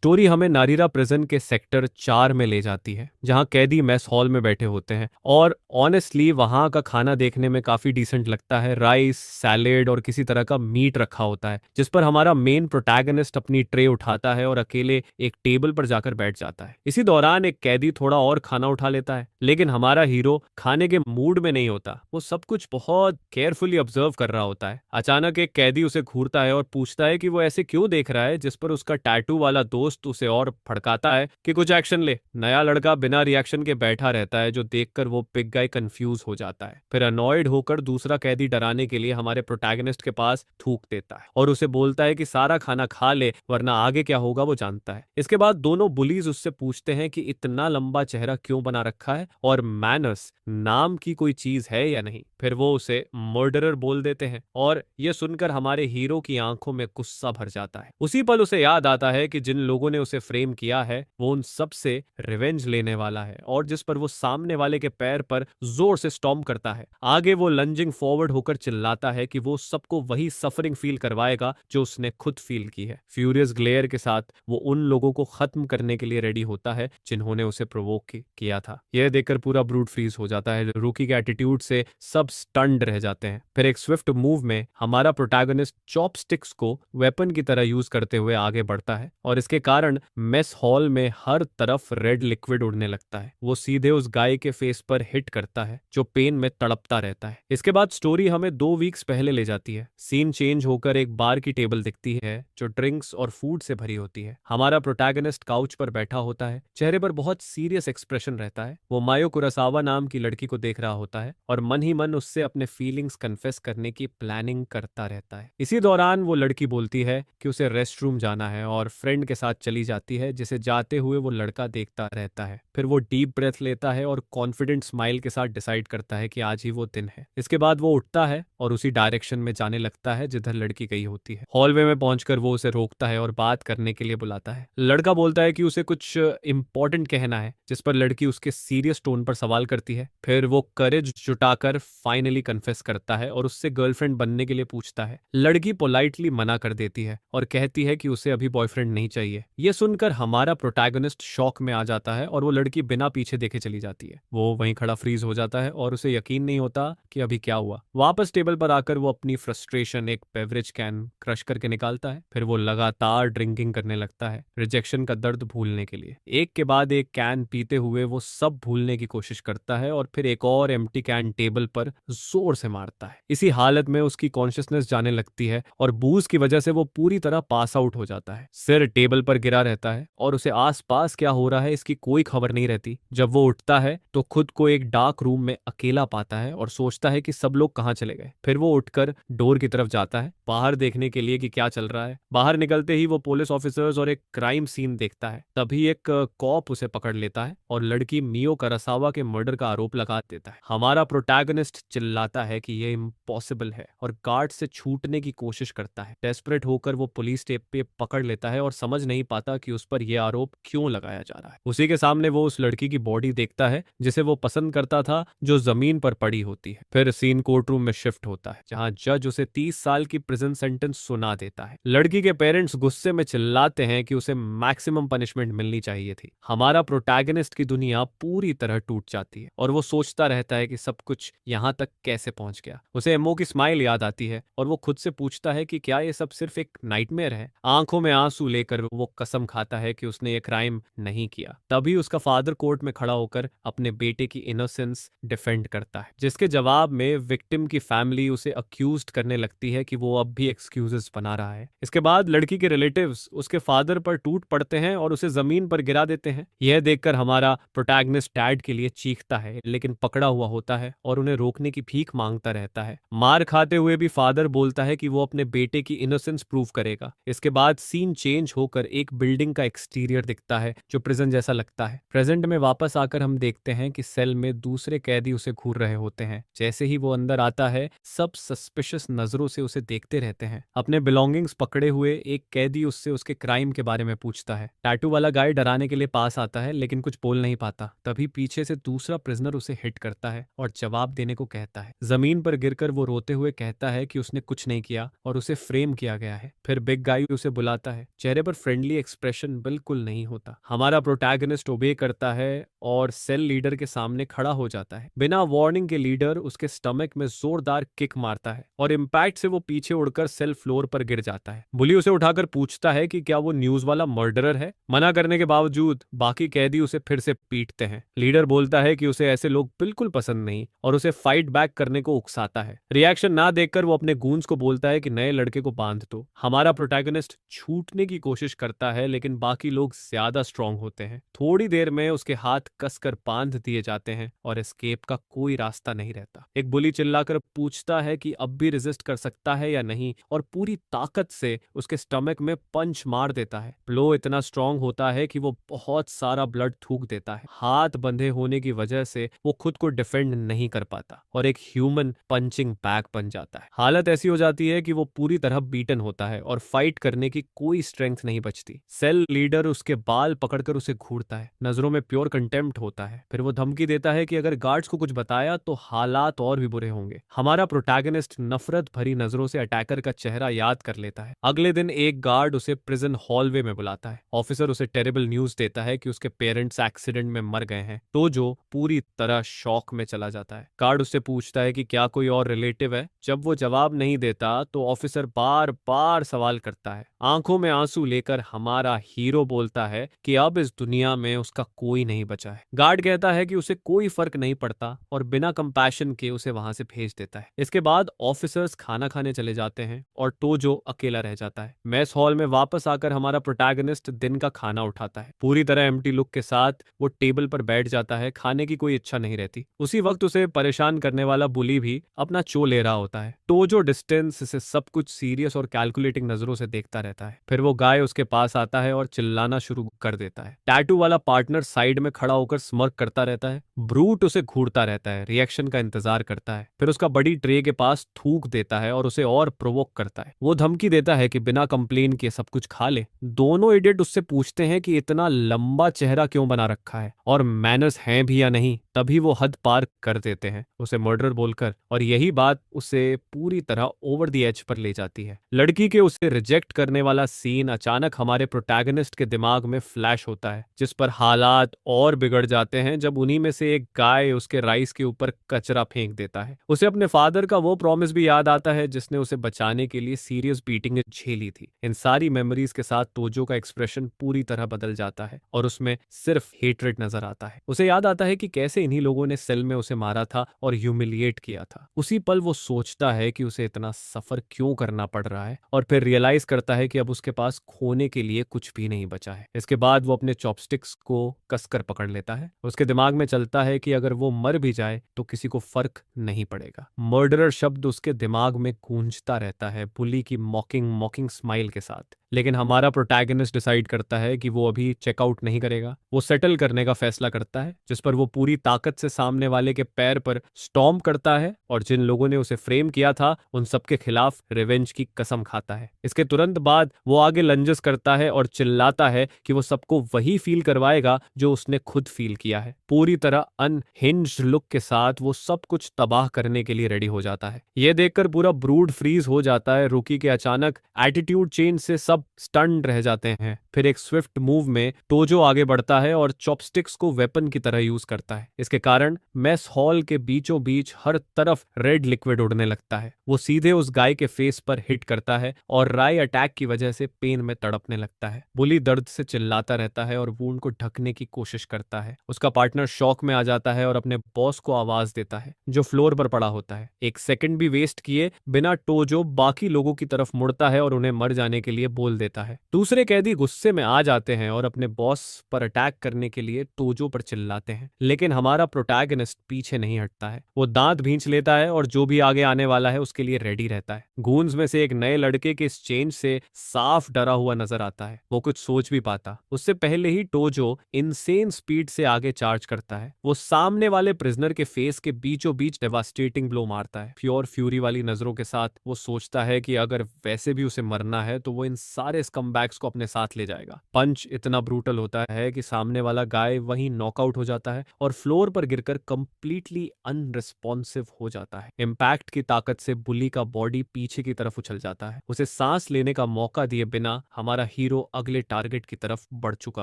Story हमें नारीरा prison के sector 4 में ले जाती है, जहां कैदी मेस हॉल में बैठे होते हैं। और ऑनेस्टली वहां का खाना देखने में काफी डिसेंट लगता है। राइस, सैलेड और किसी तरह का मीट रखा होता है, जिस पर हमारा मेन प्रोटैगनिस्ट अपनी ट्रे उठाता है और अकेले एक टेबल पर जाकर बैठ जाता है। इसी दौरान एक कैदी थोड़ा और खाना उठा लेता है, लेकिन हमारा हीरो खाने के मूड में नहीं होता। वो सब कुछ बहुत केयरफुली ऑब्जर्व कर रहा होता है। अचानक एक कैदी उसे घूरता है और पूछता है कि वो ऐसे क्यों देख रहा है, जिस पर उसका टैटू वाला दोस्त उसे और भड़काता है कि कुछ एक्शन ले। नया लड़का बिना रिएक्शन के बैठा रहता है, जो देखकर वो पिग गाय कंफ्यूज हो जाता है। फिर अनॉयड होकर दूसरा कैदी डराने के लिए हमारे प्रोटैगनिस्ट के पास थूक देता है और उसे बोलता है कि सारा खाना खा ले, वरना आगे क्या होगा वो जानता है। इसके बाद दोनों बुलीज उससे पूछते हैं कि इतना लंबा चेहरा क्यों बना रखा है और मैनस नाम की कोई चीज है या नहीं। फिर वो उसे मर्डरर बोल देते हैं और ये सुनकर हमारे हीरो की आंखों में गुस्सा भर जाता है। उसी पल उसे याद आता है कि जिन लोगों ने उसे फ्रेम किया है वो उन सब से रिवेंज लेने वाला है, और जिस पर वो सामने वाले के पैर पर जोर से स्टॉम्प करता है। आगे वो लंजिंग फॉरवर्ड होकर चिल्लाता है कि वो सबको वही सफरिंग फील करवाएगा जो उसने खुद फील की है। फ्यूरियस ग्लेयर के साथ वो उन लोगों को खत्म करने के लिए रेडी होता है जिन्होंने उसे प्रोवोक किया था। यह देखकर पूरा ब्रूट फ्रीज हो जाता है। रूकी के एटीट्यूड से सब स्टन्ड रह जाते हैं। फिर एक स्विफ्ट मूव में हमारा प्रोटैगनिस्ट चॉपस्टिक्स को वेपन की तरह यूज करते हुए आगे बढ़ता है, और इसके कारण मेस हॉल में हर तरफ रेड लिक्विड उड़ने लगता है। वो सीधे उस गाय के फेस पर हिट करता है, जो पेन में तड़पता रहता है। इसके बाद स्टोरी हमें 2 वीक्स पहले ले जाती है। सीन चेंज होकर एक बार की टेबल दिखती है, जो ड्रिंक्स और फूड से भरी होती है। हमारा प्रोटैगनिस्ट काउच पर बैठा होता है, चेहरे पर बहुत सीरियस एक्सप्रेशन रहता है। वो मायो कुरासावा नाम की लड़की को देख रहा होता है और मन ही मन उससे अपने फीलिंग्स कन्फेस करने की प्लानिंग करता रहता है। इसी दौरान वो लड़की बोलती है कि उसे रेस्ट रूम जाना है और फ्रेंड के साथ चली जाती है, जिसे जाते हुए वो लड़का देखता रहता है। फिर वो डीप ब्रेथ लेता है और कॉन्फिडेंट स्माइल के साथ डिसाइड करता है कि आज ही वो दिन है। इसके बाद वो उठता है और उसी डायरेक्शन में जाने लगता है जिधर लड़की गई होती है। हॉलवे में पहुंचकर वो उसे रोकता है और बात करने के लिए बुलाता है। लड़का बोलता है कि उसे कुछ इंपॉर्टेंट कहना है, जिस पर लड़की उसके सीरियस टोन पर सवाल करती है। फिर वो करेज जुटाकर फाइनली कन्फेस करता है और उससे गर्लफ्रेंड बनने के लिए पूछता है। लड़की पोलाइटली मना कर देती है और कहती है कि उसे अभी बॉयफ्रेंड नहीं चाहिए। ये सुनकर हमारा प्रोटैगनिस्ट शॉक में आ जाता है और वो लड़की बिना पीछे देखे चली जाती है। वो वहीं खड़ा फ्रीज हो जाता है और उसे यकीन नहीं होता कि अभी क्या हुआ। वापस टेबल पर आकर वो अपनी फ्रस्ट्रेशन एक बेवरेज कैन क्रश करके निकालता है। फिर वो लगातार ड्रिंकिंग करने लगता है, रिजेक्शन का दर्द भूलने के लिए। एक के बाद एक कैन पीते हुए वो सब भूलने की कोशिश करता है और फिर एक और एम्प्टी कैन टेबल पर जोर से मारता है। इसी हालत में उसकी कॉन्शियसनेस जाने लगती है और बूज की वजह से वो पूरी तरह पास आउट हो जाता है। सिर टेबल पर गिरा रहता है और उसे आसपास क्या हो रहा है इसकी कोई खबर नहीं रहती। जब वो उठता है तो खुद को एक डार्क रूम में अकेला पाता है और सोचता है कि सब लोग कहाँ चले गए। फिर वो उठकर डोर की तरफ जाता है, बाहर देखने के लिए कि क्या चल रहा है। बाहर निकलते ही वो पुलिस ऑफिसर्स और एक क्राइम सीन देखता है। तभी एक कॉप उसे पकड़ लेता है और लड़की मियो कुरासावा के मर्डर का आरोप लगा देता है। हमारा प्रोटैगनिस्ट चिल्लाता है कि ये इम्पॉसिबल है और गार्ड से छूटने की कोशिश करता है। डेस्परेट होकर वो पुलिस टेप पे पकड़ लेता है और समझ नहीं पाता कि उस पर यह आरोप क्यों लगाया जा रहा है। उसी के सामने वो उस लड़की की बॉडी देखता है जिसे वो पसंद करता था, जो जमीन पर पड़ी होती है। फिर सीन कोर्ट रूम में शिफ्ट होता है, जहां जज उसे 30 साल की प्रिजन सेंटेंस सुना देता है। लड़की के पेरेंट्स गुस्से में चिल्लाते हैं कि उसे मैक्सिमम पनिशमेंट मिलनी चाहिए थी। हमारा प्रोटैगनिस्ट की दुनिया पूरी तरह टूट जाती है और वो सोचता रहता है कि सब कुछ यहाँ तक कैसे पहुंच गया। उसे एमओ की स्माइल याद आती है और वो खुद से पूछता है कि क्या ये सब सिर्फ एक नाइटमेयर है। आंखों में आंसू लेकर वो कसम खाता है कि उसने ये क्राइम नहीं किया। तभी उसका फादर कोर्ट में खड़ा होकर अपने बेटे की इनोसेंस डिफेंड करता है, जिसके जवाब में विक्टिम की फैमिली उसे अक्यूज्ड करने लगती है कि वो अब भी एक्सक्यूजेस बना रहा है। इसके बाद लड़की के रिलेटिव्स उसके फादर पर टूट पड़ते हैं और उसे जमीन पर गिरा देते हैं। यह देखकर हमारा प्रोटैगनिस्ट डैड के लिए चीखता है, लेकिन पकड़ा हुआ होता है और उन्हें रोकने की भीख मांगता रहता है। मार खाते हुए भी फादर बोलता है कि वो अपने बेटे की इनोसेंस प्रूव करेगा। इसके बाद सीन चेंज होकर एक बिल्डिंग का एक्सटीरियर दिखता है, जो प्रिजन जैसा लगता है। प्रेजेंट में वापस आकर हम देखते हैं कि सेल में दूसरे कैदी उसे घूर रहे होते हैं। जैसे ही वो अंदर आता है, सब सस्पिशियस नजरों से उसे देखते रहते हैं। अपने बिलोंगिंग्स पकड़े हुए एक कैदी उससे उसके क्राइम के बारे में पूछता है। टैटू वाला गाय डराने के लिए पास आता है, लेकिन कुछ बोल नहीं पाता। तभी पीछे से दूसरा प्रिजनर उसे हिट करता है और जवाब देने को कहता है। जमीन पर गिरकर वो रोते हुए कहता है कि उसने कुछ नहीं किया और उसे फ्रेम किया गया है। फिर बिग गाय उसे बुलाता है। चेहरे पर फ्रेंडली फ्रेंडली एक्सप्रेशन बिल्कुल नहीं होता। हमारा प्रोटैगनिस्ट ओबे करता है और सेल लीडर के सामने खड़ा हो जाता है। बिना वार्निंग के लीडर उसके स्टमक में जोरदार किक मारता है और इम्पैक्ट से वो पीछे उड़कर सेल फ्लोर पर गिर जाता है। बुली उसे उठाकर पूछता है कि क्या वो न्यूज वाला मर्डरर है। मना करने के बावजूद बाकी कैदी उसे फिर से पीटते हैं। लीडर बोलता है कि उसे ऐसे लोग बिल्कुल पसंद नहीं और उसे फाइट बैक करने को उकसाता है। रिएक्शन ना देखकर वो अपने गूंज को बोलता है कि नए लड़के को बांध दो। हमारा प्रोटैगनिस्ट छूटने की कोशिश करता है लेकिन बाकी लोग ज्यादा स्ट्रांग होते हैं। थोड़ी देर में उसके हाथ कसकर बांध दिए जाते हैं और एस्केप का कोई रास्ता नहीं रहता। एक बुली चिल्लाकर पूछता है कि अब भी रेजिस्ट कर सकता है या नहीं और पूरी ताकत से उसके स्टमक में पंच मार देता है। ब्लो इतना स्ट्रांग होता है कि वो बहुत सारा ब्लड थूक देता है। हाथ बंधे होने की वजह से वो खुद को डिफेंड नहीं कर पाता और एक ह्यूमन पंचिंग बैग बन जाता है। हालत ऐसी हो जाती है कि वो पूरी तरह बीटन होता है और फाइट करने की कोई स्ट्रेंथ नहीं बचती। सेल लीडर उसके बाल पकड़कर उसे घूरता है। नजरों में प्योर कंटेम्प्ट होता है। फिर वो धमकी देता है कि अगर गार्ड्स को कुछ बताया तो हालात और भी बुरे होंगे। हमारा प्रोटैगनिस्ट नफरत भरी नजरों से अटैकर का चेहरा याद कर लेता है। अगले दिन एक गार्ड उसे प्रिजन हॉलवे में बुलाता है। ऑफिसर उसे टेरिबल न्यूज देता है कि उसके पेरेंट्स एक्सीडेंट में मर गए हैं। तो जो पूरी तरह शॉक में चला जाता है। गार्ड उससे पूछता है कि क्या कोई और रिलेटिव है। जब वो जवाब नहीं देता तो ऑफिसर बार बार सवाल करता है। आंखों में आंसू लेकर हमारा हीरो बोलता है कि अब इस दुनिया में उसका कोई नहीं बचा है। गार्ड कहता है कि उसे कोई फर्क नहीं पड़ता और बिना कंपैशन के उसे वहां से भेज देता है। इसके बाद ऑफिसर्स खाना खाने चले जाते हैं और टोजो अकेला रह जाता है। मेस हॉल में वापस आकर हमारा प्रोटैगनिस्ट दिन का खाना उठाता है। पूरी तरह एम्प्टी लुक के साथ वो टेबल पर बैठ जाता है। खाने की कोई इच्छा नहीं रहती। उसी वक्त उसे परेशान करने वाला बुली भी अपना चो ले रहा होता है। टोजो डिस्टेंस से सब कुछ सीरियस और कैलकुलेटिंग नजरों से देखता रहता है। फिर वो गाय उसके पास आता है और चिल्लाना शुरू कर देता है। टैटू वाला पार्टनर साइड में खड़ा होकर स्मर्क करता रहता है। ब्रूट उसे घूरता रहता है, रिएक्शन का इंतजार करता है। फिर उसका बड़ी ट्रे के पास थूक देता है और उसे और प्रोवोक करता है। वो धमकी देता है कि बिना कंप्लेन किए सब कुछ खा ले। दोनों इडियट उससे पूछते हैं कि इतना लंबा चेहरा क्यों बना रखा है और मैनर्स हैं भी या नहीं। तभी वो हद पार कर देते हैं उसे मर्डर बोलकर और यही बात उसे पूरी तरह ओवर द एज पर ले जाती है। लड़की के उसे रिजेक्ट करने वाला सीन अचानक हमारे प्रोटैगनिस्ट के दिमाग में फ्लैश होता है, जिस पर हालात और बिगड़ जाते हैं जब उन्हीं में से एक गाय उसके राइस के ऊपर कचरा फेंक देता है। उसे अपने फादर का वो प्रॉमिस भी याद आता है जिसने उसे बचाने के लिए सीरियस बीटिंग झेली थी। इन सारी मेमोरीज के साथ तोजो का एक्सप्रेशन पूरी तरह बदल जाता है और उसमें सिर्फ हेट्रेड नजर आता है। उसे याद आता है कि कैसे इन्हीं लोगों ने सेल में उसे मारा था और ह्यूमिलिएट किया था। उसी पल वो सोचता है कि उसे इतना सफर क्यों करना पड़ रहा है और फिर रियलाइज करता है कि अब उसके पास खोने के लिए कुछ भी नहीं बचा है। इसके बाद वो अपने चॉपस्टिक्स को कसकर पकड़ लेता है। उसके दिमाग में चलता है कि अगर वो मर भी जाए तो किसी को फर्क नहीं पड़ेगा। मर्डरर शब्द उसके दिमाग में गूंजता रहता है, बुली की मॉकिंग मॉकिंग स्माइल के साथ। लेकिन हमारा प्रोटैगनिस्ट डिसाइड करता है कि वो अभी चेकआउट नहीं करेगा। वो सेटल करने का फैसला करता है, जिस पर वो पूरी ताकत से सामने वाले के पैर पर स्टॉम्प करता है और जिन लोगों ने उसे फ्रेम किया था उन सबके खिलाफ रिवेंज की कसम खाता है। इसके तुरंत बाद वो आगे लंजेस करता है और चिल्लाता है कि वो सबको वही फील करवाएगा जो उसने खुद फील किया है। पूरी तरह अनहिंज्ड लुक के साथ वो सब कुछ तबाह करने के लिए रेडी हो जाता है। यह देखकर पूरा ब्रूड फ्रीज हो जाता है। रूकी के अचानक एटीट्यूड चेंज से सब स्टन्ड रह जाते हैं। फिर एक स्विफ्ट मूव में टोजो आगे बढ़ता है और चॉपस्टिक्स को वेपन की तरह यूज करता है। इसके कारण मेस हॉल के बीचों बीच हर तरफ रेड लिक्विड उड़ने लगता है। वो सीधे उस गाय के फेस पर हिट करता है और राय अटैक की वजह से पेन में तड़पने लगता है। बुली दर्द से चिल्लाता रहता है और वूंड को ढकने की कोशिश करता है। उसका पार्टनर शॉक में आ जाता है और अपने बॉस को आवाज देता है जो फ्लोर पर पड़ा होता है। एक सेकंड भी वेस्ट किए बिना टोजो बाकी लोगों की तरफ मुड़ता है और उन्हें मर जाने के लिए बोल देता है। दूसरे कैदी गुस्से में आ जाते हैं और अपने बॉस पर अटैक करने के लिए टोजो पर चिल्लाते हैं, लेकिन हमारा प्रोटैगनिस्ट पीछे नहीं हटता है। वो दांत भींच लेता है और जो भी आगे आने वाला है उसके लिए रेडी रहता है। गूंज में से एक नए लड़के के इस चेंज से साफ डरा हुआ नजर आता है। वो कुछ सोच भी पाता उससे पहले ही टोजो इनसेन स्पीड से आगे चार्ज करता है। वो सामने वाले प्रिजनर के फेस के बीचों बीच डेवास्टेटिंग ब्लो मारता है। प्योर फ्यूरी वाली नजरों के साथ वो सोचता है कि अगर वैसे भी उसे मरना है तो वो इन सारे स्कमबैग्स को अपने साथ ले जाएगा। पंच इतना ब्रूटल होता है कि सामने वाला गाय वहीं नॉकआउट हो जाता है और फ्लोर पर गिरकर कंप्लीटली अनरिस्पॉन्सिव हो जाता है। इम्पैक्ट की ताकत से बुली का बॉडी पीछे की तरफ उछल जाता है। उसे सांस लेने का मौका दिए बिना हमारा हीरो अगले टारगेट की तरफ बढ़ चुका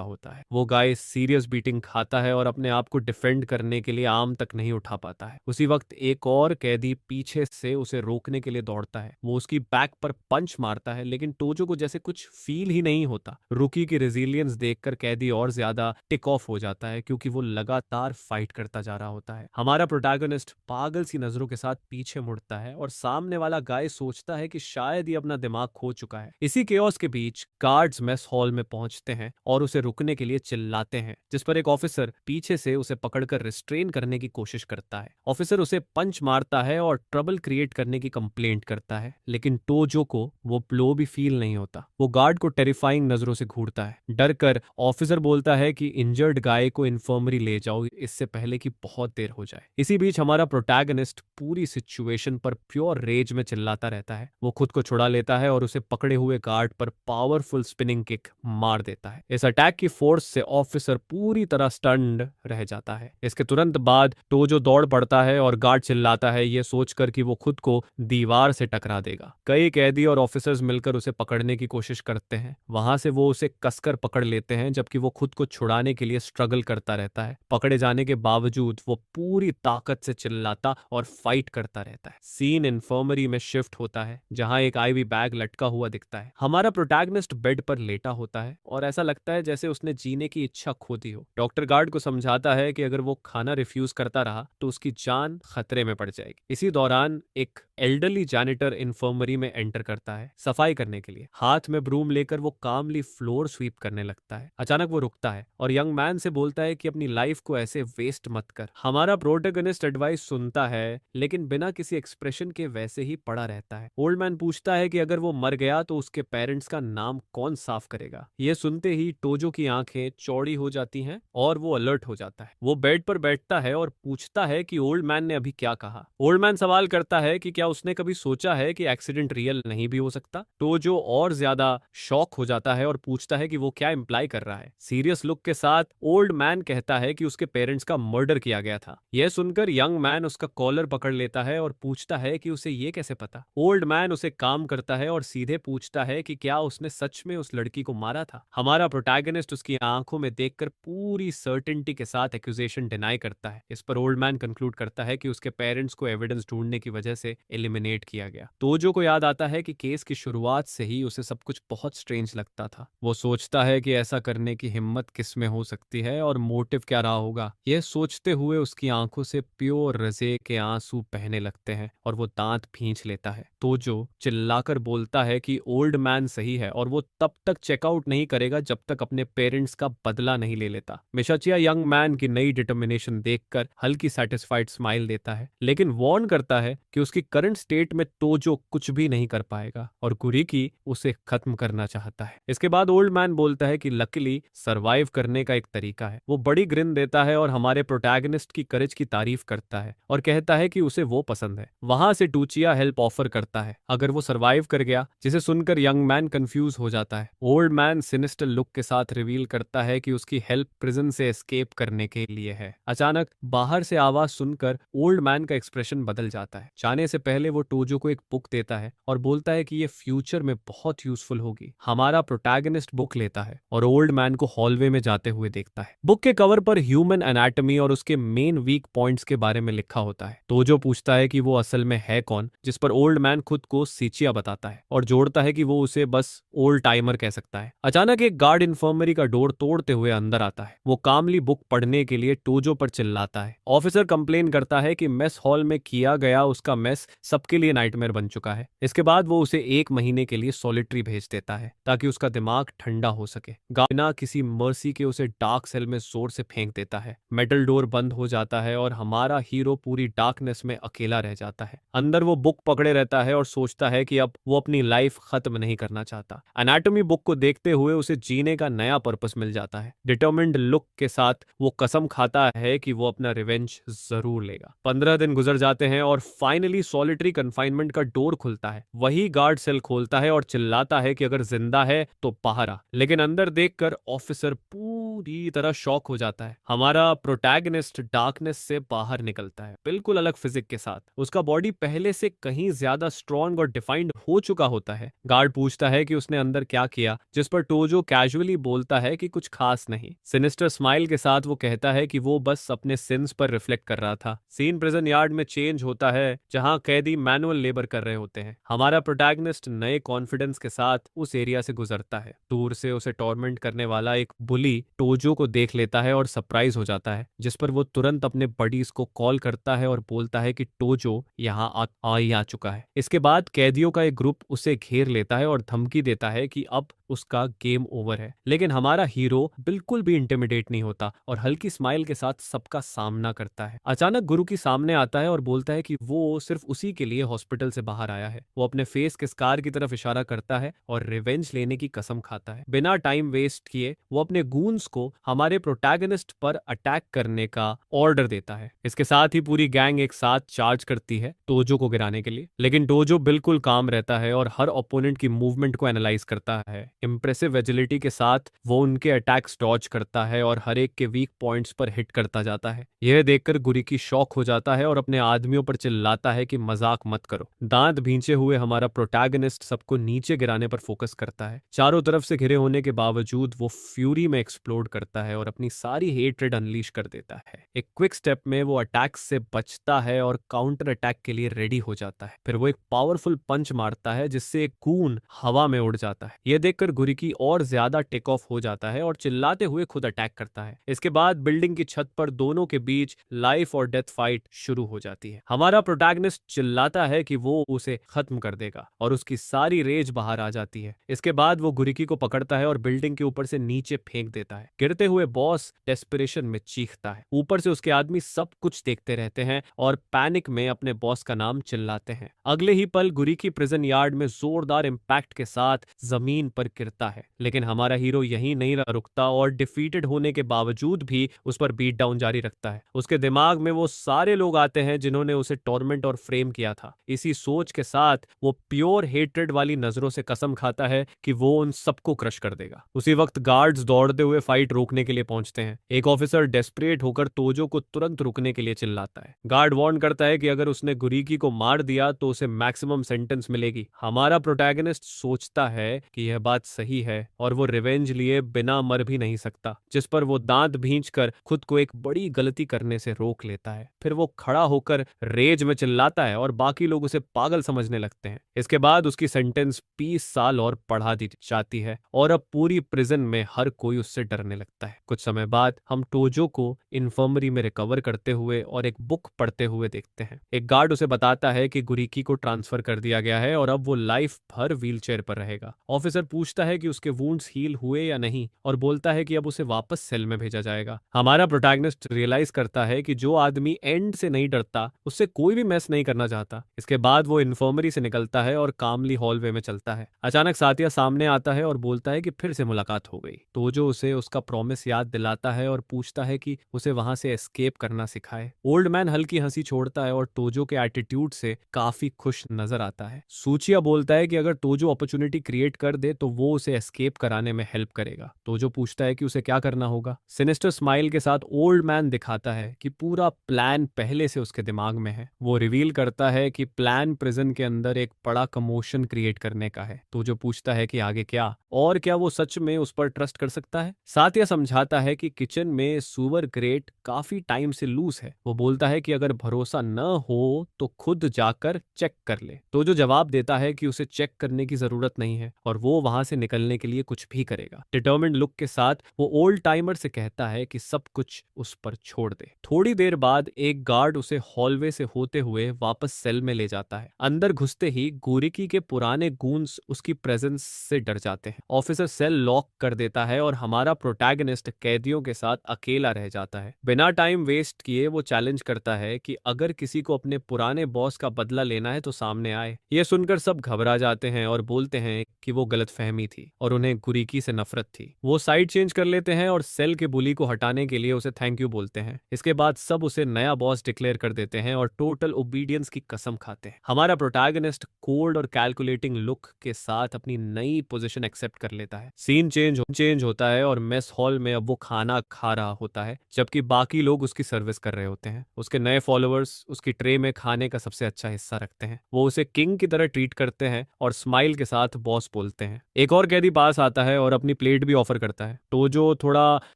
होता है। वो गाय सीरियस बीटिंग खाता है और अपने आप को डिफेंड करने के लिए आर्म तक नहीं उठा पाता है। उसी वक्त एक और कैदी पीछे से उसे रोकने के लिए दौड़ता है। वो उसकी बैक पर पंच मारता है, लेकिन टोजो को जैसे कुछ फील ही नहीं होता। रुकी की रेजिलियंस देखकर कैदी और ज्यादा टिक ऑफ हो जाता है, क्योंकि वो लगातार फाइट करता जा रहा होता है। हमारा प्रोटैगनिस्ट पागल सी नजरों के साथ पीछे मुड़ता है और सामने वाला गाय सोचता है कि शायद ये अपना दिमाग खो चुका है। इसी केओस के बीच गार्ड्स मेस हॉल में पहुंचते हैं और उसे रुकने के लिए चिल्लाते हैं, जिस पर एक ऑफिसर पीछे से उसे पकड़कर रिस्ट्रेन करने की कोशिश करता है। ऑफिसर उसे पंच मारता है और ट्रबल क्रिएट करने की कंप्लेंट करता है, लेकिन टोजो को वो ब्लो भी फील नहीं होता। वो गार्ड को टेरिफाइंग नजरों से घूरता है। डर कर ऑफिसर बोलता है कि इंजर्ड गाय को इन्फर्मरी ले जाओ, इससे पहले कि बहुत देर हो जाए। इसी बीच हमारा प्रोटैगनिस्ट पूरी सिचुएशन पर प्योर रेज में चिल्लाता रहता है। वो खुद को छुड़ा लेता है और उसे पकड़े हुए गार्ड पर पावरफुल स्पिनिंग किक मार देता है। इस अटैक की फोर्स से ऑफिसर पूरी तरह स्टन्ड रह जाता है। इसके तुरंत बाद टोजो दौड़ पड़ता है और गार्ड चिल्लाता है, ये सोचकर कि वो खुद को दीवार से टकरा देगा। कई कैदी और ऑफिसर्स मिलकर उसे पकड़ने की कोशिश करते हैं। वहां से वो उसे कसकर पकड़ लेते हैं, जबकि वो खुद को छुड़ाने के लिए स्ट्रगल करता रहता है। पकड़े जाने के बावजूद वो पूरी ताकत से चिल्लाता और फाइट करता रहता है। सीन इन्फर्मरी में शिफ्ट होता है, जहां एक आईवी बैग लटका हुआ दिखता है। हमारा प्रोटैगनिस्ट बेड पर लेटा होता है और ऐसा लगता है जैसे उसने जीने की इच्छा खो दी हो। डॉक्टर गार्ड को समझाता है कि अगर वो खाना रिफ्यूज करता रहा तो उसकी जान खतरे में पड़ जाएगी। इसी दौरान एक एल्डरली जैनिटर इन्फर्मरी में एंटर करता है सफाई करने के लिए। हाथ में ब्रूम लेकर वो कामली फ्लोर स्वीप करने लगता है। अचानक वो रुकता है और यंग मैन से बोलता है कि अपनी लाइफ को ऐसे वेस्ट मत कर। हमारा प्रोटैगनिस्ट एडवाइस सुनता है, लेकिन बिना किसी एक्सप्रेशन के वैसे ही पड़ा रहता है। ओल्ड मैन पूछता है कि अगर वो मर गया तो उसके पेरेंट्स का नाम कौन साफ करेगा। ये सुनते ही टोजो की आंखें चौड़ी हो जाती हैं और वो अलर्ट हो जाता है। वो बेड पर बैठता है और पूछता है कि ओल्ड मैन ने अभी क्या कहा। ओल्ड मैन सवाल करता है कि क्या उसने कभी सोचा है कि एक्सीडेंट रियल नहीं भी हो सकता। टोजो और ज्यादा शॉक हो जाता है और पूछता है कि वो क्या इंप्लाई कर रहा है। सीरियस लुक के साथ ओल्ड मैन कहता है कि उसके पेरेंट्स का मर्डर किया गया था। यह सुनकर यंग मैन उसका कॉलर पकड़ लेता है और पूछता है कि उसे ये कैसे पता। ओल्ड मैन उसे काम करता है और सीधे पूछता है कि क्या उसने सच में उस लड़की को मारा था। हमारा प्रोटैगनिस्ट उसकी आंखों में देखकर पूरी सर्टेनिटी के साथ एक्यूजेशन डिनाई करता है। इस पर ओल्ड मैन कंक्लूड करता है कि उसके पेरेंट्स को एविडेंस ढूंढने की वजह से एलिमिनेट किया गया। टोजो को याद आता है कि केस की शुरुआत से ही उसे सब कुछ बहुत स्ट्रेंज लगता था। वो सोचता है कि ऐसा करने की हिम्मत किस में हो सकती है और मोटिव क्या रहा होगा। यह सोचते हुए उसकी आंखों से प्योर रजे के आंसू बहने लगते हैं और वो दांत भींच लेता है। टोजो चिल्लाकर बोलता है कि ओल्ड मैन सही है और वो तब तक चेकआउट नहीं करेगा जब तक अपने पेरेंट्स का बदला नहीं ले लेता। मिशाचिया यंग मैन की नई डिटर्मिनेशन देखकर हल्की सेटिस्फाइड स्माइल देता है, लेकिन वार्न करता है कि उसकी करंट स्टेट में टोजो कुछ भी नहीं कर पाएगा और कुरीकी उसे खत्म करना चाहता है। इसके बाद ओल्ड मैन बोलता है कि लकीली सरवाइव करने का एक तरीका है। वो बड़ी ग्रिन देता है और हमारे प्रोटैगनिस्ट की करेज की तारीफ करता है और कहता है कि उसे वो पसंद है। वहां से टूचिया हेल्प ऑफर करता है अगर वो सरवाइव कर गया, जिसे सुनकर यंग मैन कंफ्यूज हो जाता है। ओल्ड मैन सिनिस्टर लुक के साथ रिवील करता है कि उसकी हेल्प प्रिजन से एस्केप करने के लिए है। अचानक बाहर से आवाज सुनकर ओल्ड मैन का एक्सप्रेशन बदल जाता है। जाने से पहले वो टोजो को एक बुक देता है और बोलता है कि ये फ्यूचर में बहुत यूजफुल होगी। हमारा प्रोटैगनिस्ट बुक लेता है और ओल्ड मैन को हॉलवे में जाते हुए देखता है। बुक के कवर पर ह्यूमन एनाटॉमी और उसके मेन वीक पॉइंट्स के बारे में लिखा होता है। टोजो पूछता है कि वो असल में है कौन, जिस पर ओल्ड मैन खुद को सीचिया बताता है और जोड़ता है कि वो उसे बस ओल्ड टाइमर कह सकता है। अचानक एक गार्ड इन्फर्मरी का डोर तोड़ते हुए अंदर आता है। वो कामली बुक पढ़ने के लिए टोजो पर चिल्लाता है। ऑफिसर कंप्लेन करता है कि मेस हॉल में किया गया उसका मेस सबके लिए नाइटमेयर बन चुका है। इसके बाद वो उसे 1 महीने के लिए सॉलिटरी भेज देता है ताकि उसका दिमाग ठंडा हो सके। बिना किसी मर्सी के उसे डार्क सेल में जोर से फेंक देता है। मेटल डोर बंद हो जाता है और हमारा हीरो पूरी डार्कनेस में अकेला रह जाता है। अंदर वो बुक पकड़े रहता है और सोचता है कि अब वो अपनी लाइफ खत्म नहीं करना चाहता। एनाटॉमी बुक को देखते हुए उसे जीने का नया पर्पस मिल जाता है। डिटर्मिन्ड लुक के साथ वो कसम खाता है कि वो अपना रिवेंज जरूर लेगा। 15 दिन गुजर जाते हैं और फाइनली सॉलिटरी कन्फाइनमेंट का डोर खुलता है। वही गार्ड सेल खोलता है और चिल्लाता है है कि अगर जिंदा है तो बाहर आ, लेकिन अंदर देखकर ऑफिसर पूरी तरह शॉक हो जाता है। हमारा प्रोटैगनिस्ट डार्कनेस से बाहर निकलता है, बिल्कुल अलग फिजिक के साथ। उसका बॉडी पहले से कहीं ज्यादा स्ट्रॉन्ग और डिफाइंड हो चुका होता है। गार्ड पूछता है कि उसने अंदर क्या किया, जिस पर टोजो कैजुअली बोलता है कि कुछ खास नहीं। सिनिस्टर स्माइल के साथ वो कहता है कि वो बस अपने सिंस पर रिफ्लेक्ट कर रहा था। सीन प्रिजन यार्ड में चेंज होता है, जहां कैदी मैनुअल लेबर कर रहे होते हैं। हमारा प्रोटैगनिस्ट नए कॉन्फिडेंस के साथ उस एरिया से गुजरता है। दूर से उसे टॉर्मेंट करने वाला एक बुली टोजो को देख लेता है और सरप्राइज हो जाता है, जिस पर वो तुरंत अपने बडीज को कॉल करता है और बोलता है कि टोजो यहाँ आ चुका है। इसके बाद कैदियों का एक ग्रुप उसे घेर लेता है और धमकी देता है कि अब उसका गेम ओवर है। लेकिन हमारा हीरो बिल्कुल भी इंटिमिडेट नहीं होता और हल्की स्माइल के साथ सबका सामना करता है। अचानक गुरु की सामने आता है और बोलता है कि वो सिर्फ उसी के लिए हॉस्पिटल से बाहर आया है। वो अपने फेस के स्कार की तरफ इशारा करता है और रिवेंज लेने की कसम खाता है। बिना टाइम वेस्ट किए वो अपने गूंस को हमारे प्रोटैगनिस्ट पर अटैक करने का ऑर्डर देता है। इसके साथ ही पूरी गैंग एक साथ चार्ज करती है टोजो को गिराने के लिए, लेकिन टोजो बिल्कुल काम रहता है और हर ओपोनेंट की मूवमेंट को एनालाइज करता है। इंप्रेसिव एजिलिटी के साथ वो उनके अटैक्स डॉज करता है और हर एक के वीक पॉइंट्स पर हिट करता जाता है। यह देखकर गुरिकी शॉक हो जाता है और अपने आदमियों पर चिल्लाता है कि मजाक मत करो। दांत भींचे हुए हमारा प्रोटैगनिस्ट सबको नीचे गिराने पर फोकस करता है। चारों तरफ से घिरे होने के बावजूद वो फ्यूरी में एक्सप्लोड करता है और अपनी सारी हेट्रेड अनलीश कर देता है। एक क्विक स्टेप में वो अटैक्स से बचता है और काउंटर अटैक के लिए रेडी हो जाता है। फिर वो एक पावरफुल पंच मारता है जिससे एक कून हवा में उड़ जाता है। यह देखकर गुरिकी और ज्यादा टेक ऑफ हो जाता है और चिल्लाते हुए खुद अटैक करता है। इसके बाद बिल्डिंग की छत पर दोनों के बीच लाइफ और डेथ फाइट शुरू हो जाती है। हमारा प्रोटैगनिस्ट चिल्लाता है कि वो उसे खत्म कर देगा और उसकी सारी रेज बाहर आ जाती है। इसके बाद वो गुरिकी को पकड़ता है और बिल्डिंग के ऊपर से नीचे फेंक देता है। गिरते हुए बॉस डेस्पिरेशन में चीखता है। ऊपर से उसके आदमी सब कुछ देखते रहते हैं और पैनिक में अपने बॉस का नाम चिल्लाते हैं। अगले ही पल गुरिकी प्रिजन यार्ड में जोरदार इंपैक्ट के साथ जमीन पर गिरता है, लेकिन हमारा हीरो यहीं नहीं रुकता और डिफीटेड होने के बावजूद भी उस पर बीट डाउन जारी रखता है। उसके दिमाग में वो सारे लोग आते हैं जिन्होंने उसे टॉर्मेंट और फ्रेम किया था। इसी सोच के साथ वो प्योर हेट्रेड वाली नजरों से कसम खाता है कि वो उन सबको क्रश कर देगा। उसी वक्त गार्ड्स दौड़ते हुए फाइट रोकने के लिए पहुंचते हैं। एक ऑफिसर डेस्परेट होकर तोजो को तुरंत रुकने के लिए चिल्लाता है। गार्ड वार्न करता है कि अगर उसने गुरिकी को मार दिया तो उसे मैक्सिमम सेंटेंस मिलेगी। हमारा प्रोटैगनिस्ट सोचता है कि यह बात सही है और वो रिवेंज लिए बिना मर भी नहीं सकता, जिस पर वो दांत भींचकर खुद को एक बड़ी गलती करने से रोक लेता है। फिर वो खड़ा होकर रेज में चिल्लाता है और बाकी लोग उसे पागल समझने लगते हैं। इसके बाद उसकी सेंटेंस 20 साल और बढ़ा दी जाती है और अब पूरी प्रिजन में हर कोई उससे डरने लगता है। कुछ समय बाद हम टोजो को इन्फर्मरी में रिकवर करते हुए और एक बुक पढ़ते हुए देखते हैं। एक गार्ड उसे बताता है कि गुरिकी को ट्रांसफर कर दिया गया है और अब वो लाइफ भर व्हीलचेयर पर रहेगा। ऑफिसर पूछता है कि उसके वुंड्स हील हुए या नहीं और बोलता है कि अब उसे वापस सेल में भेजा जाएगा। हमारा प्रोटैगनिस्ट रियलाइज करता है कि जो आदमी एंड से नहीं डरता उससे कोई भी मैस नहीं करना चाहता। इसके बाद वो इन्फर्मरी से निकलता है और कामली हॉलवे में चलता है। अचानक साथिया सामने आता है और बोलता है कि फिर से मुलाकात हो गई। टोजो उसे उसका प्रॉमिस याद दिलाता है और पूछता है कि उसे वहां से एस्केप करना सिखाए। ओल्ड मैन हल्की हंसी छोड़ता है और टोजो के एटीट्यूड से काफी खुश नजर आता है। सूचिया बोलता है कि अगर टोजो अपॉर्चुनिटी क्रिएट कर दे तो वो उसे एस्केप कराने में हेल्प करेगा। टोजो पूछता है कि उसे क्या करना होगा। सिनिस्टर स्माइल के साथ ओल्ड मैन दिखाता है कि पूरा प्लान पहले से उसके दिमाग में है। वो रिवील करता है कि प्लान प्रिजन के अंदर एक बड़ा कमोशन क्रिएट करने का है। टोजो पूछता है कि आगे क्या, और क्या वो सच में उस पर ट्रस्ट कर सकता है। साथिया समझाता है कि किचन में सुअर ग्रेट काफी टाइम से लूज है। वो बोलता है कि अगर भरोसा न हो तो खुद जाकर चेक कर ले। तो जो जवाब देता है कि उसे चेक करने की जरूरत नहीं है और वो वहां से निकलने के लिए कुछ भी करेगा। डिटर्मिन्ड लुक के साथ वो ओल्ड टाइमर से कहता है कि सब कुछ उस पर छोड़ दे। थोड़ी देर बाद एक गार्ड उसे हॉलवे से होते हुए वापस सेल में ले जाता है। अंदर घुसते ही गोरिकी के पुराने गूंस उसकी प्रेजेंस से डर जाते हैं। ऑफिसर सेल लॉक कर देता है और हमारा प्रोटैगनिस्ट कैदियों के साथ अकेला रह जाता है। बिना टाइम वेस्ट किए वो चैलेंज करता है कि अगर किसी को अपने पुराने बॉस का बदला लेना है तो सामने आए। यह सुनकर सब घबरा जाते हैं और बोलते हैं कि वो गलतफहमी कमी थी और उन्हें गुरीकी से नफरत थी। वो साइड चेंज कर लेते हैं और सेल के बुली को हटाने के लिए उसे थैंक यू बोलते हैं। इसके बाद सब उसे नया बॉस डिक्लेयर कर देते हैं और टोटल ओबीडियंस की कसम खाते हैं। हमारा प्रोटैगनिस्ट कोल्ड और कैलकुलेटिंग लुक के साथ अपनी नई पोजीशन एक्सेप्ट कर लेता है। सीन चेंज होता है और मेस हॉल में अब वो खाना खा रहा होता है जबकि बाकी लोग उसकी सर्विस कर रहे होते हैं। उसके नए फॉलोअर्स उसकी ट्रे में खाने का सबसे अच्छा हिस्सा रखते हैं। वो उसे किंग की तरह ट्रीट करते हैं और स्माइल के साथ बॉस बोलते हैं। एक और कैदी पास आता है और अपनी प्लेट भी ऑफर करता है। टोजो थोड़ा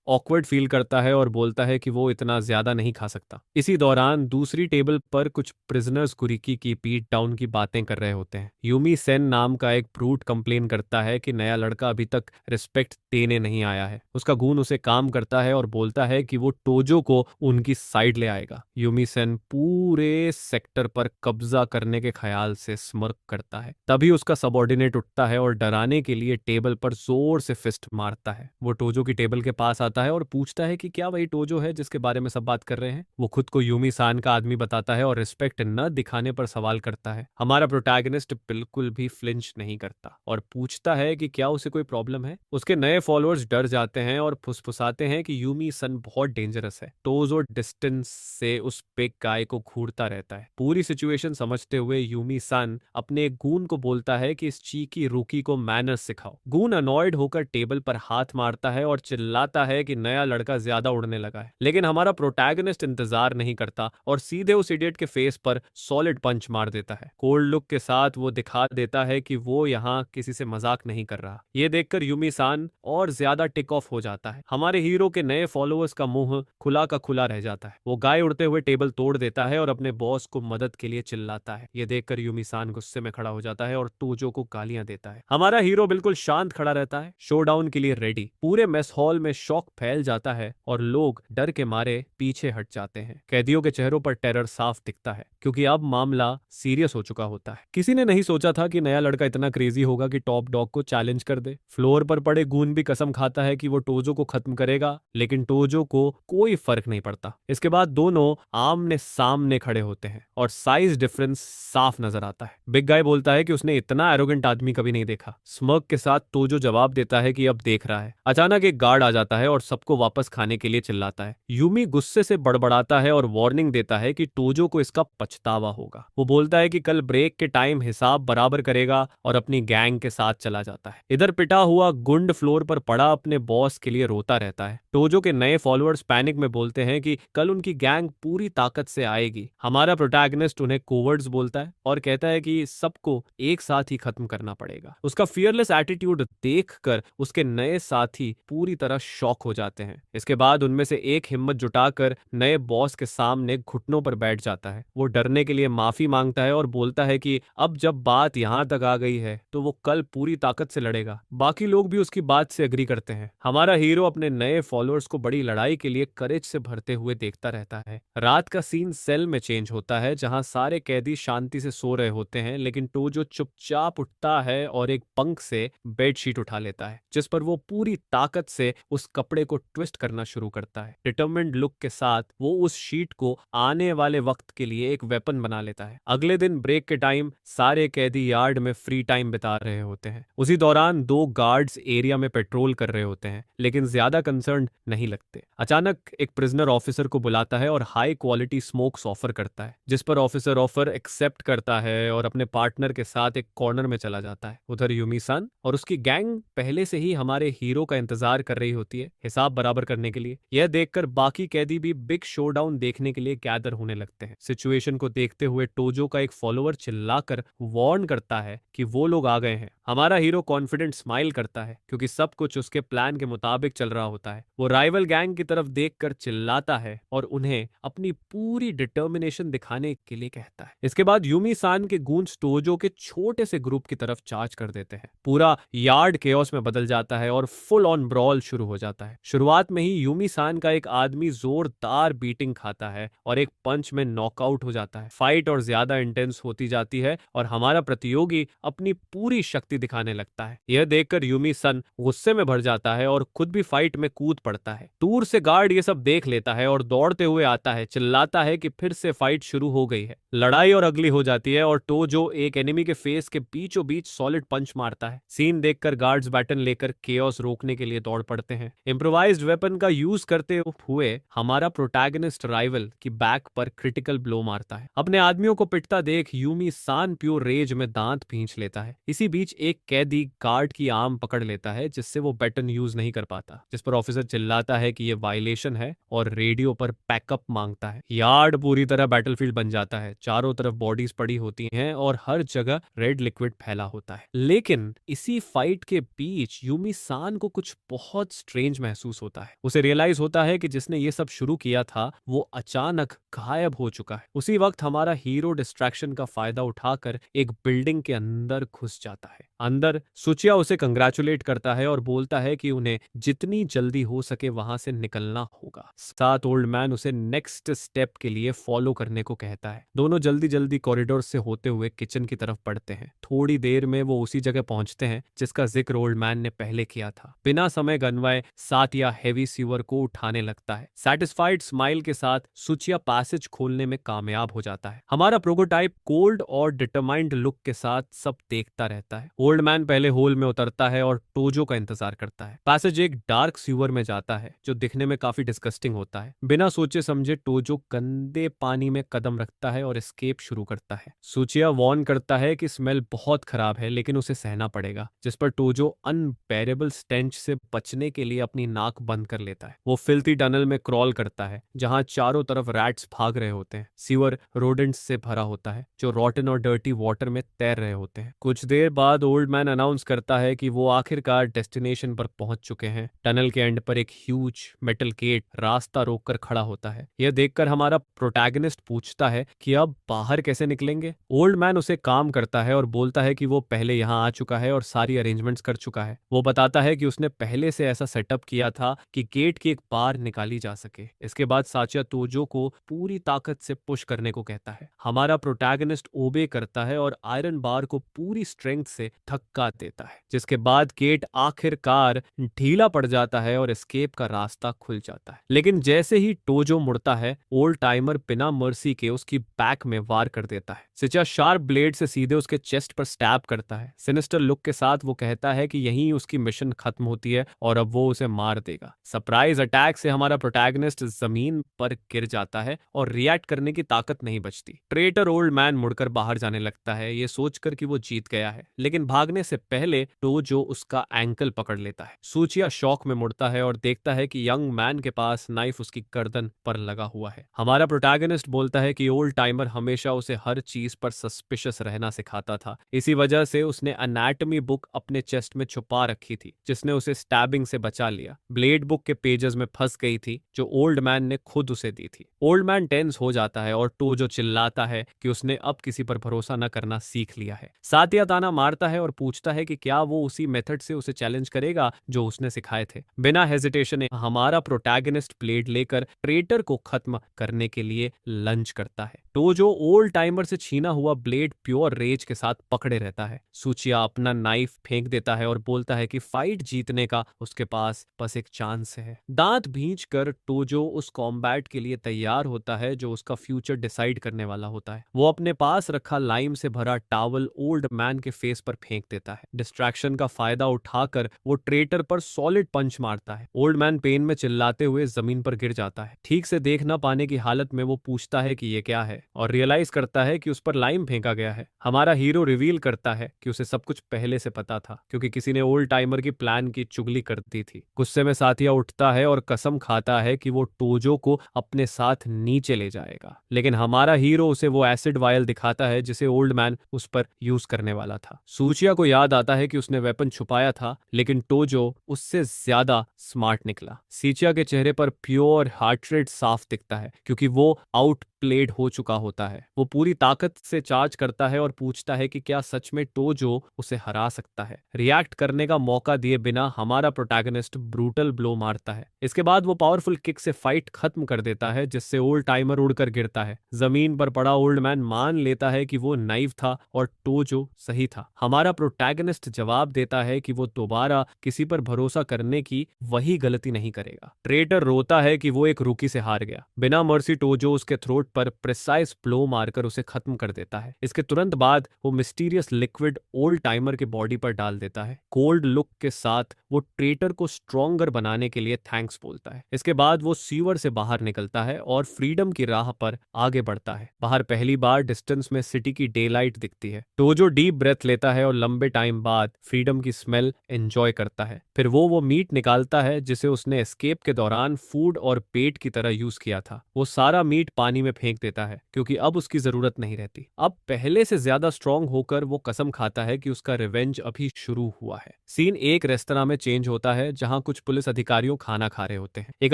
ऑकवर्ड फील करता है और बोलता है कि वो इतना ज्यादा नहीं खा सकता। इसी दौरान दूसरी टेबल पर कुछ प्रिजनर्स कुरीकी की पीट डाउन की बातें कर रहे होते हैं। यूमी सेन नाम का एक ब्रूट कंप्लेन करता है कि नया लड़का अभी तक रिस्पेक्ट देने नहीं आया है। उसका गून उसे काम करता है और बोलता है कि वो टोजो को उनकी साइड ले आएगा। यूमी सेन पूरे सेक्टर पर कब्जा करने के ख्याल से स्मर्क करता है। तभी उसका सबऑर्डिनेट उठता है और डराने के लिए टेबल पर जोर से फिस्ट मारता है। वो टोजो की टेबल के पास आता है और पूछता है कि क्या वही टोजो है जिसके बारे में सब बात कर रहे हैं। वो खुद को यूमी सान का आदमी बताता है और रिस्पेक्ट न दिखाने पर सवाल करता है। हमारा प्रोटैगनिस्ट बिल्कुल भी फ्लिंच नहीं करता और पूछता है कि क्या उसे कोई प्रॉब्लम है। उसके नए फॉलोअर्स डर जाते हैं और फुसफुसाते हैं कि यूमी सन बहुत डेंजरस है। टोजो डिस्टेंस से उस बिग गाय को घूरता रहता है। पूरी सिचुएशन समझते हुए यूमी सन अपने गून को बोलता है कि इस चीकी रूकी को मैनर्स सिखाओ। गून अनॉयड होकर टेबल पर हाथ मारता है और चिल्लाता है कि नया लड़का ज्यादा उड़ने लगा है। लेकिन हमारा प्रोटैगनिस्ट इंतजार नहीं करता और सीधे उस इडियट के फेस पर सॉलिड पंच मार देता है। कोल्ड लुक के साथ वो दिखा देता है कि वो यहाँ किसी से मजाक नहीं कर रहा। ये देखकर यूमी सान और ज्यादा टिक ऑफ हो जाता है। हमारे हीरो के नए फॉलोअर्स का मुंह खुला का खुला रह जाता है। वो गाय उड़ते हुए टेबल तोड़ देता है और अपने बॉस को मदद के लिए चिल्लाता है। ये देखकर यूमी सान गुस्से में खड़ा हो जाता है और टोजो को गालियां देता है। हमारा हीरो बिल्कुल शांत खड़ा रहता है, शोडाउन के लिए रेडी। पूरे मेस हॉल में शॉक फैल जाता है और लोग डर के मारे पीछे हट जाते हैं। कैदियों के चेहरों पर टेरर साफ दिखता है क्योंकि अब मामला सीरियस हो चुका होता है। किसी ने नहीं सोचा था कि नया लड़का इतना क्रेजी होगा कि टॉप डॉग को चैलेंज कर दे। फ्लोर पर पड़े गून भी कसम खाता है कि वो टोजो को खत्म करेगा, लेकिन टोजो को कोई फर्क नहीं पड़ता। इसके बाद दोनों आमने सामने खड़े होते हैं और साइज डिफरेंस साफ नजर आता है। बिग गाय बोलता है कि उसने इतना एरोगेंट आदमी कभी नहीं देखा। स्मर्क के साथ टोजो जवाब देता है कि अब देख रहा है। अचानक एक गार्ड आ जाता है और सबको वापस खाने के लिए चिल्लाता है। यूमी गुस्से से बड़बड़ाता है और वार्निंग देता है कि टोजो को इसका पछतावा होगा। वो बोलता है कि कल ब्रेक के टाइम हिसाब बराबर करेगा और अपनी गैंग के साथ चला जाता है। इधर पिटा हुआ गुंड फ्लोर पर पड़ा अपने बॉस के लिए रोता रहता है। टोजो के नए फॉलोअर्स पैनिक में बोलते हैं कि कल उनकी गैंग पूरी ताकत से आएगी। हमारा प्रोटैगनिस्ट उन्हें कोवर्ड्स बोलता है और कहता है कि सबको एक साथ ही खत्म करना पड़ेगा। उसका फियरलेस एटीट्यूड देखकर उसके नए साथी पूरी तरह शॉक हो जाते हैं। इसके बाद उनमें से एक हिम्मत जुटाकर नए बॉस के सामने घुटनों पर बैठ जाता है। वो डरने के लिए माफी मांगता है और बोलता है कि अब जब बात यहां तक आ गई है तो वो कल पूरी ताकत से लड़ेगा। बाकी लोग भी उसकी बात से एग्री करते हैं। हमारा हीरो अपने नए फॉलोअर्स को बड़ी लड़ाई के लिए करेज से भरते हुए देखता रहता है। रात का सीन सेल में चेंज होता है जहां सारे कैदी शांति से सो रहे होते हैं, लेकिन टोजो चुपचाप उठता है और एक पंख से बेडशीट उठा लेता है जिस पर वो पूरी ताकत से उस कपड़े को ट्विस्ट करना शुरू करता है। डिटरमिन्ड लुक के साथ वो उस शीट को आने वाले वक्त के लिए एक वेपन बना लेता है। अगले दिन ब्रेक के टाइम सारे कैदी यार्ड में फ्री टाइम बिता रहे होते हैं। उसी दौरान दो गार्ड्स एरिया में पेट्रोल कर रहे होते हैं, लेकिन ज्यादा कंसर्न नहीं लगते। अचानक एक प्रिजनर ऑफिसर को बुलाता है और हाई क्वालिटी स्मोक्स ऑफर करता है, जिस पर ऑफिसर ऑफर एक्सेप्ट करता है और अपने पार्टनर के साथ एक कॉर्नर में चला जाता है। उधर यूमी-सान और उसकी गैंग पहले से ही हमारे हीरो का इंतजार कर रही होती है हिसाब बराबर करने के लिए। यह देखकर बाकी कैदी भी बिग शोडाउन देखने के लिए गैदर होने लगते हैं। सिचुएशन को देखते हुए टोजो का एक फॉलोअर चिल्लाकर वार्न करता है कि वो लोग आ गए हैं। हमारा हीरो कॉन्फिडेंट स्माइल करता है क्योंकि सब कुछ उसके प्लान के मुताबिक चल रहा होता है। वो राइवल गैंग की तरफ देखकर चिल्लाता है और उन्हें अपनी पूरी डिटर्मिनेशन दिखाने के लिए कहता है। इसके बाद यूमी-सान के गूंज टोजो के छोटे से ग्रुप की तरफ चार्ज कर देते हैं। पूरा यार्ड केओस में बदल जाता है और फुल ऑन ब्रॉल शुरू हो जाता है। शुरुआत में ही यूमी-सान का एक आदमी जोरदार बीटिंग खाता है और एक पंच में नॉकआउट हो जाता है। फाइट और ज्यादा इंटेंस होती जाती है और हमारा प्रतियोगी अपनी पूरी शक्ति दिखाने लगता है। यह देखकर यूमी-सन गुस्से में भर जाता है और खुद भी फाइट में कूद पड़ता है। दूर से गार्ड ये सब देख लेता है और दौड़ते हुए आता है, चिल्लाता है कि फिर से फाइट शुरू हो गई है। लड़ाई और अगली हो जाती है और टोजो एक एनिमी के फेस के बीचों बीच सॉलिड पंच मारता है। सीन सीन देखकर गार्ड्स बैटन लेकर केओस रोकने के लिए दौड़ पड़ते हैं। इम्प्रोवाइज्ड वेपन का यूज करते हुए हमारा प्रोटैगनिस्ट राइवल की बैक पर क्रिटिकल ब्लो मारता है। अपने आदमियों को पिटता देख यूमी सान प्योर रेज में दांत भींच लेता है। इसी बीच एक कैदी गार्ड की आर्म पकड़ लेता है, जिससे वो बैटन यूज नहीं कर पाता, जिस पर ऑफिसर चिल्लाता है कि ये वायलेशन है और रेडियो पर बैकअप मांगता है। यार्ड पूरी तरह बैटलफील्ड बन जाता है। चारों तरफ बॉडीज पड़ी होती हैं और हर जगह रेड लिक्विड फैला होता है। लेकिन इसी फाइट के बीच यूमी सान को कुछ बहुत स्ट्रेंज महसूस होता है। उसे रियलाइज होता है कि जिसने ये सब शुरू किया था वो अचानक गायब हो चुका है। उसी वक्त हमारा हीरो डिस्ट्रैक्शन का फायदा उठाकर एक बिल्डिंग के अंदर घुस जाता है। अंदर सुचिया उसे कंग्रेचुलेट करता है और बोलता है कि उन्हें जितनी जल्दी हो सके वहां से निकलना होगा। साथ ओल्ड मैन उसे नेक्स्ट स्टेप के लिए फॉलो करने को कहता है। दोनों जल्दी जल्दी कॉरिडोर से होते हुए किचन की तरफ बढ़ते हैं। थोड़ी देर में वो उसी जगह पहुंचते हैं जिसका जिक्र ओल्ड मैन ने पहले किया था। बिना समय गंवाए सातिया हेवी सीवर को उठाने लगता है। सैटिस्फाइड स्माइल के साथ सुचिया पैसेज खोलने में कामयाब हो जाता है। हमारा प्रोटोटाइप कोल्ड और डिटरमाइंड लुक के साथ सब देखता रहता है। ओल्ड मैन पहले होल में उतरता है और टोजो का इंतजार करता है। पैसेज एक डार्क सीवर में जाता है जो दिखने में काफी डिस्गस्टिंग होता है। बिना सोचे समझे टोजो गंदे पानी में कदम रखता है और एस्केप शुरू करता है। सुचिया वॉर्न करता है कि स्मेल बहुत खराब है लेकिन उसे सहना पड़ेगा, जिस पर टोजो अनबेरेबल स्टेंच से बचने के लिए अपनी नाक बंद कर लेता है। वो फिल्थी टनल में क्रॉल करता है जहां चारों तरफ रैट्स भाग रहे होते हैं। सीवर रोडेंट्स से भरा होता है जो रॉटन और डर्टी वाटर में तैर रहे होते हैं। कुछ देर बाद ओल्ड मैन अनाउंस करता है कि वो आखिरकार डेस्टिनेशन पर पहुंच चुके हैं। टनल के एंड पर एक ह्यूज मेटल गेट रास्ता रोककर खड़ा होता है। यह देखकर हमारा प्रोटैगनिस्ट पूछता है कि अब बाहर कैसे निकलेंगे। ओल्ड मैन उसे काम करता है और बोलता है कि वो पहले यहाँ आ चुका है और सारी अरेंजमेंट्स कर चुका है। वो बताता है कि उसने पहले से ऐसा सेटअप किया था कि गेट की एक बार निकाली जा सके। इसके बाद साचिया तोजो को पूरी ताकत से पुश करने को कहता है। हमारा प्रोटैगनिस्ट ओबे करता है और आयरन बार को पूरी स्ट्रेंथ से धक्का देता है, जिसके बाद गेट आखिरकार ढीला पड़ जाता है और एस्केप का रास्ता खुल जाता है। लेकिन जैसे ही टोजो मुड़ता है ओल्ड टाइमर बिना मर्सी के उसकी बैक में वार कर देता है। सिचा शार्प ब्लेड से सीधे उसके चेस्ट पर स्टैब करता है। सिनिस्टर लुक के साथ वो कहता है कि यहीं उसकी मिशन खत्म होती है और अब वो उसे मार देगा। सरप्राइज अटैक से हमारा प्रोटैगनिस्ट जमीन पर गिर जाता है और रिएक्ट करने की ताकत नहीं बचती। ट्रेटर ओल्ड मैन मुड़कर बाहर जाने लगता है, ये सोचकर कि वो जीत गया है, लेकिन भागने से पहले टोजो उसका एंकल पकड़ लेता है। सूचिया शॉक में मुड़ता है और देखता है कि यंग मैन के पास नाइफ उसकी गर्दन पर लगा हुआ है। हमारा प्रोटैगनिस्ट बोलता है कि ओल्ड टाइमर हमेशा उसे हर चीज पर सस्पिशियस रहना सिखाता था। इसी वजह से उसने एनाटॉमी बुक अपने चेस्ट में छुपा रखी थी, जिसने उसे स्टैबिंग से बचा लिया। ब्लेड बुक के पेजेस में फंस गई थी जो ओल्ड मैन ने खुद उसे दी थी। ओल्ड मैन टेंस हो जाता है और टोजो चिल्लाता है कि उसने अब किसी पर भरोसा न करना सीख लिया है। सातिया ताना मारता है और पूछता है कि क्या वो उसी मेथड से उसे चैलेंज करेगा जो उसने सिखाए थे। बिना हेजिटेशन हमारा प्रोटैगनिस्ट ब्लेड लेकर ट्रेटर को खत्म करने के लिए लंच करता है। टोजो ओल्ड टाइमर से छीना हुआ ब्लेड प्योर रेज के साथ पकड़े रहता है। सूचिया अपना नाइफ फेंक देता है और बोलता है कि फाइट जीतने का उसके पास बस एक चांस है। दांत भींचकर टोजो उस कॉम्बैट के लिए तैयार होता है जो उसका फ्यूचर डिसाइड करने वाला होता है। वो अपने पास रखा लाइम से भरा टावल ओल्ड मैन के फेस पर फेंक देता है। डिस्ट्रैक्शन का फायदा उठाकर वो ट्रेटर पर सॉलिड पंच मारता है। ओल्ड मैन पेन में चिल्लाते हुए जमीन पर गिर जाता है। ठीक से देख ना पाने की हालत में वो पूछता है कि ये क्या है और रियलाइज करता है कि उस पर लाइम फेंका गया है। हमारा हीरो रिवील करता है कि उसे सब कुछ पहले से पता था, क्योंकि किसी ने ओल्ड टाइमर की प्लान की चुगली कर दी थी। गुस्से में साथिया उठता है और कसम खाता है कि वो टोजो को अपने साथ नीचे ले जाएगा। लेकिन हमारा हीरो उसे वो एसिड वायल दिखाता है जिसे ओल्ड मैन उस पर यूज करने वाला था। सूचिया को याद आता है कि उसने वेपन छुपाया था, लेकिन टोजो उससे ज्यादा स्मार्ट निकला। सीचिया के चेहरे पर प्योर हार्ट रेट साफ दिखता है क्योंकि वो आउट प्लेड हो चुका होता है। वो पूरी ताकत से चार्ज करता है और पूछता है कि क्या सच में टोजो उसे हरा सकता है। रिएक्ट करने का मौका दिए बिना हमारा प्रोटैगनिस्ट ब्रूटल ब्लो मारता है। इसके बाद वो पावरफुल किक से फाइट खत्म कर देता है, जिससे ओल्ड टाइमर उड़कर गिरता है। जमीन पर पड़ा ओल्ड मैन मान लेता है कि वो नाइव था और टोजो सही था। हमारा प्रोटैगनिस्ट जवाब देता है कि वो दोबारा किसी पर भरोसा करने की वही गलती नहीं करेगा। ट्रेटर रोता है कि वो एक रुकी से हार गया। बिना मर्सी टोजो उसके थ्रोट पर प्रिसाइज ब्लो मारकर उसे खत्म कर देता है। इसके तुरंत बाद वो मिस्टीरियस लिक्विड ओल्ड टाइमर के बॉडी पर डाल देता है। कोल्ड लुक के साथ वो ट्रेटर को स्ट्रॉन्गर बनाने के लिए थैंक्स बोलता है। इसके बाद वो सीवर से बाहर निकलता है और फ्रीडम की राह पर आगे बढ़ता है। बाहर पहली बार डिस्टेंस में सिटी की डे लाइट दिखती है। टोजो डीप ब्रेथ लेता है और लंबे टाइम बाद फ्रीडम की स्मेल एंजॉय करता है। फिर वो मीट निकालता है जिसे उसने एस्केप के दौरान फूड और पेट की तरह यूज किया था। वो सारा मीट पानी में फेंक देता है क्योंकि अब उसकी जरूरत नहीं रहती। अब पहले से ज्यादा स्ट्रांग होकर वो कसम खाता है कि उसका रिवेंज अभी शुरू हुआ है। सीन एक रेस्तरां में चेंज होता है जहां कुछ पुलिस अधिकारियों खाना खा रहे होते हैं। एक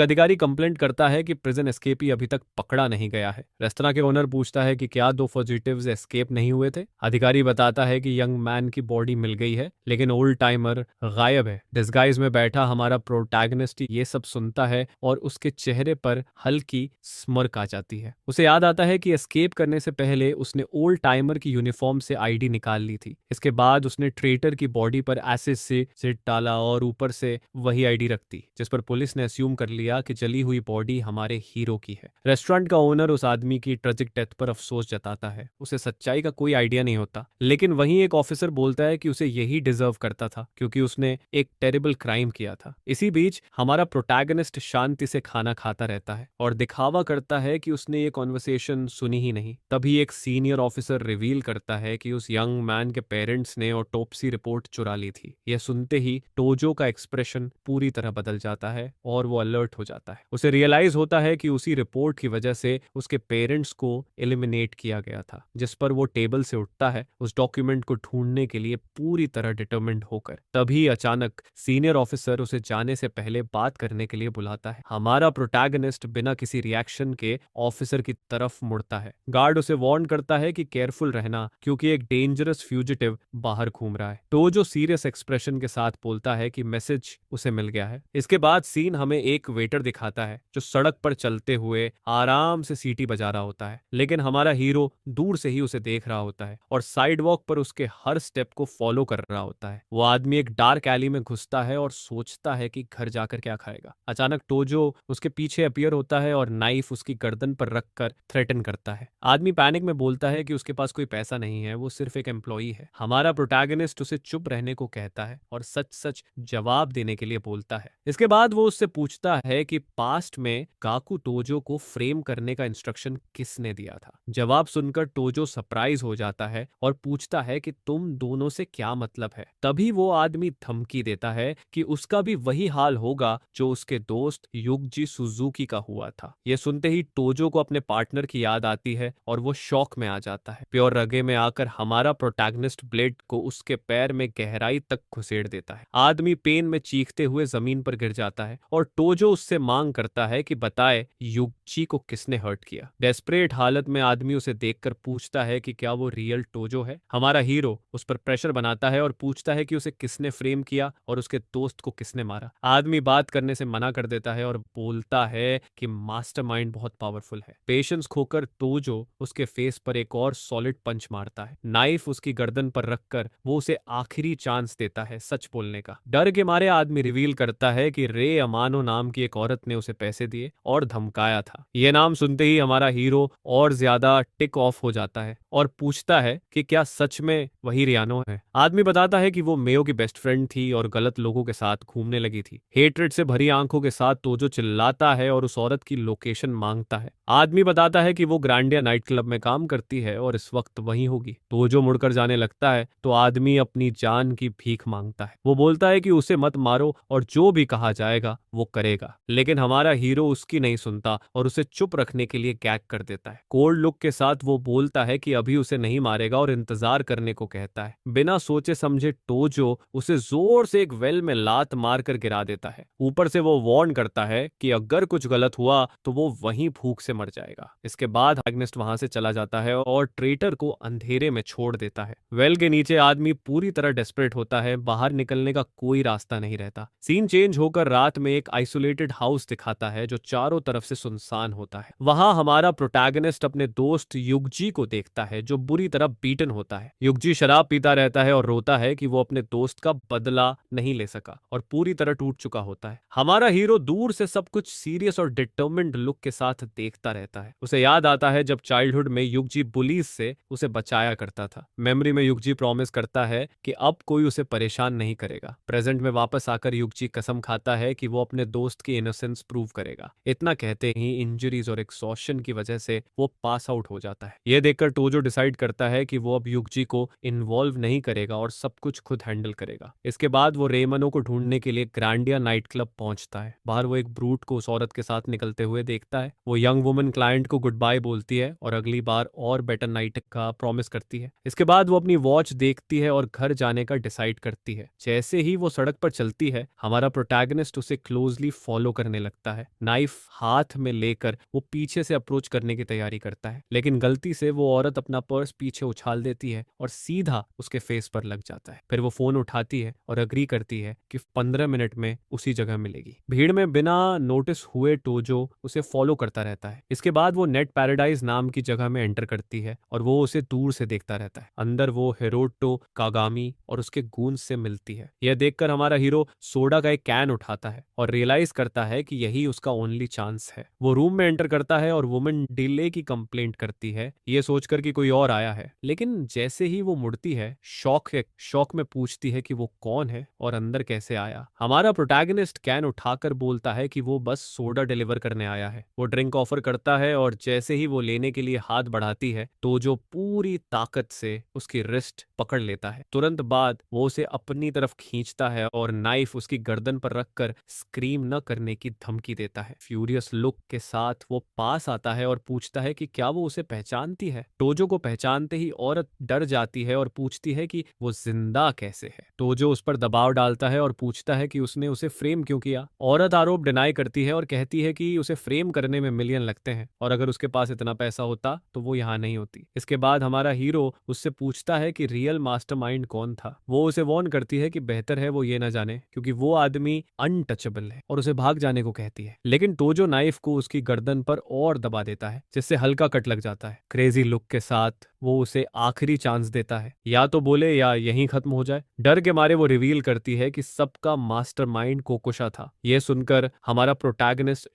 अधिकारी कंप्लेंट करता है कि प्रिजन एस्केपी अभी तक पकड़ा नहीं गया है। रेस्तरां के ओनर पूछता है कि क्या 2 फॉजिटिव्स एस्केप नहीं हुए थे। अधिकारी बताता है कि यंग मैन की बॉडी मिल गई है लेकिन ओल्ड टाइमर गायब है। डिस्गाइज में बैठा हमारा प्रोटैगनिस्ट ये सब सुनता है और उसके चेहरे पर हल्की स्मर्क आ जाती है। उसे याद आता है कि एस्केप करने से पहले उसने ओल्ड टाइमर की यूनिफॉर्म से आईडी निकाल ली थी। इसके बाद उसने ट्रेटर की बॉडी पर एसिड से सिट डाला और ऊपर से वही आईडी रख दी, जिस पर पुलिस ने अस्यूम कर लिया कि जली हुई बॉडी हमारे हीरो की है। रेस्टोरेंट का ओनर उस आदमी की ट्रेजिक डेथ पर अफसोस जताता है। उसे सच्चाई का कोई आइडिया नहीं होता, लेकिन वहीं एक ऑफिसर बोलता है कि उसे यही डिजर्व करता था क्योंकि उसने एक टेरिबल क्राइम किया था। इसी बीच हमारा प्रोटैगनिस्ट शांति से खाना खाता रहता है और दिखावा करता है कि उसने ये कॉन्वर्सेशन सुनी ही नहीं। तभी एक सीनियर ऑफिसर रिवील करता है कि उस यंग मैन के पेरेंट्स ने ऑटोप्सी रिपोर्ट चुरा ली थी। यह सुनते ही टोजो का एक्सप्रेशन पूरी तरह बदल जाता है और वो अलर्ट हो जाता है। उसे रियलाइज होता है कि उसी रिपोर्ट की वजह से उसके पेरेंट्स को एलिमिनेट किया गया था। जिस पर वो टेबल से उठता है उस डॉक्यूमेंट को ढूंढने के लिए पूरी तरह डिटरमिन्ड होकर। तभी अचानक सीनियर ऑफिसर उसे जाने से पहले बात करने के लिए बुलाता है। हमारा प्रोटैगनिस्ट बिना किसी रिएक्शन के ऑफिसर की तरफ मुड़ता है। गार्ड उसे वार्न करता है कि केयरफुल रहना क्योंकि एक डेंजरस फ्यूजिटिव बाहर घूम रहा है। तो जो सीरियस एक्सप्रेशन के साथ बोलता है कि मैसेज उसे मिल गया है। इसके बाद सीन हमें एक वेटर दिखाता है जो सड़क पर चलते हुए आराम से सीटी बजा रहा होता है, लेकिन हमारा हीरो दूर से ही उसे देख रहा होता है और साइडवॉक पर उसके हर स्टेप को फॉलो कर रहा होता है। वो आदमी एक डार्क एली में घुसता है और सोचता है कि घर जाकर क्या खाएगा। अचानक टोजो उसके पीछे अपीयर होता है और नाइफ उसकी गर्दन पर रखकर थ्रेटन करता है। आदमी पैनिक में बोलता है कि उसके पास कोई पैसा नहीं है, वो सिर्फ एक एम्प्लॉई है। हमारा प्रोटैगनिस्ट उसे चुप रहने को कहता है और सच सच जवाब देने के लिए बोलता है। इसके बाद वो उससे पूछता है कि पास्ट में काकू टोजो को फ्रेम करने का इंस्ट्रक्शन किसने दिया था। जवाब सुनकर टोजो सरप्राइज हो जाता है और पूछता है कि तुम दोनों से क्या मतलब है। तभी वो आदमी धमकी देता है कि उसका भी वही हाल होगा जो उसके दोस्त युगजी सुजुकी का हुआ था। यह सुनते ही टोजो को अपने पार्टनर की याद आती है और वो शॉक में आ जाता है। प्योर रगे में आकर हमारा प्रोटैगनिस्ट ब्लेड को उसके पैर में गहराई तक घुसेड़ देता है। आदमी पेन में चीखते हुए जमीन पर गिर जाता है और टोजो उससे मांग करता है कि बताए युगजी को किसने हर्ट किया। डेस्परेट हालत में आदमी उसे देखकर पूछता है कि क्या वो रियल टोजो है। हमारा हीरो उस पर प्रेशर बनाता है और पूछता है कि उसे किसने फ्रेम किया और उसके दोस्त को किसने मारा। आदमी बात करने से मना कर देता है और बोलता है कि मास्टरमाइंड बहुत पावरफुल है। पेशेंस खोकर टोजो उसके फेस पर एक और सॉलिड पंच मारता है। नाइफ उसकी गर्दन पर रखकर वो उसे आखिरी चांस देता है सच बोलने का। डर के मारे आदमी रिवील करता है कि रे अमानो नाम की एक औरत ने उसे पैसे दिए और धमकाया था। यह नाम सुनते ही हमारा हीरो और ज्यादा टिक ऑफ हो जाता है और पूछता है कि क्या सच में वही रियानो है। आदमी बताता है कि वो मेयो की बेस्ट फ्रेंड थी और गलत लोगों के साथ घूमने लगी थी। हेट्रेड से भरी आंखों के साथ टोजो चिल्लाता है और उस औरत की लोकेशन मांगता है। आदमी बताता है कि वो ग्रांडिया नाइट क्लब में काम करती है और इस वक्त वहीं होगी। टोजो मुड़कर जाने लगता है तो आदमी अपनी जान की भीख मांगता है। वो बोलता है कि उसे मत मारो और जो भी कहा जाएगा वो करेगा, लेकिन हमारा हीरो उसकी नहीं सुनता और उसे चुप रखने के लिए गैग कर देता है। कोल्ड लुक के साथ वो बोलता है कि अभी उसे नहीं मारेगा और इंतजार करने को कहता है। बिना सोचे समझे टोजो उसे जोर से एक वेल में लात मारकर गिरा देता है। ऊपर से वो वार्न करता है कि अगर कुछ गलत हुआ तो वो वहीं भूख से मर जाएगा। इसके बाद एग्नेस्ट वहां से चला जाता है और ट्रेटर को अंधेरे में छोड़ देता है। वेल के नीचे आदमी पूरी तरह डेस्परेट होता है, बाहर निकलने का कोई रास्ता नहीं रहता। सीन चेंज होकर रात में एक आइसोलेटेड हाउस दिखाता है जो चारों तरफ से सुनसान होता है। वहां हमारा प्रोटैगनिस्ट अपने दोस्त युगजी को देखता है जो बुरी तरह बीटन होता है। युगजी शराब पीता रहता है और रोता है कि वो अपने दोस्त का बदला नहीं ले सका और पूरी तरह टूट चुका होता है। हमारा हीरो दूर से सब कुछ सीरियस और डिटर्मिन्ड लुक के साथ देखता रहता है। उसे याद आता है जब चाइल्डहुड में युगजी पुलिस से उसे बचाया करता था। मेमोरी में युगजी प्रॉमिस करता है कि अब कोई उसे परेशान नहीं करेगा। प्रेजेंट में वापस आकर युगजी कसम खाता है कि वो अपने दोस्त की इनोसेंस प्रूव करेगा। इतना कहते ही इंजरीज और एक्सॉशन की वजह से वो पास आउट हो जाता है। यह देखकर टोजो डिसाइड करता है कि वो अब युगजी को इन्वॉल्व नहीं करेगा और सब कुछ खुद हैंडल करेगा। इसके बाद वो रेमनो को ढूंढने के लिए ग्रांडिया नाइट क्लब पहुंचता है। बाहर वो एक ब्रूट को उस औरत के साथ निकलते हुए देखता है। वो यंग वुमन क्लाइंट को गुड बाय बोलती है और अगली बार और बेटर नाइट का प्रॉमिस करती है। इसके बाद वो अपनी वॉच देखती है और घर जाने का डिसाइड करती है। जैसे ही वो सड़क पर चलती है, हमारा प्रोटैगनिस्ट उसे क्लोजली फॉलो करने लगता है। नाइफ हाथ में लेकर वो पीछे से अप्रोच करने की तैयारी करता है, लेकिन गलती से वो औरत अपना पर्स पीछे उछाल देती है और सीधा उसके फेस पर लग जाता है। फिर वो फोन उठाती है और अग्री करती है कि 15 मिनट में उसी जगह मिलेगी। भीड़ में बिना नोटिस हुए टोजो उसे फॉलो करता रहता है। इसके बाद वो नेट पैराडाइज नाम की जगह में एंटर करती है और वो उसे दूर से देखता रहता है। अंदर वो हिरोटो कागामी और उसके गूंज से मिलती है। यह देखकर हमारा हीरो सोडा का एक कैन उठाता है और रियलाइज करता है कि यही उसका ओनली चांस है। वो रूम में एंटर करता है और वुमन डिले की कंप्लेंट करती है, ये सोचकर कि कोई और आया है। लेकिन जैसे ही वो मुड़ती है, शॉक में पूछती है कि वो कौन है और अंदर कैसे आया। हमारा प्रोटैगनिस्ट कैन उठाकर बोलता है कि वो बस सोडा डिलीवर करने आया है। वो ड्रिंक ऑफर करता है और जैसे ही वो लेने के लिए हाथ बढ़ाती है तो जो पूरी ताकत से उसकी रिस्ट पकड़ लेता है। तुरंत बाद वो उसे अपनी तरफ खींचता है और नाइफ उसकी गर्दन पर रखकर स्क्रीम न करने की धमकी देता है। फ्यूरियस लुक के साथ वो पास आता है और पूछता है कि क्या वो उसे पहचानती है। टोजो को पहचानते ही औरत डर जाती है और पूछती है कि वो जिंदा कैसे है। टोजो उस पर दबाव डालता है और पूछता है कि उसने उसे फ्रेम क्यों किया। औरत आरोप डिनाई करती है और कहती है कि उसे फ्रेम करने में मिलियन लगते हैं और अगर उसके पास इतना पैसा होता तो वो यहाँ नहीं होती। इसके बाद हमारा हीरो उससे पूछता है कि रियल मास्टरमाइंड कौन था। वो उसे वार्न करती है कि बेहतर है वो ये ना जाने, क्योंकि वो आदमी अनटचेबल है, और उसे भाग जाने को कहती है। लेकिन टोजो नाइफ को उसकी गर्दन पर और दबा देता है, जिससे हल्का कट लग जाता है। क्रेजी लुक के साथ वो उसे आखिरी चांस देता है, या तो बोले या यहीं खत्म हो जाए। डर के मारे वो रिवील करती है कि सबका मास्टरमाइंड कोकोशा था। यह सुनकर हमारा प्रोटैगनिस्ट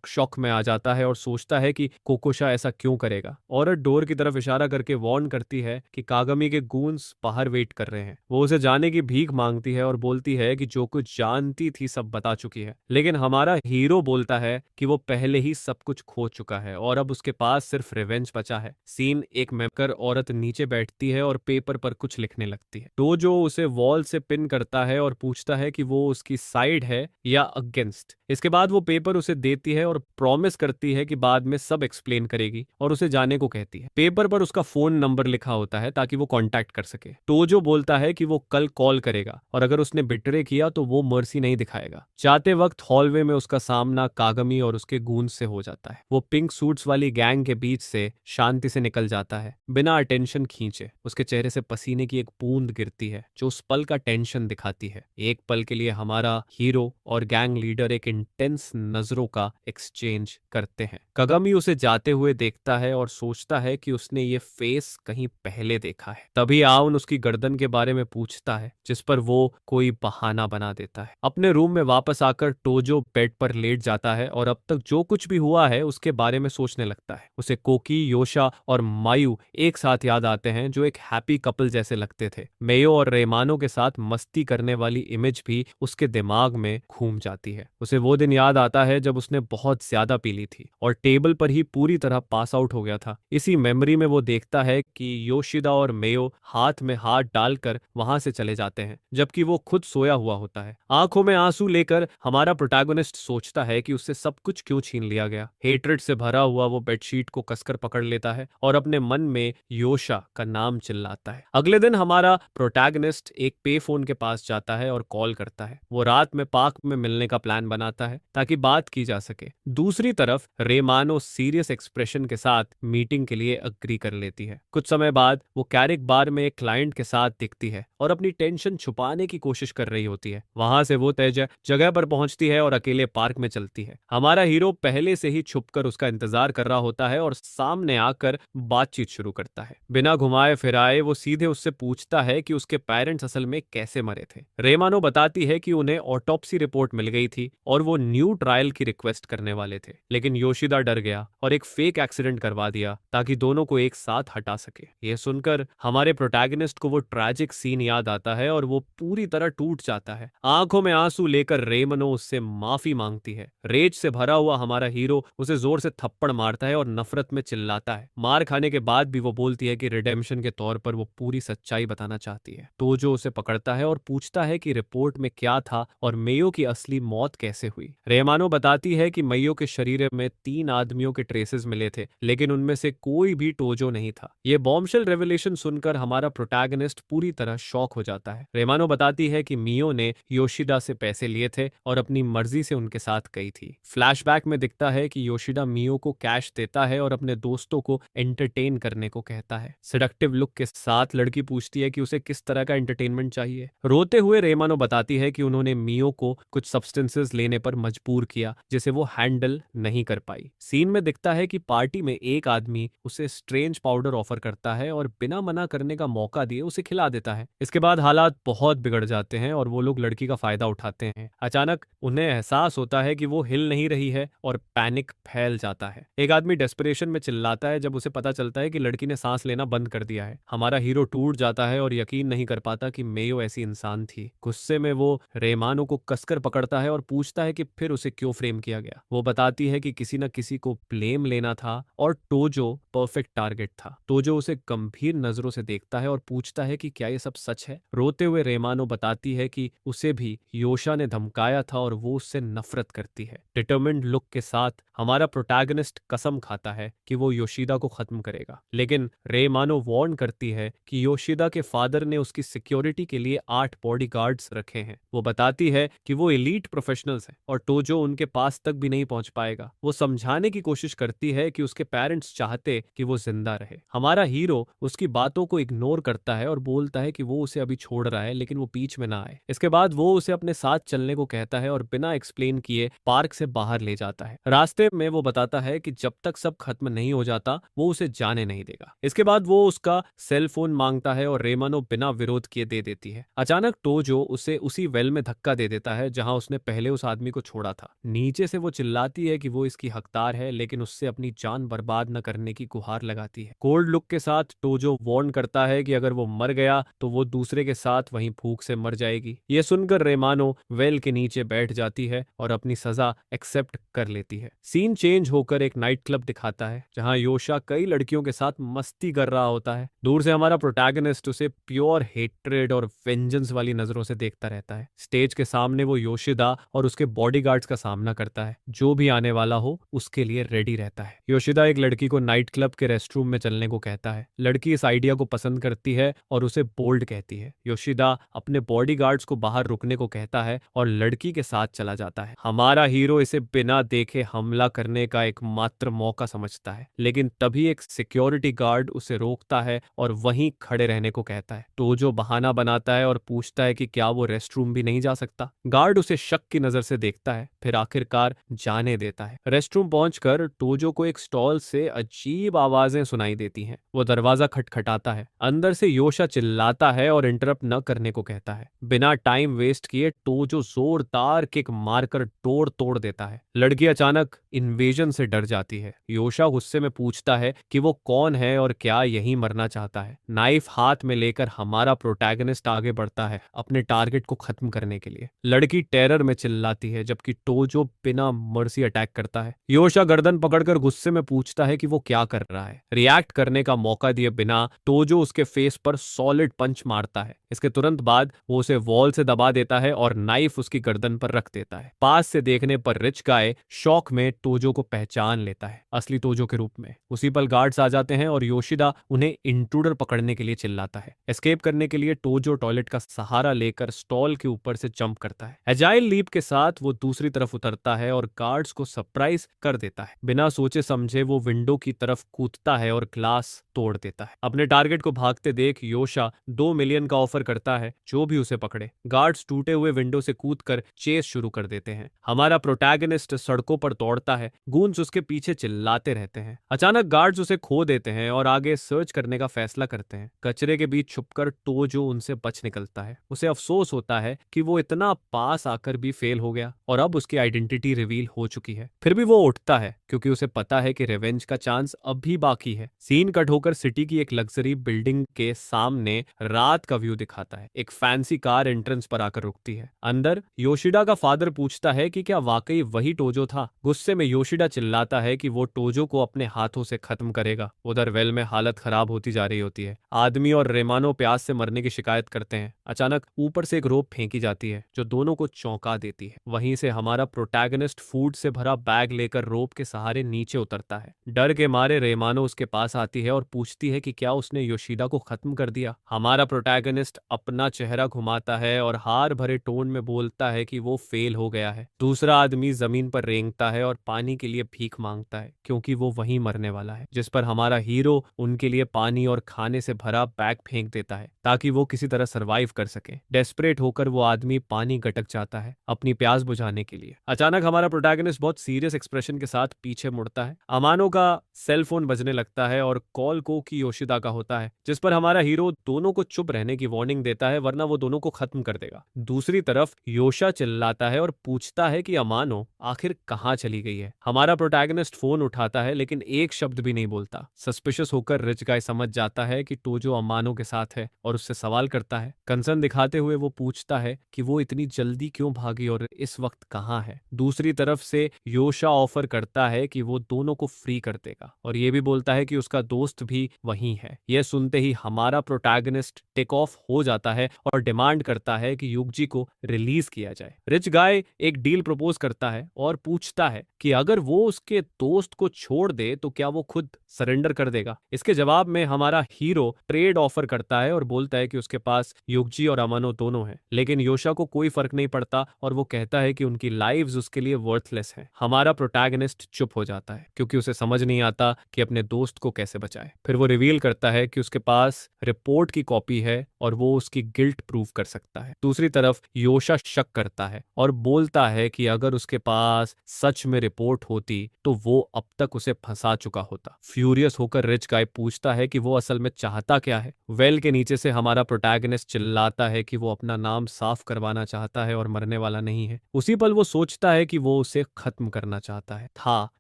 शॉक में आ जाता है और सोचता है कि कोकोशा ऐसा क्यों करेगा। औरत डोर की तरफ इशारा करके वार्न करती है कि कागमी के गूंस बाहर वेट कर रहे हैं। वो उसे जाने की भीख मांगती है और बोलती है कि जो कुछ जानती थी सब बता चुकी है। लेकिन हमारा हीरो बोलता है कि वो पहले ही सब कुछ खो चुका है और अब उसके पास सिर्फ रिवेंज बचा है। सीन एक मेकर औरत नीचे बैठती है और पेपर पर कुछ लिखने लगती है। तो जो उसे वॉल से पिन करता है और पूछता है कि वो उसकी साइड है या अगेंस्ट। इसके बाद वो पेपर उसे देती है और प्रॉमिस करती है कि बाद में सब एक्सप्लेन करेगी और उसे जाने को कहती है। पेपर पर उसका फोन नंबर लिखा होता है ताकि वो कांटेक्ट कर सके। तो जो बोलता है कि वो कल कॉल करेगा और अगर उसने बिट्रे किया तो वो मर्सी नहीं दिखाएगा। जाते वक्त हॉलवे में उसका सामना कागमी और उसके गूंज से हो जाता है। वो पिंक सूट्स वाली गैंग के बीच से शांति से निकल जाता है बिना अटेंशन खींचे। उसके चेहरे से पसीने की एक बूंद गिरती है जो उस पल का टेंशन दिखाती है। एक पल के लिए हमारा हीरो और गैंग लीडर एक इंटेंस नजरों का एक्सचेंज करते हैं। कागमी उसे जाते हुए देखता है और सोचता है कि उसने ये फेस कहीं पहले देखा है। तभी आउन उसकी गर्दन के बारे में पूछता है, जिस पर वो कोई बहाना बना देता है। अपने रूम में वापस आकर टोजो बेड पर लेट जाता है और अब तक जो कुछ भी हुआ है उसके बारे में सोचने लगता है। उसे कोकी, योशा और मायू एक साथ याद आते हैं जो एक हैप्पी कपल जैसे लगते थे। मेयो और रेमानो के साथ मस्ती करने वाली इमेज भी उसके दिमाग में घूम जाती है। उसे वो दिन याद आता है जब उसने बहुत ज्यादा पी ली थी और टेबल पर ही पूरी तरह पास आउट हो गया था। इसी मेमोरी में वो देखता है कि योशिदा और मेयो हाथ में हाथ डालकर वहां से चले जाते हैं, जबकि वो खुद सोया हुआ होता है। आंखों में आंसू लेकर हमारा प्रोटैगनिस्ट सोचता है कि उससे सब कुछ क्यों छीन लिया गया। हेट्रेड से भरा हुआ वो बेडशीट को कसकर पकड़ लेता है और अपने मन में योशा का नाम चिल्लाता है। अगले दिन हमारा प्रोटैगनिस्ट एक पे फोन के पास जाता है और कॉल करता है। वो रात में पार्क में मिलने का प्लान बनाता है ताकि बात की जा सके। दूसरी तरफ रेमानो सीरियस एक्सप्रेशन के साथ मीटिंग के लिए अग्री कर लेती है। कुछ समय बाद वो कैरिक बार में एक क्लाइंट के साथ दिखती है और अपनी टेंशन छुपाने की कोशिश कर रही होती है। वहां से वो तय जगह पर पहुंचती है और अकेले पार्क में चलती है। हमारा हीरो पहले से ही छुपकर उसका इंतजार कर रहा होता है और सामने आकर बातचीत शुरू करता है। जाता है। बिना घुमाए फिराए वो सीधे उससे पूछता है कि उसके पेरेंट्स असल में कैसे मरे थे। रेमानो बताती है कि उन्हें ऑटोप्सी रिपोर्ट मिल गई थी और वो न्यू ट्रायल की रिक्वेस्ट करने वाले थे, लेकिन योशिदा डर गया और एक फेक एक्सीडेंट करवा दिया ताकि दोनों को एक साथ हटा सके। यह सुनकर हमारे प्रोटैगनिस्ट को वो ट्रैजिक सीन याद आता है और वो पूरी तरह टूट जाता है। आंखों में आंसू लेकर रेमनो उससे माफी मांगती है। रेज से भरा हुआ हमारा हीरो उसे जोर से थप्पड़ मारता है और नफरत में चिल्लाता है। मार खाने के बाद भी वो बोलती है कि रिडेम्पशन के तौर पर वो पूरी सच्चाई बताना चाहती है। तो जो उसे पकड़ता है और पूछता है कि रिपोर्ट में क्या था और मेयो की असली मौत कैसे हुई। रेमानो बताती है कि मेयो के शरीर में 3 आदमियों के ट्रेसेस मिले थे, लेकिन उनमें से कोई भी टोजो नहीं था। ये बॉम्बशेल रेवलेशन सुनकर हमारा प्रोटैगनिस्ट पूरी तरह शॉक हो जाता है। रेमानो बताती है कि मियो ने योशिदा से पैसे लिए थे और अपनी मर्जी से उनके साथ गई थी। फ्लैशबैक में दिखता है कि योशिदा मियो को कैश देता है और अपने दोस्तों को एंटरटेन करने को कहता है। सेडक्टिव लुक के साथ लड़की पूछती है कि उसे किस तरह का एंटरटेनमेंट चाहिए। रोते हुए रेमानो बताती है कि उन्होंने मियो को कुछ सब्सटेंसेस लेने पर मजबूर किया जिसे वो हैंडल नहीं कर पाई। सीन में दिखता है कि पार्टी में एक आदमी उसे स्ट्रेंज पाउडर ऑफर करता है और बिना मना करने का मौका दिए उसे खिला देता है। इसके बाद हालात बहुत बिगड़ जाते हैं और वो लोग लड़की का फायदा उठाते हैं। अचानक उन्हें एहसास होता है कि वो हिल नहीं रही है और पैनिक फैल जाता है। एक आदमी डेस्परेशन में चिल्लाता है जब उसे पता चलता है कि लड़की ने सांस लेना बंद कर दिया है। हमारा हीरो टूट जाता है और यकीन नहीं कर पाता कि मेयो ऐसी इंसान थी। गुस्से में वो रेमानो को कसकर पकड़ता है और पूछता है कि फिर उसे क्यों फ्रेम किया गया। वो बताती है कि किसी न किसी को ब्लेम लेना था और टोजो परफेक्ट टारगेट था। टोजो उसे गंभीर नजरों से देखता है और पूछता है कि क्या ये सब सच है। रोते हुए रेमानो बताती है कि उसे भी योशा ने धमकाया था और वो उससे नफरत करती है। डिटरमिन्ड लुक के साथ हमारा प्रोटैगनिस्ट कसम खाता है कि वो योशिदा को खत्म करेगा, लेकिन रेमानो वार्न करती है कि योशिदा के फादर ने उसकी सिक्योरिटी के लिए 8 बॉडीगार्ड्स रखे हैं। वो बताती है कि वो एलीट प्रोफेशनल्स हैं और टोजो उनके पास तक भी नहीं पहुंच पाएगा। वो समझाने की कोशिश करती है कि उसके पेरेंट्स चाहते कि वो जिंदा रहे। हमारा हीरो उसकी बातों को इग्नोर करता है और बोलता है कि वो उसे अभी छोड़ रहा है, लेकिन वो बीच में ना आए। इसके बाद वो उसे अपने साथ चलने को कहता है और बिना एक्सप्लेन किए पार्क से बाहर ले जाता है। रास्ते में वो बताता है कि जब तक सब खत्म नहीं हो जाता वो उसे जाने नहीं देगा। इसके बाद वो उसका सेल फोन मांगता है और रेमानो बिना विरोध किए दे देती है। अचानक टोजो उसे उसी वेल में धक्का दे देता है जहां उसने पहले उस आदमी को छोड़ा था। नीचे से वो चिल्लाती है कि वो इसकी हकदार है, लेकिन उससे अपनी जान बर्बाद न करने की गुहार लगाती है। कोल्ड लुक के साथ टोजो वार्न करता है कि अगर वो मर गया तो वो दूसरे के साथ वहीं भूख से मर जाएगी। ये सुनकर रेमानो वेल के नीचे बैठ जाती है और अपनी सजा एक्सेप्ट कर लेती है। सीन चेंज होकर एक नाइट क्लब दिखाता है जहां योशा कई लड़कियों के साथ मस्ती कर रहा होता है। दूर से हमारा प्रोटैगनिस्ट उसे प्योर हेट्रेड और वेंजेंस वाली नजरों से देखता रहता है। स्टेज के सामने वो योशिदा और उसके बॉडीगार्ड्स का सामना करता है। जो भी आने वाला हो उसके लिए रेडी रहता है। योशिदा एक लड़की को नाइट क्लब के रेस्टरूम में चलने को कहता है। लड़की इस आइडिया को पसंद करती है और उसे बोल्ड कहती है। योशिदा अपने बॉडीगार्ड्स को बाहर रुकने को कहता है और लड़की के साथ चला जाता है। हमारा हीरो इसे बिना देखे हमला करने का एकमात्र मौका समझता है, लेकिन तभी एक सिक्योरिटी गार्ड उसे रोकता है और वहीं खड़े रहने को कहता है। टोजो बहाना बनाता है और पूछता है कि क्या वो रेस्टरूम भी नहीं जा सकता। गार्ड उसे शक की नजर से देखता है, फिर आखिरकार जाने देता है। रेस्टरूम पहुंचकर टोजो को एक स्टॉल से अजीब आवाजें सुनाई देती हैं। वो दरवाजा खटखटाता है। अंदर से योशा चिल्लाता है और इंटरप्ट न करने को कहता है। बिना टाइम वेस्ट किए टोजो जोरदार किक मारकर डोर तोड़ देता है। लड़की अचानक इन्वेजन से डर जाती है। योशा गुस्से में पूछता है कि वो कौन है और क्या यहीं मरना चाहता है। नाइफ हाथ में लेकर हमारा प्रोटैगनिस्ट आगे बढ़ता है अपने टारगेट को खत्म करने के लिए। लड़की टेरर में चिल्लाती है जबकि टोजो बिना मर्जी अटैक करता है। योशा गर्दन पकड़कर गुस्से में पूछता है कि वो क्या कर रहा है। रिएक्ट करने का मौका दिए बिना टोजो उसके फेस पर सॉलिड पंच मारता है। इसके तुरंत बाद वो उसे वॉल से दबा देता है और नाइफ उसकी गर्दन पर रख देता है। पास से देखने पर रिच गाय शौक में टोजो को पहचान लेता है असली टोजो के रूप में। उसी पल गार्ड्स आ जाते हैं और योशिदा उन्हें इंट्रूडर पकड़ने के लिए चिल्लाता है। एस्केप करने के लिए टोजो टॉयलेट का सहारा लेकर स्टॉल के ऊपर से जंप करता है। एजाइल लीप के साथ वो दूसरी तरफ उतरता है और गार्ड्स को सरप्राइज कर देता है। बिना सोचे समझे वो विंडो की तरफ कूदता है और ग्लास तोड़ देता है। अपने टारगेट को भागते देख योशा 2 मिलियन का ऑफर करता है जो भी उसे पकड़े। गार्ड्स टूटे हुए विंडो से कूदकर चेस शुरू कर देते हैं। हमारा प्रोटैगनिस्ट सड़कों पर दौड़ता है। गूंज उसके पीछे चिल्लाते रहते हैं। अचानक गार्ड्स उसे खो देते हैं और आगे सर्च करने का फैसला करते हैं। कचरे के बीच छुपकर टोजो उनसे बच निकलता है। उसे अफसोस होता है कि वो इतना पास आकर भी फेल हो गया और अब उसकी आइडेंटिटी रिवील हो चुकी है। फिर भी वो उठता है क्योंकि उसे पता है कि रिवेंज का चांस अब भी बाकी है। सीन कट होकर सिटी की एक लग्जरी बिल्डिंग के सामने रात का व्यू दिखाता है। एक फैंसी कार एंट्रेंस पर आकर रुकती है। अंदर योशिडा का फादर पूछता है कि क्या वाकई वही टोजो था। गुस्से में योशिडा चिल्लाता है कि वो टोजो को अपने हाथों से खत्म करेगा। उधर वेल में हालत खराब होती जा रही होती है। आदमी और रेमानो प्यास से मरने की शिकायत करते हैं। अचानक ऊपर से एक रोप फेंकी जाती है जो दोनों को चौंका देती है। वहीं से हमारा प्रोटैगनिस्ट फूड से भरा बैग लेकर रोप के सहारे नीचे उतरता है। डर के मारे रेमानो उसके पास आती है और पूछती है कि क्या उसने योशिदा को खत्म कर दिया। हमारा प्रोटैगनिस्ट अपना चेहरा घुमाता है और हार भरे टोन में बोलता है कि वो फेल हो गया है। दूसरा आदमी जमीन पर रेंगता है और पानी के लिए भीख मांगता है क्योंकि वो वहीं मरने वाला है। जिस पर हमारा हीरो उनके लिए पानी और खाने से भरा बैग फेंक देता है ताकि वो किसी तरह सरवाइव कर सके। डेस्परेट होकर वो आदमी पानी गटक जाता है अपनी प्यास बुझाने के लिए। अचानक हमारा प्रोटैगनिस्ट बहुत सीरियस एक्सप्रेशन के साथ पीछे मुड़ता है। अमानो का सेल फोन बजने लगता है और कॉल कोकी योशिदा का होता है, जिस पर हमारा हीरो दोनों को चुप रहने की वार्निंग देता है वरना वो दोनों को खत्म कर देगा। दूसरी तरफ योशा चिल्लाता है और पूछता है कि अमानो आखिर कहाँ चली गई है। हमारा प्रोटैगनिस्ट फोन उठाता है लेकिन एक शब्द भी नहीं बोलता। सस्पिशियस होकर रिच गाय समझ जाता है कि टोजो अमानो के साथ है और उससे सवाल करता है। कंसर्न दिखाते हुए वो पूछता है कि वो इतनी जल्दी क्यों भागी और इस वक्त कहाँ है। दूसरी तरफ से योशा ऑफर करता है कि वो दोनों को फ्री कर देगा और ये भी बोलता है कि उसका दोस्त भी वहीं है। यह सुनते ही हमारा प्रोटैगनिस्ट टेक ऑफ हो जाता है और डिमांड करता है कि युगजी को रिलीज किया जाए। रिच गाय एक डील प्रपोज करता है और पूछता है कि अगर वो उसके दोस्त को छोड़ दे तो क्या वो खुद सरेंडर कर देगा। इसके जवाब में हमारा हीरो ट्रेड ऑफर करता है और बोलता है कि उसके पास युगजी और अमानो दोनों हैं, लेकिन योशा को कोई फर्क नहीं पड़ता और वो कहता है कि उनकी लाइव्स उसके लिए वर्थलेस हैं। हमारा प्रोटैगनिस्ट चुप हो जाता है क्योंकि उसे समझ नहीं आता कि अपने दोस्त को कैसे बचाए। फिर वो रिवील करता है कि उसके पास रिपोर्ट की कॉपी है और वो उसकी गिल्ट प्रूव कर सकता है। दूसरी तरफ योशा शक करता है और बोलता है कि अगर उसके पास सच में रिपोर्ट होती तो वो अब तक उसे फंसा चुका होता। फ्यूरियस होकर रिच गाय पूछता है कि वो असल में चाहता क्या है। वेल के नीचे से हमारा प्रोटैगनिस्ट चिल्लाता है कि वो अपना नाम साफ करवाना चाहता है और मरने वाला नहीं है। उसी पल वो सोचता है कि वो उसे खत्म करना चाहता है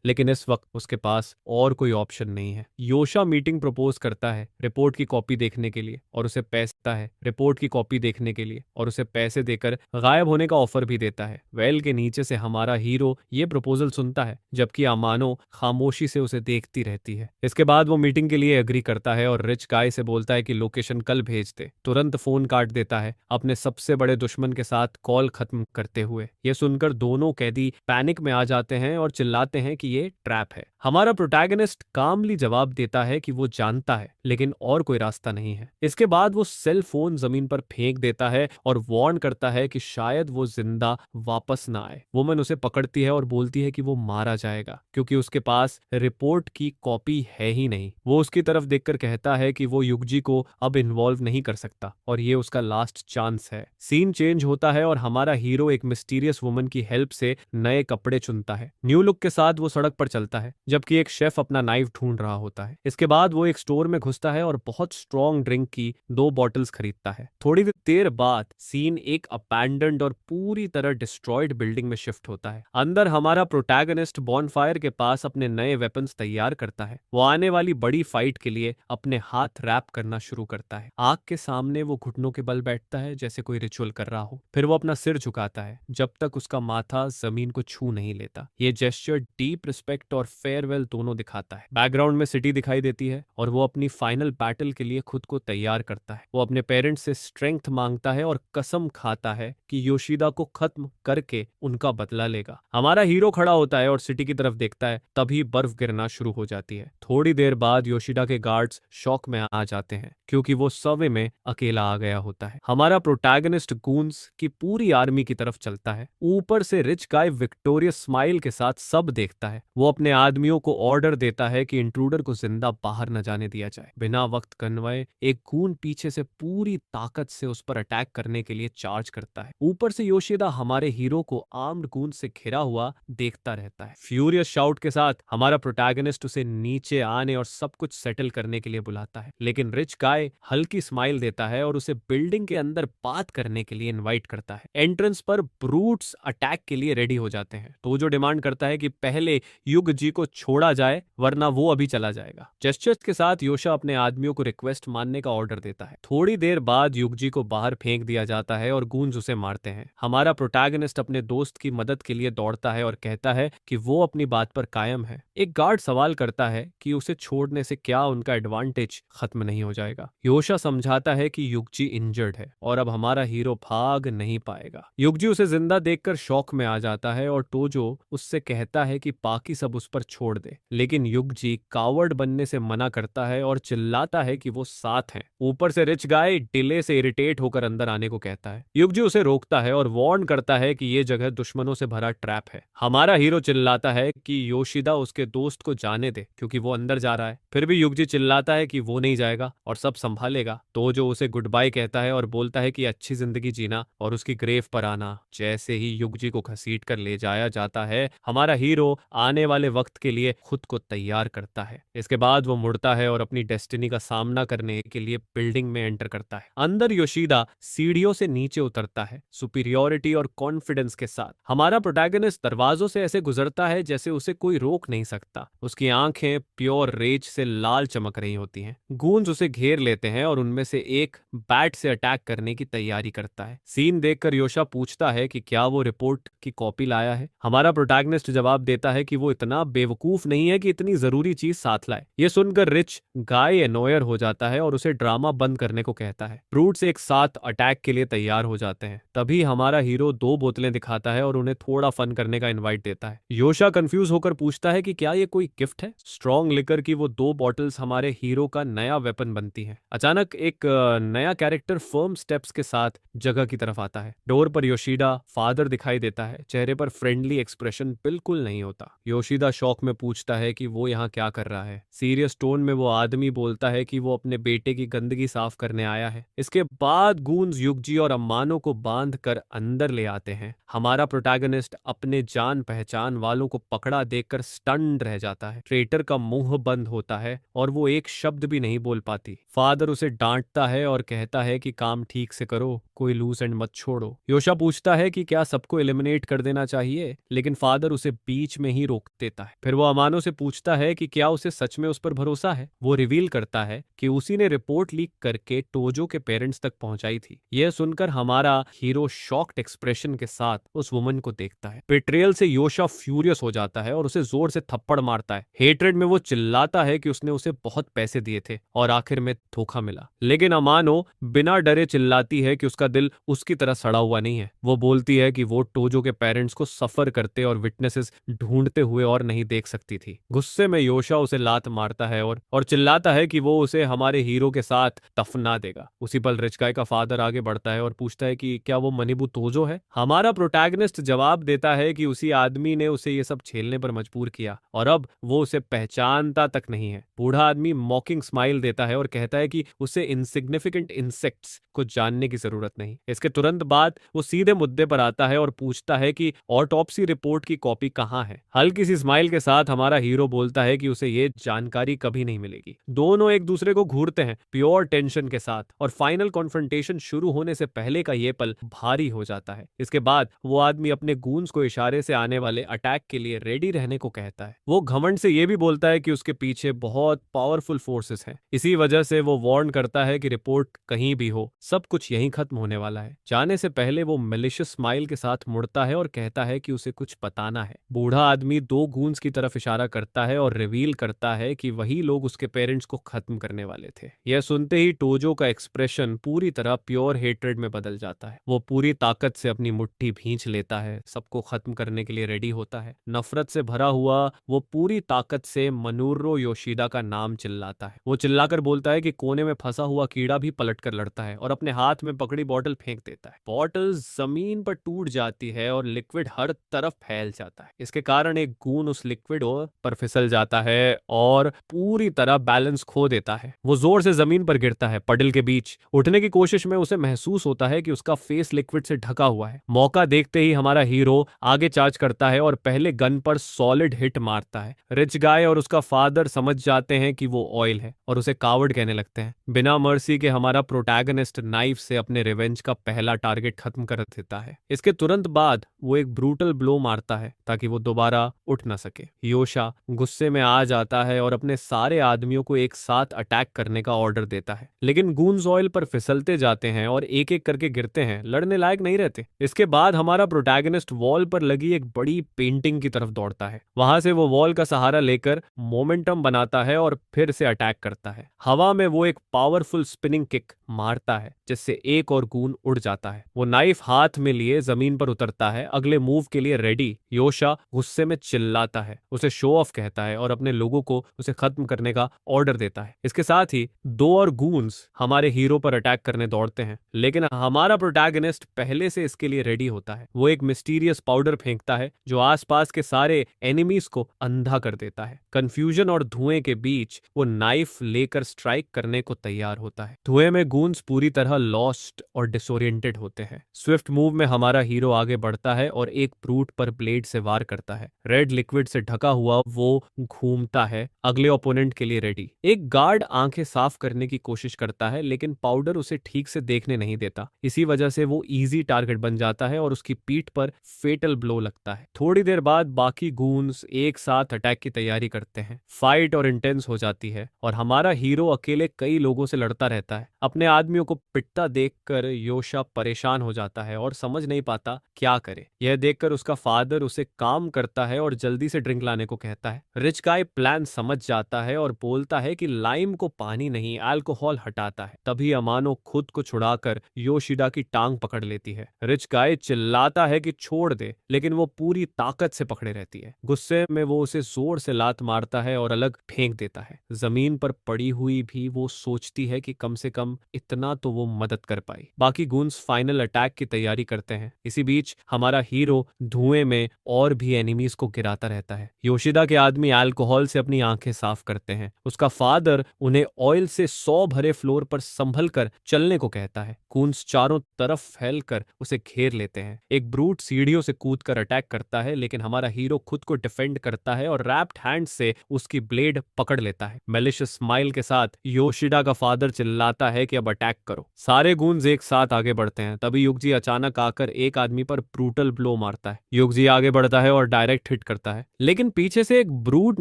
लेकिन इस वक्त उसके पास और कोई ऑप्शन नहीं है। योशा मीटिंग प्रपोज करता है रिपोर्ट की कॉपी देखने के लिए और उसे पैसा है रिपोर्ट की कॉपी देखने के लिए और उसे पैसे देकर गायब होने का ऑफर भी देता है। वेल के नीचे से हमारा हीरो ये प्रपोजल सुनता है जबकि अमानो खामोशी से उसे देखती रहती है। इसके बाद वो मीटिंग के लिए एग्री करता है और रिच गाय से बोलता है कि लोकेशन कल भेज दे। तुरंत फोन काट देता है अपने सबसे बड़े दुश्मन के साथ कॉल खत्म करते हुए। ये सुनकर दोनों कैदी पैनिक में आ जाते हैं और चिल्लाते हैं कि ये ट्रैप है। हमारा प्रोटैगनिस्ट कामली जवाब देता है कि वो जानता है लेकिन और कोई रास्ता नहीं है। इसके बाद वो सेल फोन जमीन पर फेंक देता है और वार्न करता है कि शायद वो जिंदा वापस ना आए। वुमन उसे पकड़ती है और बोलती है कि वो मारा जाएगा क्योंकि उसके पास रिपोर्ट की कॉपी है ही नहीं। वो उसकी तरफ देखकर कहता है कि वो युगजी को अब इन्वॉल्व नहीं कर सकता और ये उसका लास्ट चांस है। सीन चेंज होता है और हमारा हीरो एक मिस्टीरियस वुमन की हेल्प से नए कपड़े चुनता है। न्यू लुक के साथ वो सड़क पर चलता है जबकि एक शेफ अपना नाइफ ढूंढ रहा होता है। इसके बाद वो एक स्टोर में घुसता है और बहुत स्ट्रॉन्ग ड्रिंक की 2 बॉटल्स खरीदता है। थोड़ी देर बाद सीन एक अबैंडन्ड और पूरी तरह डिस्ट्रॉयड बिल्डिंग में शिफ्ट होता है। अंदर हमारा प्रोटैगनिस्ट बॉनफायर के पास अपने नए वेपन्स तैयार करता है। वो आने वाली बड़ी फाइट के लिए अपने हाथ रैप करना शुरू करता है। आग के सामने वो घुटनों के बल बैठता है जैसे कोई रिचुअल कर रहा हो। फिर वो अपना सिर झुकाता है जब तक उसका माथा जमीन को छू नहीं लेता। ये जेस्चर डीप रिस्पेक्ट और फेयरवेल दोनों दिखाता है। बैकग्राउंड में सिटी दिखाई देती है और वो अपनी फाइनल बैटल के लिए खुद को तैयार करता है। वो अपने पेरेंट्स से स्ट्रेंथ मांगता है और कसम खाता है कि योशिदा को खत्म करके उनका बदला लेगा। हमारा हीरो खड़ा होता है और सिटी की तरफ देखता है, तभी बर्फ गिरना शुरू हो जाती है। थोड़ी देर बाद योशिदा के गार्ड्स शॉक में आ जाते हैं क्योंकि वो सबवे में अकेला आ गया होता है। हमारा प्रोटैगनिस्ट गूंस की पूरी आर्मी की तरफ चलता है। ऊपर से रिच गाय विक्टोरियस स्माइल के साथ सब देखता है। है। वो अपने आदमियों को ऑर्डर देता है कि इंट्रूडर को जिंदा बाहर न जाने दिया जाए। बिना वक्त गंवाए एक गून पीछे से पूरी ताकत से उस पर अटैक करने के लिए चार्ज करता है। ऊपर से योशिदा हमारे हीरो को आर्म्ड गून से घिरा हुआ देखता रहता है। फ्यूरियस शाउट के साथ हमारा प्रोटैगनिस्ट उसे नीचे आने और सब कुछ सेटल करने के लिए बुलाता है, लेकिन रिच गाय हल्की स्माइल देता है और उसे बिल्डिंग के अंदर बात करने के लिए इनवाइट करता है। एंट्रेंस पर ब्रूट्स अटैक के लिए रेडी हो जाते हैं, तो जो डिमांड करता है कि पहले युग जी को छोड़ा जाए वरना वो अभी चला जाएगा। जेस्चर्स के साथ योशा अपने आदमियों को रिक्वेस्ट मानने का ऑर्डर देता है। थोड़ी देर बाद युग जी को बाहर फेंक दिया जाता है और गूंज उसे मारते हैं। हमारा प्रोटैगनिस्ट अपने दोस्त की मदद के लिए दौड़ता है और कहता है कि वो अपनी बात पर कायम है। एक गार्ड सवाल करता है कि उसे छोड़ने से क्या उनका एडवांटेज खत्म नहीं हो जाएगा। योशा समझाता है कि युगजी इंजर्ड है और अब हमारा हीरो भाग नहीं पाएगा। युगजी उसे जिंदा देखकर शौक में आ जाता है और टोजो उससे कहता है कि बाकी सब उस पर छोड़ दे, लेकिन युगजी कावर्ड बनने से मना करता है और चिल्लाता है कि वो साथ हैं। ऊपर से रिच गाय डिले से इरिटेट होकर अंदर आने को कहता है। युगजी उसे रोकता है और वार्न करता है कि ये जगह दुश्मनों से भरा ट्रैप है। हमारा हीरो चिल्लाता है कि योशिदा उसके दोस्त को जाने दे क्योंकि वो अंदर जा रहा है। फिर भी युगजी चिल्लाता है कि वो नहीं जाएगा और सब संभालेगा। तो जो उसे गुड बाय कहता है और बोलता है कि अच्छी जिंदगी जीना और उसकी ग्रेव पर आना। जैसे ही युगजी को घसीट कर ले जाया जाता है, हमारा हीरो आने वाले वक्त के लिए खुद को तैयार करता है। इसके बाद वो मुड़ता है और अपनी डेस्टिनी का सामना करने के लिए बिल्डिंग में एंटर करता है। अंदर योशिदा सीढ़ियों से नीचे उतरता है, सुपीरियोरिटी और कॉन्फिडेंस के साथ। हमारा प्रोटैगनिस्ट दरवाजों से ऐसे गुजरता है जैसे उसे कोई रोक नहीं सकता। उसकी आंखें प्योर रेज से लाल चमक रही होती हैं। गूंज उसे घेर लेते हैं और उनमें से एक बैट से अटैक करने की तैयारी करता है। सीन देखकर योशा पूछता है कि क्या वो रिपोर्ट की कॉपी लाया है। हमारा प्रोटैगनिस्ट जवाब देता है कि वो इतना बेवकूफ नहीं है कि इतनी जरूरी चीज साथ लाए। ये सुनकर रिच गाय एनोयर हो जाता है और उसे ड्रामा बंद करने को कहता है। ब्रूट्स एक साथ अटैक के लिए तैयार हो जाते हैं। तभी हमारा हीरो 2 बोतलें दिखाता है और उन्हें थोड़ा फन करने का इनवाइट देता है। योशा कंफ्यूज होकर पूछता है कि क्या ये कोई गिफ्ट है। स्ट्रॉन्ग लिकर की वो 2 बॉटल्स हमारे हीरो का नया वेपन बनती हैं। अचानक एक नया कैरेक्टर फर्म स्टेप्स के साथ जगह की तरफ आता है। डोर पर योशिदा फादर दिखाई देता है। चेहरे पर फ्रेंडली एक्सप्रेशन बिल्कुल नहीं होता। योशिदा शौक में पूछता है कि वो यहाँ क्या कर रहा है। सीरियस टोन में वो आदमी बोलता है कि वो अपने बेटे की गंदगी साफ करने आया है। इसके बाद गूंज युगजी और अम्मानो को बांध कर अंदर ले आते हैं। हमारा प्रोटैगनिस्ट अपने जान पहचान वालों को पकड़ा देखकर स्टन्ड रह जाता है। ट्रेटर का मुंह बंद होता है और वो एक शब्द भी नहीं बोल पाती। फादर उसे डांटता है और कहता है कि काम ठीक से करो, कोई लूज एंड मत छोड़ो। योशा पूछता है कि क्या सबको एलिमिनेट कर देना चाहिए, लेकिन फादर उसे बीच में ही रोक देता है। फिर वो अमानो से पूछता है कि क्या उसे सच में उस पर भरोसा है। वो रिवील करता है कि उसी ने रिपोर्ट लीक करके टोजो के पेरेंट्स तक पहुंचाई थी। यह सुनकर हमारा हीरो शॉक्ड एक्सप्रेशन के साथ उस वुमन को देखता है। बेट्रेयल से योशा फ्यूरियस हो जाता है और उसे जोर से थप्पड़ मारता है। हेट्रेड में वो चिल्लाता है कि उसने उसे बहुत पैसे दिए थे और आखिर में धोखा मिला। लेकिन अमानो बिना डरे चिल्लाती है कि उसका दिल उसकी तरह सड़ा हुआ नहीं है। वो बोलती है कि वो टोजो के पेरेंट्स को सफर करते और विटनेसेस ढूंढते हुए और नहीं देख सकती थी। गुस्से में योशा उसे लात मारता है और चिल्लाता है कि वो उसे हमारे हीरो के साथ दफना देगा। उसी पल रिच गाय का फादर आगे बढ़ता है और पूछता है कि क्या वो मनिबू तोजो है। हमारा प्रोटैगनिस्ट जवाब देता है कि उसी आदमी ने उसे ये सब झेलने पर मजबूर किया और अब वो उसे पहचानता तक नहीं है। बूढ़ा आदमी मॉकिंग स्माइल देता है और कहता है कि उसे इनसिग्निफिकेंट इंसेक्ट्स को जानने की जरूरत नहीं। इसके तुरंत बाद वो सीधे मुद्दे पर आता है और पूछता है कि ऑटोप्सी रिपोर्ट की कॉपी कहाँ है। हल्की सी स्माइल के साथ हमारा हीरो बोलता है कि उसे ये जानकारी कभी नहीं मिलेगी। दोनों एक दूसरे को घूरते हैं प्योर टेंशन के साथ और फाइनल कॉन्फ्रंटेशन शुरू होने से पहले का ये पल भारी हो जाता है। इसके बाद वो आदमी अपने गूंज को इशारे से आने वाले अटैक के लिए रेडी रहने को कहता है। वो घमंड से ये भी बोलता है कि उसके पीछे बहुत पावरफुल फोर्सेस हैं। इसी वजह से वो वार्न करता है कि रिपोर्ट कहीं भी हो, सब कुछ यहीं खत्म होने वाला है। जाने से पहले वो मेलिशियस स्माइल के साथ मुड़ता है और कहता है कि उसे कुछ बताना है। बूढ़ा आदमी 2 गूंज की तरफ इशारा करता है और रिवील करता है कि वही लोग उसके पेरेंट्स को खत्म करने वाले थे। यह सुनते ही टोजो का एक्सप्रेशन पूरी तरह प्योर हेट्रेड में बदल जाता है। वो पूरी ताकत से अपनी मुट्ठी भींच लेता है, सबको खत्म करने के लिए रेडी होता है। नफरत से भरा हुआ वो पूरी ताकत से मनूरो योशिदा का नाम चिल्लाता है। वो चिल्लाकर बोलता है कि कोने में फंसा हुआ कीड़ा भी पलटकर लड़ता है और अपने हाथ में पकड़ी बॉटल फेंक देता है। बॉटल जमीन पर टूट जाती है और लिक्विड हर तरफ फैल जाता है। इसके कारण एक गून उस लिक्विड पर फिसल जाता है और पूरी तरह बैलेंस खो देता है। वो जोर से जमीन पर गिरता है। पडल के बीच उठने की कोशिश में उसे महसूस होता है कि उसका फेस लिक्विड से ढका हुआ है। मौका देखते ही हमारा हीरो आगे चार्ज करता है और पहले गन पर सॉलिड हिट मारता है। रिच गाय और उसका फादर समझ जाते हैं कि वो ऑयल है और उसे कावर्ड कहने लगते हैं। बिना मर्सी के हमारा प्रोटैगनिस्ट नाइफ से अपने रिवेंज का पहला टारगेट खत्म कर देता है। इसके तुरंत बाद वो एक ब्रूटल ब्लो मारता है ताकि वो दोबारा उठ ना सके। योशा गुस्से में आ जाता है और अपने सारे आदमियों को एक साथ अटैक करने का ऑर्डर देता है, लेकिन गूंज ऑयल पर फिसलते जाते हैं और एक एक करके गिरते हैं, लड़ने लायक नहीं रहते। इसके बाद हमारा प्रोटैगनिस्ट वॉल पर लगी एक बड़ी पेंटिंग की तरफ दौड़ता है। वहां से वो वॉल का सहारा लेकर मोमेंटम बनाता है और फिर से अटैक करता है। हवा में वो एक पावरफुल स्पिनिंग किक मारता है जिससे एक और गून उड़ जाता है। वो नाइफ हाथ में लिए जमीन पर उतरता है, अगले मूव के लिए रेडी। योशा गुस्से में चिल्लाता है, उसे शो ऑफ कहता है और अपने लोगों को उसे खत्म करने का ऑर्डर देता है। इसके साथ ही दो और गून्स हमारे हीरो पर अटैक करने दौड़ते हैं, लेकिन हमारा प्रोटैगनिस्ट पहले से इसके लिए रेडी होता है। वो एक मिस्टीरियस पाउडर फेंकता है जो आसपास के सारे एनिमीज को अंधा कर देता है। कंफ्यूजन और धुएं के बीच वो नाइफ लेकर स्ट्राइक करने को तैयार होता है। धुएं में गूंस पूरी तरह लॉस्ट और डिसोरिएंटेड होते हैं। स्विफ्ट मूव में हमारा हीरो आगे बढ़ता है और एक ब्रूट पर ब्लेड से वार करता है। रेड लिक्विड से ढका हुआ वो घूमता है, अगले ओपोनेंट के लिए रेडी। एक गार्ड आंखें साफ करने की कोशिश करता है, लेकिन पाउडर उसे ठीक से देखने नहीं देता। इसी वजह से वो इजी टारगेट बन जाता है और उसकी पीठ पर फेटल ब्लो लगता है। थोड़ी देर बाद बाकी गूंस एक साथ अटैक की तैयारी करते हैं। फाइट और इंटेंस हो जाती है और हमारा हीरो अकेले कई लोगों से लड़ता रहता है। अपने आदमियों को पिटता देखकर योशा परेशान हो जाता है और समझ नहीं पाता क्या करे। यह देखकर उसका फादर उसे काम करता है और जल्दी से ड्रिंक लाने को कहता है। रिच गाय प्लान समझ जाता है और बोलता है कि लाइम को पानी नहीं अल्कोहल हटाता है। तभी अमानो खुद को छुड़ाकर योशिदा की टांग पकड़ लेती है। रिच गाय चिल्लाता है कि छोड़ दे, लेकिन वो पूरी ताकत से पकड़े रहती है। गुस्से में वो उसे जोर से लात मारता है और अलग फेंक देता है। जमीन पर पड़ी हुई भी वो सोचती है कि कम से कम इतना तो वो मदद कर पाई। बाकी गूंस फाइनल अटैक की तैयारी करते हैं। इसी बीच हमारा हीरो धुएं में और भी एनिमीज को गिराता रहता है। योशिदा के आदमी अल्कोहल से अपनी आंखें साफ करते हैं। उसका फादर उन्हें ऑयल से 100 भरे फ्लोर पर संभल कर चलने को कहता है। गूंस चारों तरफ फैलकर उसे घेर लेते हैं। एक ब्रूट सीढ़ियों से कूदकर अटैक करता है, लेकिन हमारा हीरो खुद को डिफेंड करता है और रैप्ड हैंड से उसकी ब्लेड पकड़ लेता है। मैलिशियस स्माइल के साथ योशिदा का फादर चिल्लाता है कि अब अटैक करो। सारे गूंज एक साथ आगे बढ़ते हैं। तभी युगजी अचानक आकर एक आदमी पर ब्रूटल ब्लो मारता है। युगजी आगे बढ़ता है और डायरेक्ट हिट करता है, लेकिन पीछे से एक ब्रूट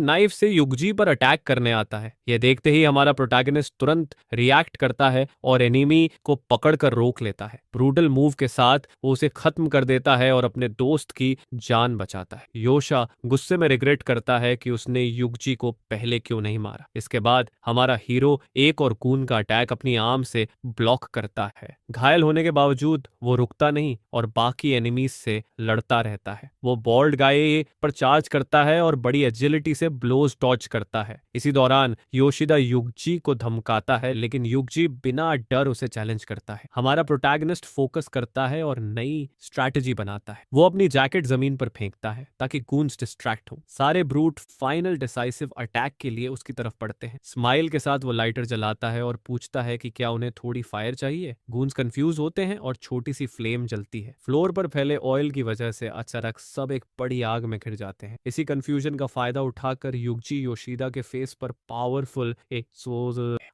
नाइफ से युगजी पर अटैक करने आता है। यह देखते ही हमारा प्रोटैगनिस्ट तुरंत रिएक्ट करता है और एनिमी को पकड़कर रोक लेता है। ब्रूटल मूव के साथ वो उसे खत्म कर देता है और अपने दोस्त की जान बचाता है। योशा गुस्से में रिग्रेट करता है कि उसने युगजी को पहले क्यों नहीं मारा। इसके बाद हमारा हीरो एक और गून का अटैक अपनी आर्म से ब्लॉक करता है। घायल होने के बावजूद वो रुकता नहीं और बाकी एनिमीज से लड़ता रहता है। वो बॉल्ड गाय पर चार्ज करता है और बड़ी एजिलिटी से ब्लोज डॉज करता है। इसी दौरान योशिदा युगजी को धमकाता है, लेकिन युगजी बिना डर उसे चैलेंज करता है। हमारा प्रोटैगनिस्ट फोकस करता है और नई स्ट्रैटेजी बनाता है। वो अपनी जैकेट जमीन पर फेंकता है ताकि गूंस डिस्ट्रैक्ट हो। सारे ब्रूट फाइनल डिसाइसिव अटैक के लिए उसकी तरफ पड़ते हैं। स्माइल के साथ वो लाइटर जलाता है और पूछता है कि क्या उन्हें थोड़ी फायर चाहिए। गूंस कंफ्यूज होते हैं और छोटी सी फ्लेम जलती है। फ्लोर पर फैले ऑयल की वजह से अचानक सब एक बड़ी आग में घिर जाते हैं। इसी कंफ्यूजन का फायदा उठाकर युगजी योशिदा के फेस पर पावरफुल एक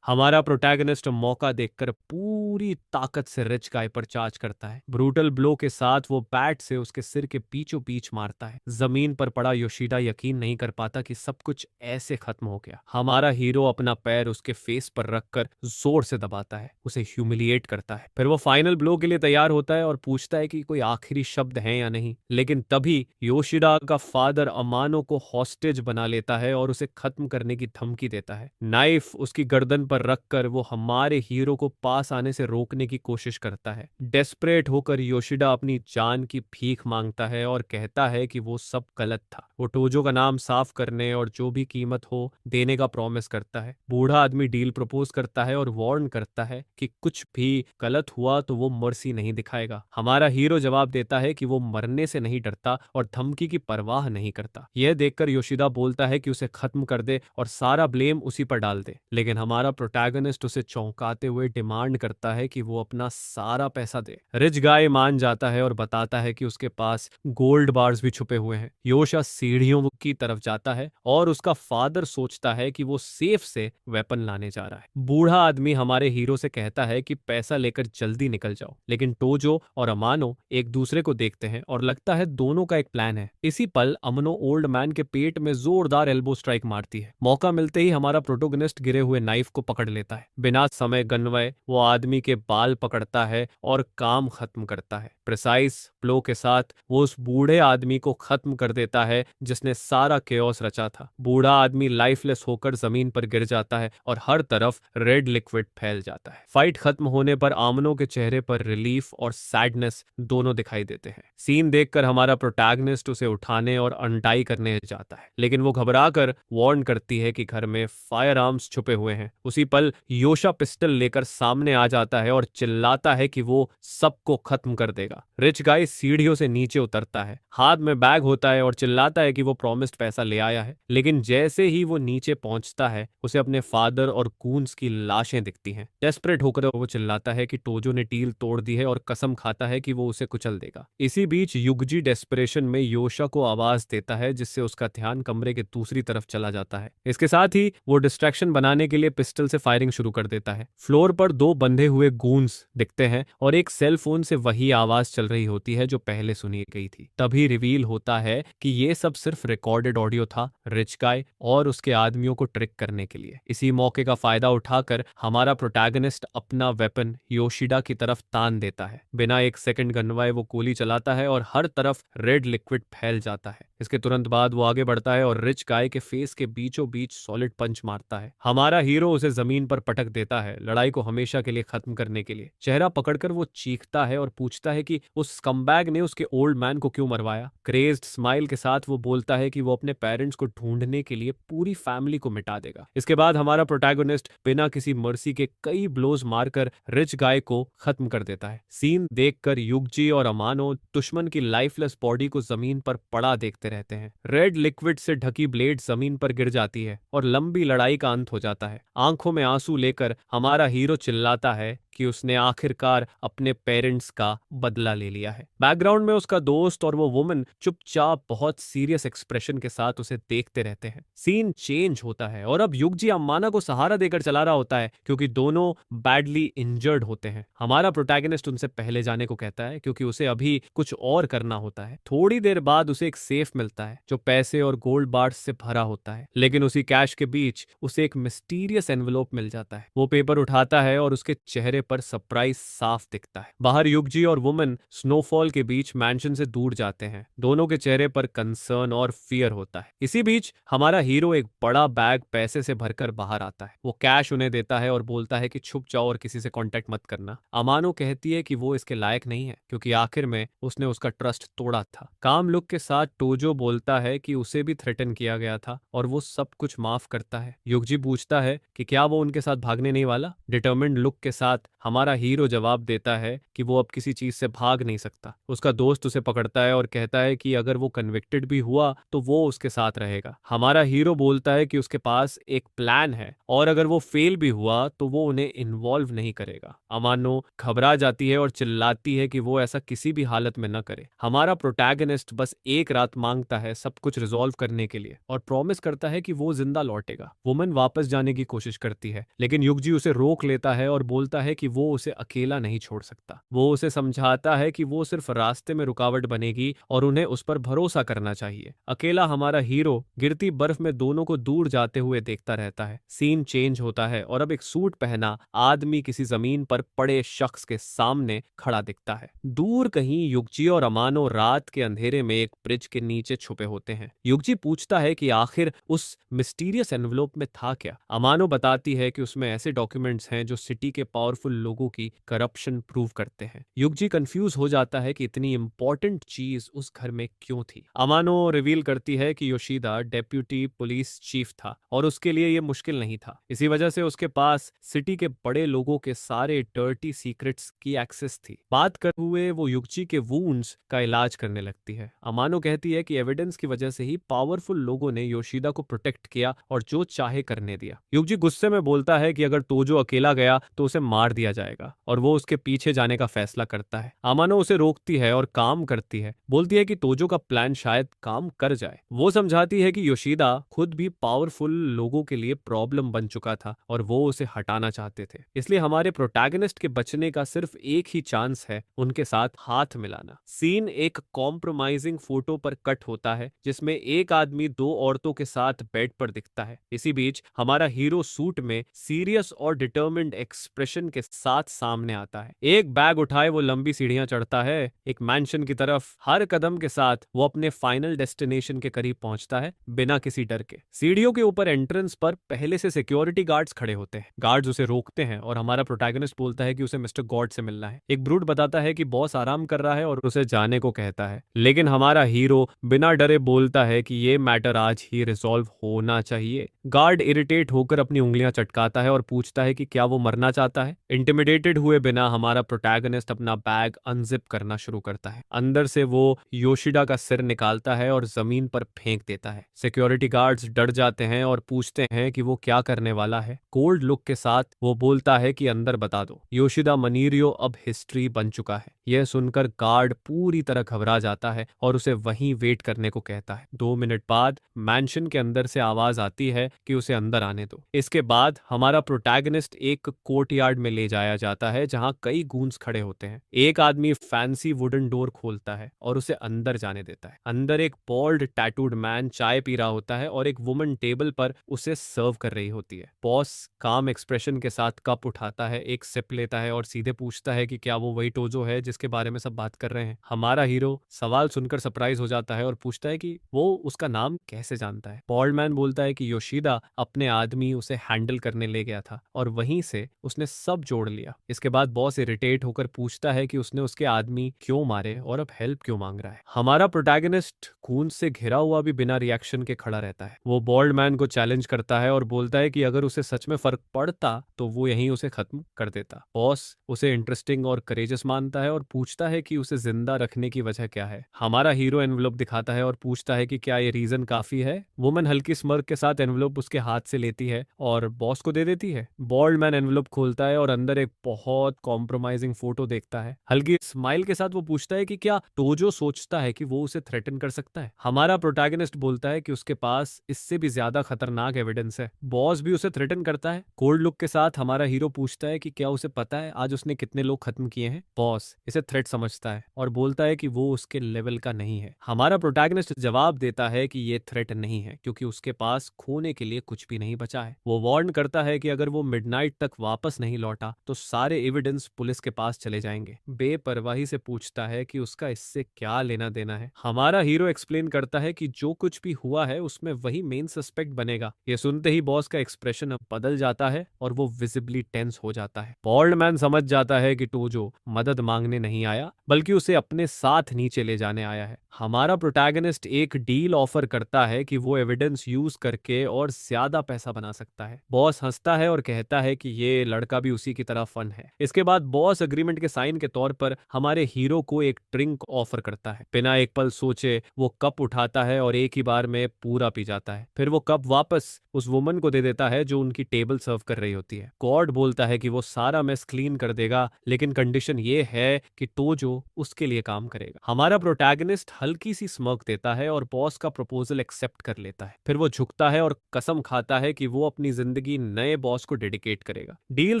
हमारा प्रोटैगनिस्ट मौका देखकर पूरी ताकत से रिच गाय पर चार्ज करता है। ब्रूटल ब्लो के साथ वो बैट से उसके सिर के बीचों बीच मारता है। जमीन पर पड़ा योशिदा यकीन नहीं कर पाता कि सब कुछ ऐसे खत्म हो गया। हमारा हीरो अपना पैर उसके फेस पर रखकर जोर से दबाता है, उसे ह्यूमिलिएट करता है। फिर वो फाइनल ब्लो के लिए तैयार होता है और पूछता है कि कोई आखिरी शब्द है या नहीं, लेकिन तभी योशिदा का फादर अमानो को हॉस्टेज बना लेता है और उसे खत्म करने की धमकी देता है। नाइफ उसकी गर्दन पर पर रखकर वो हमारे हीरो को पास आने से रोकने की कोशिश करता है। डेस्परेट होकर योशिडा अपनी जान की भीख मांगता है और कहता है कि वो सब गलत था। वो टोजो का नाम साफ करने और जो भी कीमत हो देने का प्रॉमिस करता है। बूढ़ा आदमी डील प्रपोज करता है और वार्न करता है कि कुछ भी गलत हुआ तो वो मर्सी नहीं दिखाएगा। हमारा हीरो जवाब देता है कि वो मरने से नहीं डरता और धमकी की परवाह नहीं करता। यह देखकर योशिदा बोलता है कि उसे खत्म कर दे और सारा ब्लेम उसी पर डाल दे, लेकिन हमारा प्रोटैगनिस्ट उसे चौंकाते हुए डिमांड करता है कि वो अपना सारा पैसा दे। रिच गाय मान जाता है और बताता है कि उसके पास गोल्ड बार्स भी छुपे हुए हैं। योशा सीढ़ियों की तरफ जाता है और उसका फादर सोचता है कि वो सेफ से वेपन लाने जा रहा है। बूढ़ा आदमी हमारे हीरो से कहता है कि पैसा लेकर जल्दी निकल जाओ, लेकिन टोजो और अमानो एक दूसरे को देखते हैं और लगता है दोनों का एक प्लान है। इसी पल अमनो ओल्ड मैन के पेट में जोरदार एल्बो स्ट्राइक मारती है। मौका मिलते ही हमारा प्रोटोगनिस्ट गिरे हुए नाइफ को पकड़ लेता है। बिना समय गनवाए वो आदमी के बाल पकड़ता है और काम खत्म करता है। प्रिसाइज फ्लो के साथ वो उस बूढ़े आदमी को खत्म कर देता है जिसने सारा केओस रचा था। बूढ़ा आदमी लाइफलेस होकर जमीन पर गिर जाता है और हर तरफ रेड लिक्विड फैल जाता है। फाइट खत्म होने पर आमनो के चेहरे पर रिलीफ और सैडनेस दोनों दिखाई देते हैं। सीन देखकर हमारा प्रोटैगनिस्ट उसे उठाने और अनटाई करने जाता है, लेकिन वो घबराकर वार्न करती है कि घर में फायर आर्म्स छुपे हुए हैं। उसी पल योशा पिस्टल लेकर सामने आ जाता है और चिल्लाता है कि वो सबको खत्म कर देगा। रिच गाय सीढ़ियों से नीचे उतरता है, हाथ में बैग होता है और चिल्लाता है कि वो प्रॉमिस्ड पैसा ले आया है, लेकिन जैसे ही वो नीचे पहुंचता है उसे अपने फादर और कून्स की लाशें दिखती हैं। डेस्परेट होकर वो चिल्लाता है कि टोजो ने डील तोड़ दी है और कसम खाता है कि वो उसे कुचल देगा। इसी बीच युगजी डेस्परेशन में योशा को आवाज देता है, जिससे उसका ध्यान कमरे के दूसरी तरफ चला जाता है। इसके साथ ही वो डिस्ट्रैक्शन बनाने के लिए पिस्टल से फायरिंग शुरू कर देता है। फ्लोर पर दो बंधे हुए गूंस दिखते हैं और एक सेल फोन से वही आवाज चल रही होती है जो पहले सुनी गई थी। तभी रिवील होता है कि ये सब सिर्फ रिकॉर्डेड ऑडियो था, रिच गाय और उसके आदमियों को ट्रिक करने के लिए। इसी मौके का फायदा उठाकर हमारा प्रोटैगनिस्ट अपना वेपन योशिडा की तरफ तान देता है। बिना एक सेकंड गनवाए वो गोली चलाता है और हर तरफ रेड लिक्विड फैल जाता है। इसके तुरंत बाद वो आगे बढ़ता है और रिच गाय के फेस के बीचों बीच सॉलिड पंच मारता है। हमारा हीरो उसे जमीन पर पटक देता है, लड़ाई को हमेशा के लिए खत्म करने के लिए। चेहरा पकड़कर वो चीखता है और पूछता है कि उस स्कमबैग ने उसके ओल्ड मैन को क्यों मरवाया। क्रेज्ड स्माइल के साथ वो बोलता है कि वो अपने पेरेंट्स को ढूंढने के लिए पूरी फैमिली को मिटा देगा। इसके बाद हमारा प्रोटैगनिस्ट बिना किसी मर्सी के कई ब्लोज मारकर रिच गाय को खत्म कर देता है। सीन देखकर युगजी और अमानो दुश्मन की लाइफलेस बॉडी को जमीन पर पड़ा देखते रहते हैं। रेड लिक्विड से ढकी ब्लेड जमीन पर गिर जाती है और लंबी लड़ाई का अंत हो जाता है। आंखों में आंसू लेकर हमारा हीरो चिल्लाता है कि उसने आखिरकार अपने पेरेंट्स का बदला ले लिया है। बैकग्राउंड में उसका दोस्त और वो वुमन चुपचाप बहुत सीरियस एक्सप्रेशन के साथ उसे देखते रहते हैं। सीन चेंज होता है और अब युगजी अम्माना को सहारा देकर चला रहा होता है, क्योंकि दोनों बैडली इंजर्ड होते हैं। हमारा प्रोटैगनिस्ट उनसे पहले जाने को कहता है क्योंकि उसे अभी कुछ और करना होता है। थोड़ी देर बाद उसे एक सेफ मिलता है जो पैसे और गोल्ड बार्स से भरा होता है, लेकिन उसी कैश के बीच उसे एक मिस्टीरियस एनवेलोप मिल जाता है। वो पेपर उठाता है और उसके चेहरे पर सरप्राइज साफ दिखता है। बाहर युगजी और वुमन स्नोफॉल के बीच मैंशन से दूर जाते हैं। दोनों के चेहरे पर कंसर्न और फियर होता है। इसी बीच हमारा हीरो एक बड़ा बैग पैसे से भरकर बाहर आता है। वो कैश उन्हें देता है और बोलता है कि छुप जाओ और किसी से कांटेक्ट मत करना। अमानो कहती है कि वो इसके लायक नहीं है क्योंकि आखिर में उसने उसका ट्रस्ट तोड़ा था। काम लुक के साथ टोजो बोलता है कि उसे भी थ्रेटन किया गया था और वो सब कुछ माफ करता है। युगजी पूछता है कि क्या वो उनके साथ भागने नहीं वाला। डिटर्मिन्ड लुक के साथ हमारा हीरो जवाब देता है कि वो अब किसी चीज से भाग नहीं सकता। उसका दोस्त उसे पकड़ता है और कहता है कि अगर वो कन्विक्टेड भी हुआ तो वो उसके साथ रहेगा। हमारा हीरो बोलता है कि उसके पास एक प्लान है और अगर वो फेल भी हुआ तो वो उन्हें इन्वॉल्व नहीं करेगा। अमानो घबरा जाती है और चिल्लाती है कि वो ऐसा किसी भी हालत में न करे। हमारा प्रोटैगनिस्ट बस एक रात मांगता है सब कुछ रिजॉल्व करने के लिए और प्रॉमिस करता है कि वो जिंदा लौटेगा। वुमन वापस जाने की कोशिश करती है, लेकिन युगजी उसे रोक लेता है और बोलता है कि वो उसे अकेला नहीं छोड़ सकता। वो उसे समझाता है कि वो सिर्फ रास्ते में रुकावट बनेगी और उन्हें उस पर भरोसा करना चाहिए। अकेला हमारा हीरो गिरती बर्फ में दोनों को दूर जाते हुए देखता रहता है। सीन चेंज होता है और अब एक सूट पहना आदमी किसी जमीन पर पड़े शख्स के सामने खड़ा दिखता है। दूर कहीं युगजी और अमानो रात के अंधेरे में एक ब्रिज के नीचे छुपे होते हैं। युगजी पूछता है कि आखिर उस मिस्टीरियस एनवलप में था क्या। अमानो बताती है कि उसमें ऐसे डॉक्यूमेंट्स हैं जो सिटी के पावरफुल लोगों की करप्शन प्रूव करते हैं। युगजी कंफ्यूज हो जाता है कि इतनी इंपॉर्टेंट चीज उस घर में क्यों थी। अमानो रिवील करती है कि योशिदा डेप्यूटी पुलिस चीफ था और उसके लिए यह मुश्किल नहीं था। इसी वजह से उसके पास सिटी के बड़े लोगों के सारे डर्टी सीक्रेट्स की एक्सेस थी। बात करते हुए वो युगजी के वुंड्स का इलाज करने लगती है। अमानो कहती है कि एविडेंस की वजह से ही पावरफुल लोगों ने योशिदा को प्रोटेक्ट किया और जो चाहे करने दिया। युगजी गुस्से में बोलता है कि अगर तोजो अकेला गया तो उसे मार दिया जाएगा और वो उसके पीछे जाने का फैसला करता है। अमानो उसे रोकती है और काम करती है। बोलती है कि तोजो का प्लान शायद काम कर जाए। वो समझाती है कि योशिदा खुद भी पावरफुल लोगों के लिए प्रॉब्लम बन चुका था और वो उसे हटाना चाहते थे। इसलिए हमारे प्रोटैगनिस्ट के बचने का सिर्फ एक ही चांस है, उनके साथ हाथ मिलाना। सीन एक कॉम्प्रोमाइजिंग फोटो पर कट होता है जिसमें एक आदमी दो औरतों के साथ बेड पर दिखता है। इसी बीच हमारा हीरो सूट में सीरियस और डिटर्मिन्ड एक्सप्रेशन के साथ सामने आता है। एक बैग उठाए वो लंबी सीढ़ियां चढ़ता है एक मैंशन की तरफ। हर कदम के साथ वो अपने फाइनल डेस्टिनेशन के करीब पहुंचता है बिना किसी डर के। सीढ़ियों के ऊपर एंट्रेंस पर पहले से सिक्योरिटी गार्ड्स खड़े होते हैं। गार्ड्स उसे रोकते हैं और हमारा प्रोटैगनिस्ट बोलता है कि उसे मिस्टर गॉड से मिलना है। एक ब्रूट बताता है कि बॉस आराम कर रहा है और उसे जाने को कहता है, लेकिन हमारा हीरो बिना डरे बोलता है कि ये मैटर आज ही रिजॉल्व होना चाहिए। गार्ड इरिटेट होकर अपनी उंगलियां चटकाता है और पूछता है कि क्या वो मरना चाहता है। इंटिमिडेटेड हुए बिना हमारा प्रोटैगनिस्ट अपना बैग अनजिप करना शुरू करता है। अंदर से वो योशिदा का सिर निकालता है और जमीन पर फेंक देता है। सिक्योरिटी गार्ड्स डर जाते हैं और पूछते हैं कि वो क्या करने वाला है। कोल्ड लुक के साथ वो बोलता है कि अंदर बता दो। योशिदा मनीरियो अब हिस्ट्री बन चुका है। यह सुनकर गार्ड पूरी तरह घबरा जाता है और उसे वहीं वेट करने को कहता है। 2 मिनट बाद मैंशन के अंदर से आवाज आती है कि उसे अंदर आने दो। इसके बाद हमारा प्रोटैगनिस्ट एक कोर्टयार्ड में ले जाया जाता है जहां कई गूंस खड़े होते हैं। एक आदमी फैंसी वुडन डोर खोलता है और उसे अंदर जाने देता है। अंदर एक बॉल्ड टैटूड मैन चाय पी रहा होता है और एक वुमन टेबल पर उसे सर्व कर रही होती है। बॉस काम एक्सप्रेशन के साथ कप उठाता है, एक सिप लेता है और सीधे पूछता है कि क्या वो वही टोजो है जिसके बारे में सब बात कर रहे हैं। हमारा हीरो सवाल सुनकर सरप्राइज हो जाता है और पूछता है कि वो उसका नाम कैसे जानता है। बॉल्ड मैन बोलता है कि योशिदा अपने आदमी उसे हैंडल करने ले गया था और वहीं से उसने सब जोड़ लिया। इसके बाद बॉस इरिटेट होकर पूछता है कि उसने उसके आदमी क्यों मारे और अब हेल्प क्यों मांग रहा है। हमारा प्रोटैगनिस्ट खून से घिरा हुआ भी बिना रिएक्शन के खड़ा रहता है। वो बॉल्ड मैन को चैलेंज करता है और बोलता है कि अगर उसे सच में फर्क पड़ता तो वो यहीं उसे खत्म कर देता। बॉस उसे इंटरेस्टिंग और करेजस मानता है और पूछता है कि उसे जिंदा रखने की वजह क्या है। हमारा हीरो एनवलप दिखाता है और पूछता है कि क्या ये रीजन काफी है। वुमन हल्की स्मर्क के साथ एनवलप उसके हाथ से लेती है और बॉस को दे देती है। बॉल्ड मैन एनवलप खोलता है और अंदर एक बहुत कॉम्प्रोमाइजिंग फोटो देखता है। हल्की स्माइल के साथ वो पूछता है कि क्या टोजो सोचता है कि वो उसे थ्रेटन कर सकता है। हमारा प्रोटैगनिस्ट बोलता है कि उसके पास इससे भी ज्यादा खतरनाक एविडेंस है। बॉस भी उसे थ्रेटन करता है। कोल्ड लुक के साथ हमारा हीरो पूछता है कि क्या उसे पता है आज उसने कितने लोग खत्म किए हैं। बॉस इसे थ्रेट समझता है और बोलता है कि वो उसके लेवल का नहीं है। हमारा प्रोटैगनिस्ट जवाब देता है कि ये थ्रेट नहीं है क्योंकि उसके पास खोने के लिए कुछ भी नहीं बचा है। वो वार्न करता है कि अगर वो मिडनाइट तक वापस नहीं लौटा तो सारे एविडेंस पुलिस के पास चले जाएंगे। बेपरवाही से पूछता है कि उसका इससे क्या लेना देना है। हमारा हीरो एक्सप्लेन करता है कि जो कुछ भी हुआ है उसमें वही मेन सस्पेक्ट बनेगा। ये सुनते ही बॉस का एक्सप्रेशन अब बदल जाता है और वो विजिबली टेंस हो जाता है। बॉल्ड मैन समझ जाता है कि टोजो मदद मांगने नहीं आया बल्कि उसे अपने साथ नीचे ले जाने आया है। हमारा प्रोटैगनिस्ट एक डील ऑफर करता है कि वो एविडेंस यूज करके और ज्यादा पैसा बना सकता है। बॉस हंसता है और कहता है कि ये लड़का भी उसी की तरह फन है। इसके बाद बॉस अग्रीमेंट के साइन के तौर पर हमारे हीरो को एक ड्रिंक ऑफर करता है। बिना एक पल सोचे वो कप उठाता है और एक ही बार में पूरा पी जाता है। फिर वो कप वापस उस वुमन को दे देता है जो उनकी टेबल सर्व कर रही होती है। गॉड बोलता है कि वो सारा मेस क्लीन कर देगा लेकिन कंडीशन ये है कि टोजो उसके लिए काम करेगा। हमारा प्रोटैगनिस्ट हल्की सी स्मर्क देता है और बॉस का प्रपोजल एक्सेप्ट कर लेता है। फिर वो झुकता है और कसम खाता है कि वो अपनी जिंदगी नए बॉस को डेडिकेट करेगा। डील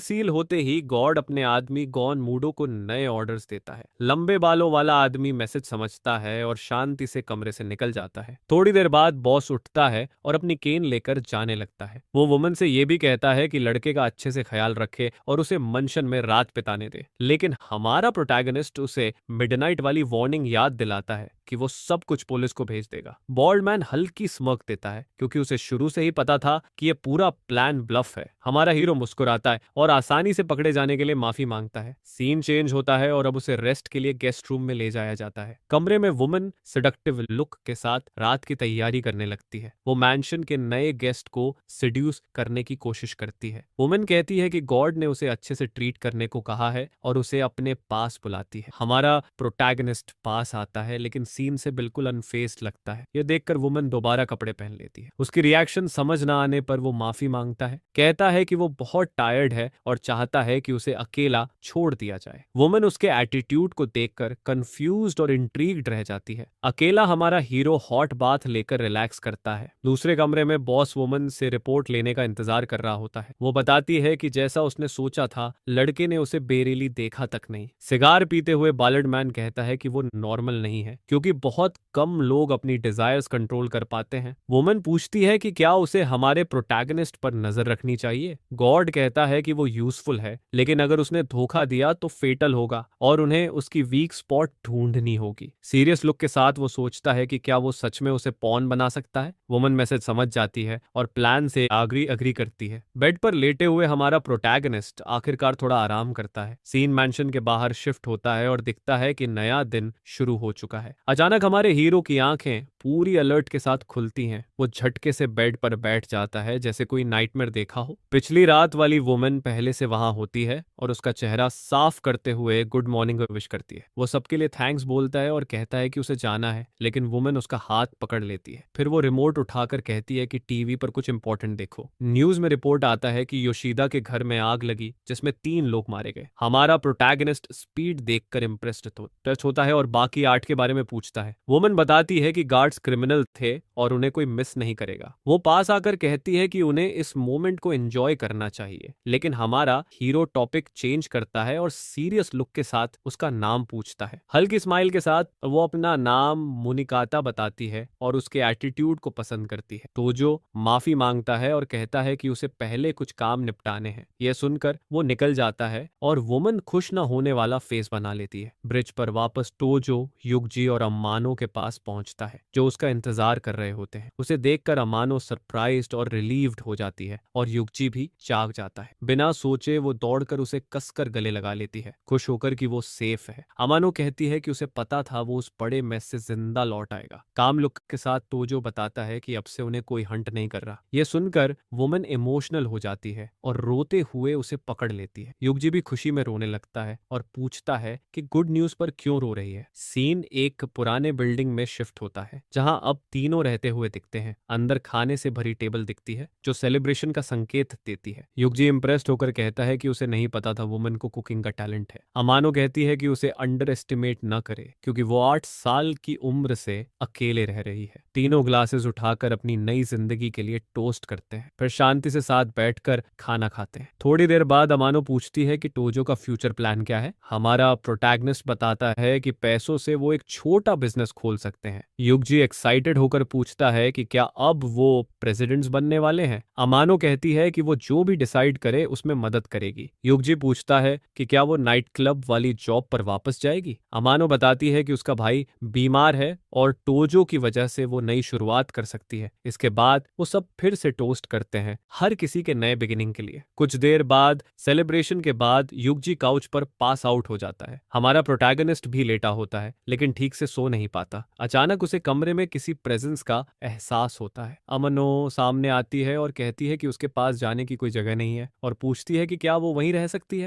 सील होते ही गॉड अपने आदमी गॉन मूडो को नए ऑर्डर्स देता है। लंबे बालों वाला आदमी मैसेज समझता है और शांति से कमरे से निकल जाता है। थोड़ी देर बाद बॉस उठता है और अपनी केन लेकर जाने लगता है। वो वुमन से ये भी कहता है कि लड़के का अच्छे से ख्याल रखे और उसे मंशन में रात बिताने दे, लेकिन हमारा प्रोटैगनिस्ट उसे मिडनाइट वाली वार्निंग याद दिलाता है कि वो सब कुछ पुलिस को भेज देगा। बॉल्ड मैन हल्की स्मर्क देता है क्योंकि उसे शुरू से ही पता था कि ये पूरा प्लान ब्लफ है। हमारा हीरो मुस्कुराता है और आसानी से पकड़े जाने के लिए माफी मांगता है। सीन चेंज होता है और अब उसे रेस्ट के लिए गेस्ट रूम में ले जाया जाता है। कमरे में वुमन सेडक्टिव लुक के साथ रात की तैयारी करने लगती है। वो मैंशन के नए गेस्ट को सिड्यूस करने की कोशिश करती है। वुमन कहती है कि गॉड ने उसे अच्छे से ट्रीट करने को कहा है और उसे अपने पास बुलाती है। हमारा प्रोटैगनिस्ट पास आता है लेकिन सीन से बिल्कुल अनफेस्ड लगता है। यह देखकर वुमन दोबारा कपड़े पहन लेती है। उसकी रिएक्शन समझ ना आने पर वो माफी मांगता है, कहता है कि वो बहुत टायर्ड है और चाहता है कि उसे अकेला छोड़ दिया जाए। वुमन उसके एटीट्यूड को देखकर कंफ्यूज्ड और इंट्रीग्ड रह जाती है। अकेला हमारा हीरो हॉट बाथ लेकर रिलैक्स करता है। दूसरे कमरे में बॉस वुमन से रिपोर्ट लेने का इंतजार कर रहा होता है। वो बताती है कि जैसा उसने सोचा था, लड़के ने उसे बेरेली देखा तक नहीं। सिगार पीते हुए बालर्ड मैन कहता है कि वो नॉर्मल नहीं है क्योंकि बहुत कम लोग अपनी डिजायर्स कंट्रोल कर पाते हैं। वुमन पूछती है कि क्या उसे हमारे प्रोटैगनिस्ट पर नजर रखनी चाहिए। गॉड कहता है कि वो यूजफुल है, लेकिन अगर उसने धोखा दिया तो फेटल होगा और उन्हें उसकी वीक स्पॉट ढूंढनी होगी। सीरियस लुक के साथ वो सोचता है कि क्या वो सच में उसे पॉन बना सकता है। वुमन मैसेज समझ जाती है और प्लान से अग्री करती है। बेड पर लेटे हुए हमारा प्रोटैगनिस्ट आखिरकार थोड़ा आराम करता है। सीन मैंशन के बाहर शिफ्ट होता है और दिखता है कि नया दिन शुरू हो चुका है। अचानक हमारे हीरो की आंखें पूरी अलर्ट के साथ खुलती हैं। वो झटके से बेड पर बैठ जाता है जैसे कोई नाइटमेयर देखा हो। पिछली रात वाली वुमन पहले से वहां होती है और उसका चेहरा साफ करते हुए गुड मॉर्निंग विश करती है। वो सबके लिए थैंक्स बोलता है और कहता है कि उसे जाना है, लेकिन वुमन उसका हाथ पकड़ लेती है। फिर वो रिमोट उठाकर कहती है कि टीवी पर कुछ इंपॉर्टेंट देखो। न्यूज में रिपोर्ट आता है कि योशिदा के घर में आग लगी जिसमें 3 लोग मारे गए। हमारा प्रोटैगनिस्ट स्पीड देखकर इम्प्रेस्ड टच होता है और बाकी 8 के बारे में पूछता है। वुमन बताती है कि गार्ड्स क्रिमिनल थे और उन्हें कोई मिस नहीं करेगा। वो पास आकर कहती है कि उन्हें इस मोमेंट को एंजॉय करना चाहिए, लेकिन हमारा हीरो टॉपिक चेंज करता है और सीरियस लुक के साथ उसका नाम पूछता है। हल्की स्माइल के साथ वो अपना नाम मुनिकाता बताती है और उसके एटीट्यूड को पसंद करती है। तोजो माफी मांगता है और कहता है कि उसे पहले कुछ काम निपटाने हैं। यह सुनकर वो निकल जाता है और वुमन खुश न होने वाला फेस बना लेती है। ब्रिज पर वापस तोजो युगजी और अम्मानो के पास पहुंचता है जो उसका इंतजार कर रहे होते हैं। उसे देखकर अम्मानो सरप्राइज्ड और रिलीव्ड हो जाती है और युगजी भी जाग जाता है। बिना सोचे वो दौड़कर उसे कसकर गले लगा लेती है, खुश होकर कि वो सेफ है। अम्मानो कहती है कि उसे पता था वो उस बड़े मैस से जिंदा लौट आएगा। काम लुक के साथ तोजो बताता है कि अब से उन्हें कोई हंट नहीं कर रहा। यह सुनकर वुमन इमोशनल हो जाती है और रोते हुए उसे पकड़ लेती है। युगजी भी खुशी में रोने लगता है और पूछता है कि गुड न्यूज पर क्यों रो रही है। सीन एक पुराने बिल्डिंग में शिफ्ट होता है जहां अब तीनों रहते हुए दिखते हैं। अंदर खाने से भरी टेबल दिखती है जो सेलिब्रेशन का संकेत देती है। युगजी इंप्रेस्ड होकर कहता है कि उसे नहीं पता था वुमन को कुकिंग का टैलेंट है। अमानो कहती है कि उसे अंडर एस्टिमेट न करे क्योंकि वो 8 साल की उम्र से अकेले रह रही है। तीनों ग्लासेस उठाकर अपनी नई जिंदगी के लिए टोस्ट करते हैं, फिर शांति से साथ बैठकर खाना खाते हैं। थोड़ी देर बाद अमानो पूछती है कि टोजो का फ्यूचर प्लान क्या है। हमारा प्रोटैगनिस्ट बताता है कि पैसों से वो एक छोटा बिजनेस खोल सकते हैं। युगजी एक्साइटेड होकर पूछता है कि क्या अब वो प्रेसिडेंट्स बनने वाले हैं। अमानो कहती है कि वो जो भी डिसाइड करे उसमें मदद करेगी। युगजी पूछता है कि क्या वो नाइट क्लब वाली जॉब पर वापस जाएगी। अमानो बताती है कि उसका भाई बीमार है और टोजो की वजह से वो नई शुरुआत कर सकती है। इसके बाद वो सब फिर से टोस्ट करते हैं, हर किसी के नए बिगिनिंग के लिए। कुछ देर बाद सेलिब्रेशन के बाद युगजी काउच पर पास आउट हो जाता है। हमारा प्रोटैगनिस्ट भी लेटा होता है लेकिन ठीक से सो नहीं पाता। अचानक उसे कमरे में किसी प्रेजेंस का एहसास होता है। अमनो सामने आती है और कहती है कि उसके पास जाने की कोई जगह नहीं है और पूछती है कि क्या वो वहीं रह सकती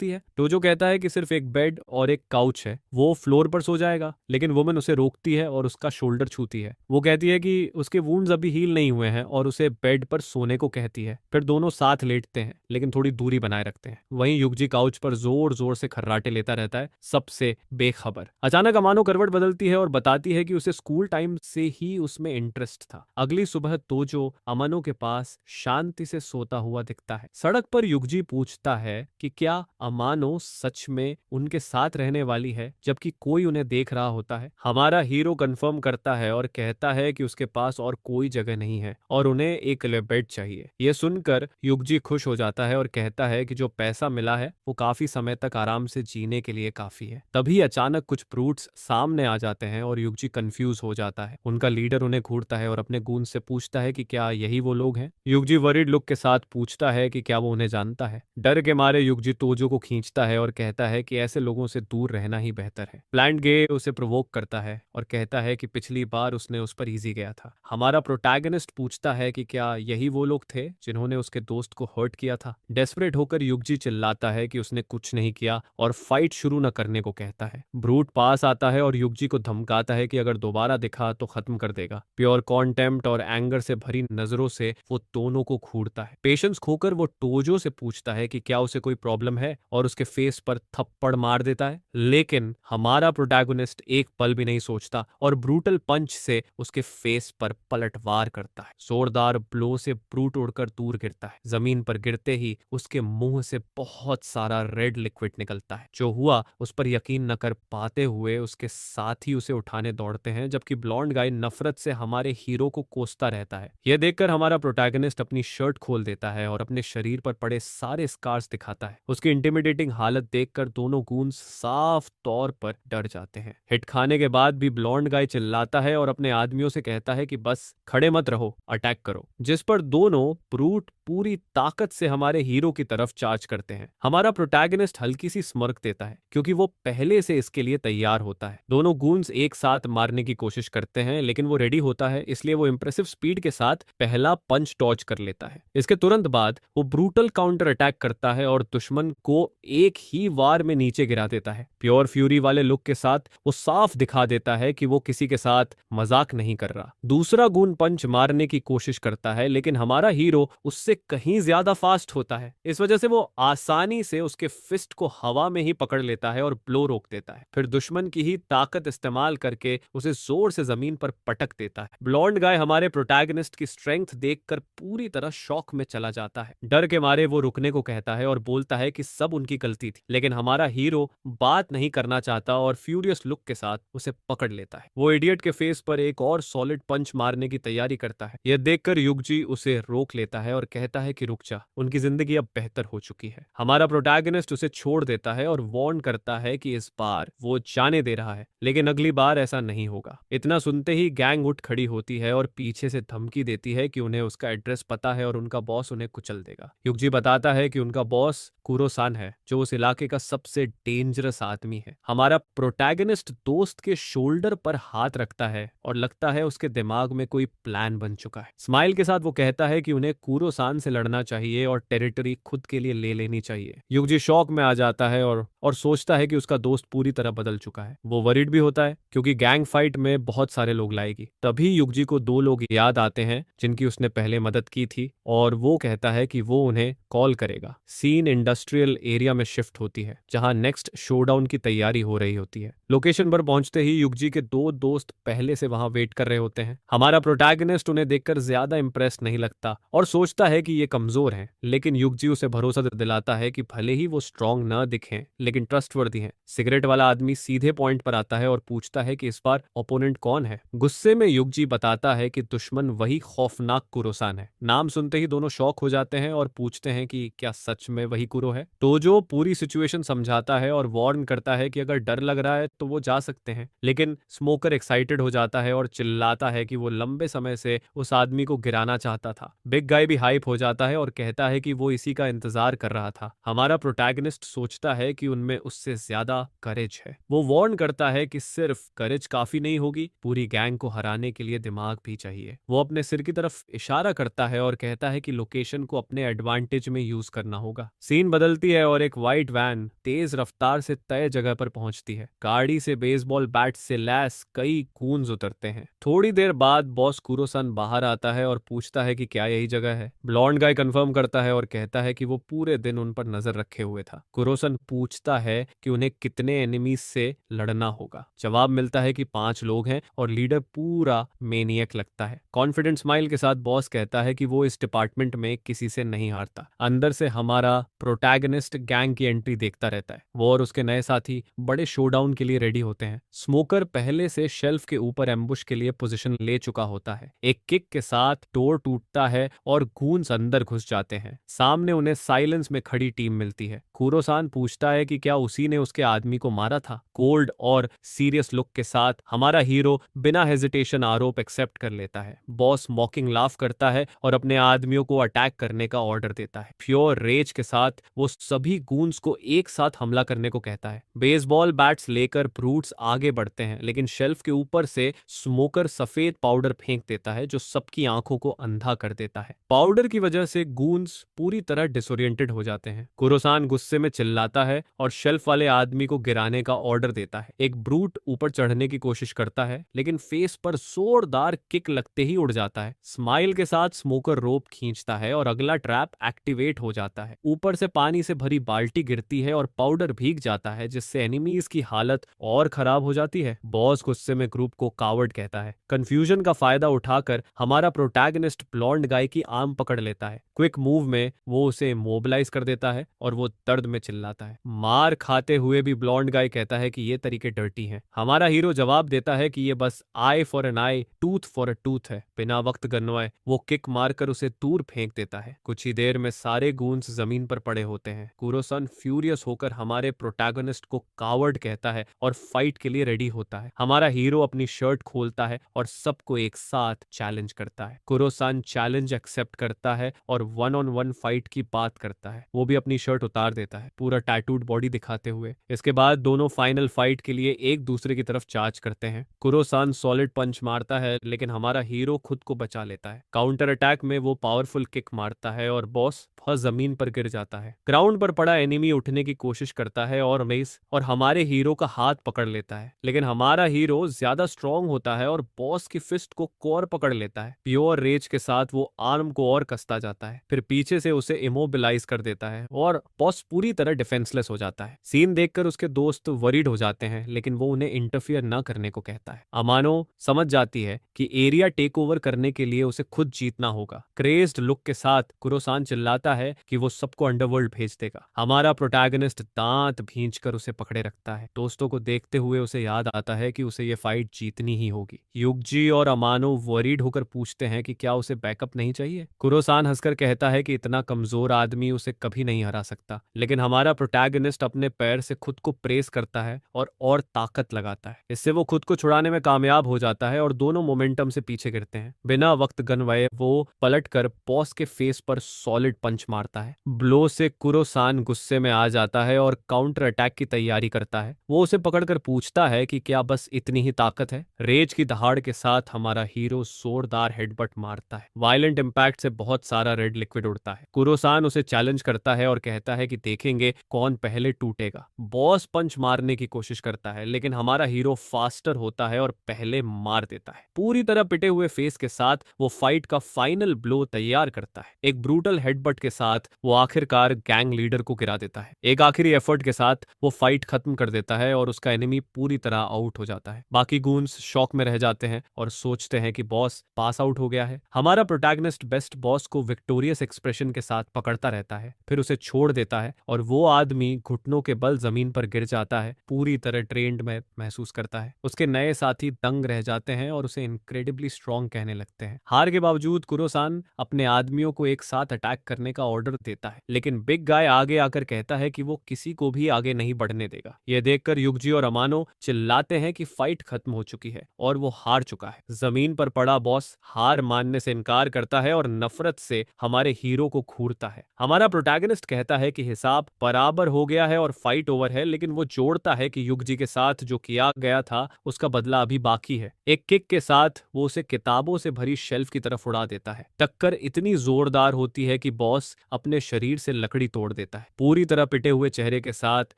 है। टोजो कहता है कि सिर्फ एक बेड और एक काउच है, वो फ्लोर पर सो जाएगा, लेकिन वुमन उसे रोकती है और उसका शोल्डर छूती है। वो कहती है कि उसके वुंड्स अभी हील नहीं हुए हैं और उसे बेड पर सोने को कहती है। फिर दोनों साथ लेटते हैं लेकिन थोड़ी दूरी बनाए रखते हैं। वहीं युगजी काउच पर जोर जोर से खर्राटे लेता रहता है, सबसे बेखबर। अचानक अमानो करवट बदलती है और बताती है कि उसे स्कूल टाइम से ही उसमें इंटरेस्ट था। अगली सुबह तोजो अमानो के पास शांति से सोता हुआ दिखता है। सड़क पर युगजी पूछता है कि क्या अमानो सच में उनके साथ रहने वाली है जबकि कोई उन्हें देख रहा होता है। हमारा हीरो कंफर्म करता है और कहता है कि उसके पास और कोई जगह नहीं है और उन्हें एक बेड चाहिए। यह सुनकर युगजी खुश हो जाता है और कहता है कि जो पैसा मिला है वो काफी समय तक आराम से जीने के लिए काफी है। तभी अचानक कुछ ब्रूट्स सामने आ जाते हैं और युगजी कंफ्यूज हो जाता है। उनका लीडर उन्हें घूरता है और अपने गूंज से पूछता है कि क्या यही वो लोग हैं। युगजी वरीड लुक के साथ पूछता है कि क्या वो उन्हें जानता है। डर के मारे युगजी तोजो को खींचता है और कहता है कि ऐसे लोगों से दूर रहना ही बेहतर है। प्लांट गे उसे प्रोवोक करता है और कहता है कि पिछली बार उसने उस पर इजी गया था। हमारा प्रोटैगनिस्ट पूछता है कि क्या यही वो लोग थे जिन्होंने उसके दोस्त को हर्ट किया था। डेस्परेट होकर युगजी चिल्लाता है कि उसने कुछ नहीं किया और फाइट शुरू न करने को कहता है। ब्रूट पास आता है और युगजी को धमकाता है कि अगर दोबारा दिखा तो खत्म कर देगा। प्योर कॉन्टेम्प्ट और एंगर से भरी नजरों से वो दोनों को घूरता है। पेशेंस खोकर वो टोजो से पूछता है कि क्या उसे कोई प्रॉब्लम है और उसके फेस पर थप्पड़ मार देता है। लेकिन हमारा प्रोटैगनिस्ट एक पल भी नहीं सोचता और ब्रूटल पंच से उसके फेस पर पलटवार करता है। जोरदार ब्लो से ब्रूट उड़कर दूर गिरता है। जमीन पर गिरते ही उसके मुंह से बहुत सारा रेड लिक्विड निकलता है। जो हुआ उस पर यकीन न कर पाते हुए उसके साथी उसे उठाने दौड़ते हैं, जबकि ब्लॉन्ड गाय नफरत से हमारे हीरो को कोसता रहता है। यह देखकर हमारा प्रोटैगनिस्ट अपनी शर्ट खोल देता है और अपने शरीर पर पड़े सारे स्कार्स दिखाता है। उसकी इंटिमिडेटिंग हालत देखकर दोनों गूंज साफ तौर पर डर जाते हैं। हिट खाने के बाद भी ब्लॉन्ड गाय चिल्लाता है और अपने आदमियों से कहता है कि बस खड़े मत रहो, अटैक करो। जिस पर दोनों ब्रूट पूरी ताकत से हमारे हीरो की तरफ चार्ज करते हैं। हमारा प्रोटैगनिस्ट हल्की सी स्मर्क देता है क्योंकि वो पहले से इसके लिए तैयार होता है। दोनों गूंज एक साथ मारने की कोशिश करते हैं लेकिन वो रेडी होता है, इसलिए वो इंप्रेसिव स्पीड के साथ पहला पंच डॉज कर लेता है। इसके तुरंत बाद वो ब्रूटल काउंटर अटैक करता है और दुश्मन को एक ही वार में नीचे गिरा देता है। प्योर फ्यूरी वाले लुक के साथ वो साफ दिखा देता है कि वो किसी के साथ मजाक नहीं कर रहा। दूसरा गून पंच मारने की कोशिश करता है लेकिन हमारा हीरो उससे कहीं ज्यादा फास्ट होता है। इस वजह से वो आसानी से उसके फिस्ट को हवा में ही पकड़ लेता है और ब्लो रोक देता है। फिर दुश्मन की ही ताकत इस्तेमाल करके उसे जोर से जमीन पर पटक देता है। ब्लॉन्ड गाय हमारे प्रोटैगनिस्ट की स्ट्रेंथ देखकर पूरी तरह शॉक में चला जाता है। डर के मारे वो रुकने को कहता है और बोलता है कि सब उनकी गलती थी, लेकिन हमारा हीरो बात नहीं करना चाहता और फ्यूरियस लुक के साथ उसे पकड़ लेता है। वो इडियट के फेस पर एक और सॉलिड पंच मारने की तैयारी करता है। यह देखकर युगजी उसे रोक लेता है और कहता है कि रुक जा, उनकी जिंदगी अब बेहतर हो चुकी है। हमारा प्रोटैगनिस्ट उसे छोड़ देता है और वार्न करता है कि इस बार वो जाने दे रहा है, लेकिन अगली बार ऐसा नहीं होगा। इतना सुनते ही गैंग उठ खड़ी होती है और पीछे से धमकी देती है कि उन्हें उसका एड्रेस पता है और उनका बॉस उन्हें कुचल देगा। युगजी बताता है कि उनका बॉस कुरोसान है, जो उस इलाके का सबसे डेंजरस आदमी है। हमारा प्रोटैगनिस्ट दोस्त के शोल्डर पर हाथ रखता है और लगता है उसके दिमाग में कोई प्लान बन चुका है। स्माइल के साथ वो कहता है कि उन्हें कुरोसान से लड़ना चाहिए और टेरिटरी खुद के लिए ले लेनी चाहिए। युगजी शॉक में आ जाता है और सोचता है कि उसका दोस्त पूरी तरह बदल चुका है। वो वरीड भी होता है क्योंकि गैंग फाइट में बहुत सारे लोग लाएगी। तभी युगजी को दो लोग याद आते हैं जिनकी उसने पहले मदद की थी और वो कहता है कि वो उन्हें कॉल करेगा। सीन इंडस्ट्रियल एरिया में शिफ्ट होती है जहां नेक्स्ट शोडाउन की तैयारी हो रही होती है। लोकेशन पर पहुंचते ही युगजी के दो दोस्त पहले से वहां वेट कर रहे होते हैं। हमारा प्रोटैगनिस्ट उन्हें देखकर ज्यादा इंप्रेस नहीं लगता और सोचता है कि ये कमजोर हैं, लेकिन युगजी उसे भरोसा दिलाता है कि भले ही वो स्ट्रांग न दिखें लेकिन ट्रस्टवर्दी हैं। सिगरेट वाला आदमी सीधे पॉइंट पर आता है और पूछता है कि इस बार ओपोनेंट कौन है। गुस्से में युगजी बताता है कि दुश्मन वही खौफनाक कुरोसान है। नाम सुनते ही दोनों शॉक हो जाते हैं और पूछते हैं कि क्या सच में वही कुरो है। टोजो पूरी सिचुएशन समझाता है और वार्न करता है कि अगर डर लग रहा है तो वो जा सकते हैं, लेकिन स्मोकर एक्साइटेड हो जाता है और चिल्लाता है कि वो लंबे समय से उस आदमी को गिराना चाहता था। बिग गाय भी हाइप हो जाता है और कहता है कि वो इसी का इंतजार कर रहा था। हमारा प्रोटैगनिस्ट सोचता है कि उनमें उससे ज्यादा करेज है। वो वार्न करता है कि सिर्फ करेज काफी नहीं होगी, पूरी गैंग को हराने के लिए दिमाग भी चाहिए। वो अपने सिर की तरफ इशारा करता है और कहता है कि लोकेशन को अपने एडवांटेज में यूज करना होगा। सीन बदलती है और एक व्हाइट वैन तेज रफ्तार से तय जगह पर पहुंचती है। गाड़ी से बेसबॉल बैट से लैस कई गूंज उतरते हैं। थोड़ी देर बाद बॉस कुरोसान बाहर आता है और पूछता है कि क्या यही जगह है। ब्लॉन्ड गाय कंफर्म करता है और कहता है कि वो पूरे दिन उन पर नजर रखे हुए था। कुरोसान पूछता है कि उन्हें कितने एनिमीज से लड़ना होगा। जवाब मिलता है कि 5 लोग हैं और लीडर पूरा मेनियक लगता है। कॉन्फिडेंट स्माइल के साथ बॉस कहता है कि वो इस डिपार्टमेंट में किसी से नहीं हारता। अंदर से हमारा प्रोटैगनिस्ट गैंग की एंट्री देखता रहता है। वो और उसके नए साथी बड़े शोडाउन के लिए रेडी होते हैं। स्मोकर पहले से शेल्फ के ऊपर एम्बुश के लिए पोजीशन ले चुका होता है। एक किक के साथ डोर टूटता है और गूंस अंदर घुस जाते हैं। सामने उन्हें साइलेंस में खड़ी टीम मिलती है। कुरोसान पूछता है कि क्या उसी ने उसके आदमी को मारा था। कोल्ड और सीरियस लुक के साथ हमारा हीरो बिना हेजिटेशन आरोप एक्सेप्ट कर लेता है। बॉस मॉकिंग लाफ करता है और अपने आदमियों को अटैक करने का ऑर्डर देता है। प्योर रेज के साथ वो सभी गूंस को एक साथ हमला करने को कहता है। बेसबॉल बैट्स लेकर ब्रूट्स आगे बढ़ते हैं, लेकिन शेल्फ के ऊपर से स्मोकर सफेद पाउडर फेंक देता है जो सबकी आंखों को अंधा कर देता है। पाउडर की वजह से गूंस पूरी तरह डिसोरिएंटेड हो जाते हैं। कुरोसान गुस्से में चिल्लाता है और शेल्फ वाले आदमी को गिराने का ऑर्डर देता है। एक ब्रूट ऊपर चढ़ने की कोशिश करता है, लेकिन फेस पर जोरदार किक लगते ही उड़ जाता है। स्माइल के साथ स्मोकर रोप खींचता है और अगला ट्रैप एक्टिवेट हो जाता है। ऊपर से पानी से भरी बाल्टी गिरती है और पाउडर भीग जाता है, जिससे एनिमीज की हालत और खराब हो जाती है। बॉस गुस्से में ग्रुप को कावर्ड कहता है। कंफ्यूजन का फायदा उठाकर हमारा प्रोटैगनिस्ट ब्लॉन्ड गाय की आर्म पकड़ लेता है। क्विक मूव में वो उसे मोबिलाइज कर देता है और वो दर्द में चिल्लाता है। मार खाते हुए भी ब्लॉन्ड गाय कहता है कि ये तरीके डर्टी हैं। हमारा हीरो जवाब देता है कि ये बस eye for an eye, tooth for a tooth है। बिना वक्त गनवाए वो किक मारकर उसे दूर फेंक देता है। कुछ ही देर में सारे गूंस जमीन पर पड़े होते हैं। कुरोसन फ्यूरियस होकर हमारे प्रोटैगनिस्ट को कावर्ड कहता है और फाइट के लिए रेडी होता है। हमारा हीरो अपनी शर्ट खोलता है और सबको एक साथ चैलेंज करता है। कुरोसान चैलेंज एक्सेप्ट करता है और 1-on-1 फाइट की बात करता है। वो भी अपनी शर्ट उतार देता है, पूरा टैटूड बॉडी दिखाते हुए। इसके बाद दोनों फाइनल फाइट के लिए एक दूसरे की तरफ चार्ज करते हैं। कुरोसान सॉलिड पंच मारता है, लेकिन हमारा हीरो खुद को बचा लेता है। काउंटर अटैक में वो पावरफुल किक मारता है और बॉस फंस जमीन पर गिर जाता है। ग्राउंड पर पड़ा एनिमी उठने की कोशिश करता है और मेस और हमारे हीरो का हाथ पकड़ लेता है, लेकिन हमारा हीरो ज्यादा स्ट्रांग होता है और बॉस की फिस्ट को कोर पकड़ लेता है। प्योर रेज के साथ वो आर्म को और कसता जाता है, फिर पीछे से उसे इमोबिलाइज कर देता है और बॉस पूरी तरह डिफेंसलेस हो जाता है। सीन देखकर उसके दोस्त वरीड हो जाते हैं, लेकिन वो उन्हें इंटरफियर न करने को कहता है। अमानो समझ जाती है कि एरिया टेक ओवर करने के लिए उसे खुद जीतना होगा। क्रेज्ड लुक के साथ कुरोसान चिल्लाता है कि वो सबको अंडरवर्ल्ड भेज देगा। हमारा प्रोटैगनिस्ट दांत भींचकर उसे पकड़े रखता है। दोस्तों को देखते हुए उसे याद आता है कि उसे ये फाइट जीतनी ही होगी। युगजी और अमानो वरीड होकर पूछते हैं कि क्या उसे बैकअप नहीं चाहिए। कुरोसान हंसकर कहता है कि इतना कमजोर आदमी उसे कभी नहीं हरा सकता, लेकिन हमारा प्रोटैगनिस्ट अपने पैर से खुद को प्रेस करता है और ताकत लगाता है। इससे वो खुद को छुड़ाने में कामयाब हो जाता है और दोनों मोमेंटम से पीछे गिरते हैं। बिना वक्त गनवाए वो पलटकर बॉस के फेस पर सॉलिड पंच मारता है। ब्लो से कुरोसान गुस्से में आ जाता है और काउंटर अटैक की तैयारी करता है। वो उसे पकड़कर पूछता है कि क्या बस इतनी ही ताकत है। रेज की दहाड़ के साथ हमारा हीरो जोरदार हेडबट मारता है। वायलेंट इंपैक्ट से बहुत सारा रेड लिक्विड उड़ता है। कुरोसान उसे चैलेंज करता है और कहता है कि देखेंगे कौन पहले टूटेगा। बॉस पंच मारने की कोशिश करता है, लेकिन हमारा हीरो फास्टर होता है और पहले मार देता है। पूरी तरह पिटे हुए फेस के साथ वो फाइट का फाइनल ब्लो तैयार करता है। एक ब्रूटल हेडबट के साथ वो आखिरकार गैंग लीडर को गिरा देता है। एक आखिरी एफर्ट के साथ वो फाइट खत्म कर देता है और उसका एनिमी पूरी तरह आउट हो जाता है। बाकी गूंस शॉक में रह जाते हैं और सोचते हैं कि बॉस पास आउट हो गया है। हमारा प्रोटैगनिस्ट बेस्ट बॉस को विक्टोरियस एक्सप्रेशन के साथ पकड़ता रहता है, फिर उसे छोड़ देता है और वो आदमी घुटनों के बल जमीन पर गिर जाता है, पूरी तरह ट्रेंड में महसूस करता है। उसके नए साथी दंग रह जाते हैं और उसे इनक्रेडिबली स्ट्रांग कहने लगते हैं। हार के बावजूद कुरोसान अपने आदमियों को एक साथ अटैक करने का ऑर्डर देता है, लेकिन बिग गाय आगे आकर कहता है कि वो किसी को भी आगे नहीं बढ़ने देगा। यह देखकर युगजी और अमानो चिल्लाते हैं कि फाइट खत्म हो चुकी है और वो हार चुका है। जमीन पर पड़ा बॉस हार मानने से इनकार करता है और नफरत से हमारे हीरो को घूरता है। हमारा प्रोटैगनिस्ट कहता है कि हिसाब बराबर हो गया है और फाइट ओवर है, लेकिन वो जोड़ता है कि युगजी के साथ जो किया गया था उसका बदला अभी बाकी है। एक किक के साथ वो उसे किताबों से भरी शेल्फ की तरफ उड़ा देता है। टक्कर इतनी जोरदार होती है कि बॉस अपने शरीर से लकड़ी तोड़ देता है। पूरी तरह पिटे हुए चेहरे के साथ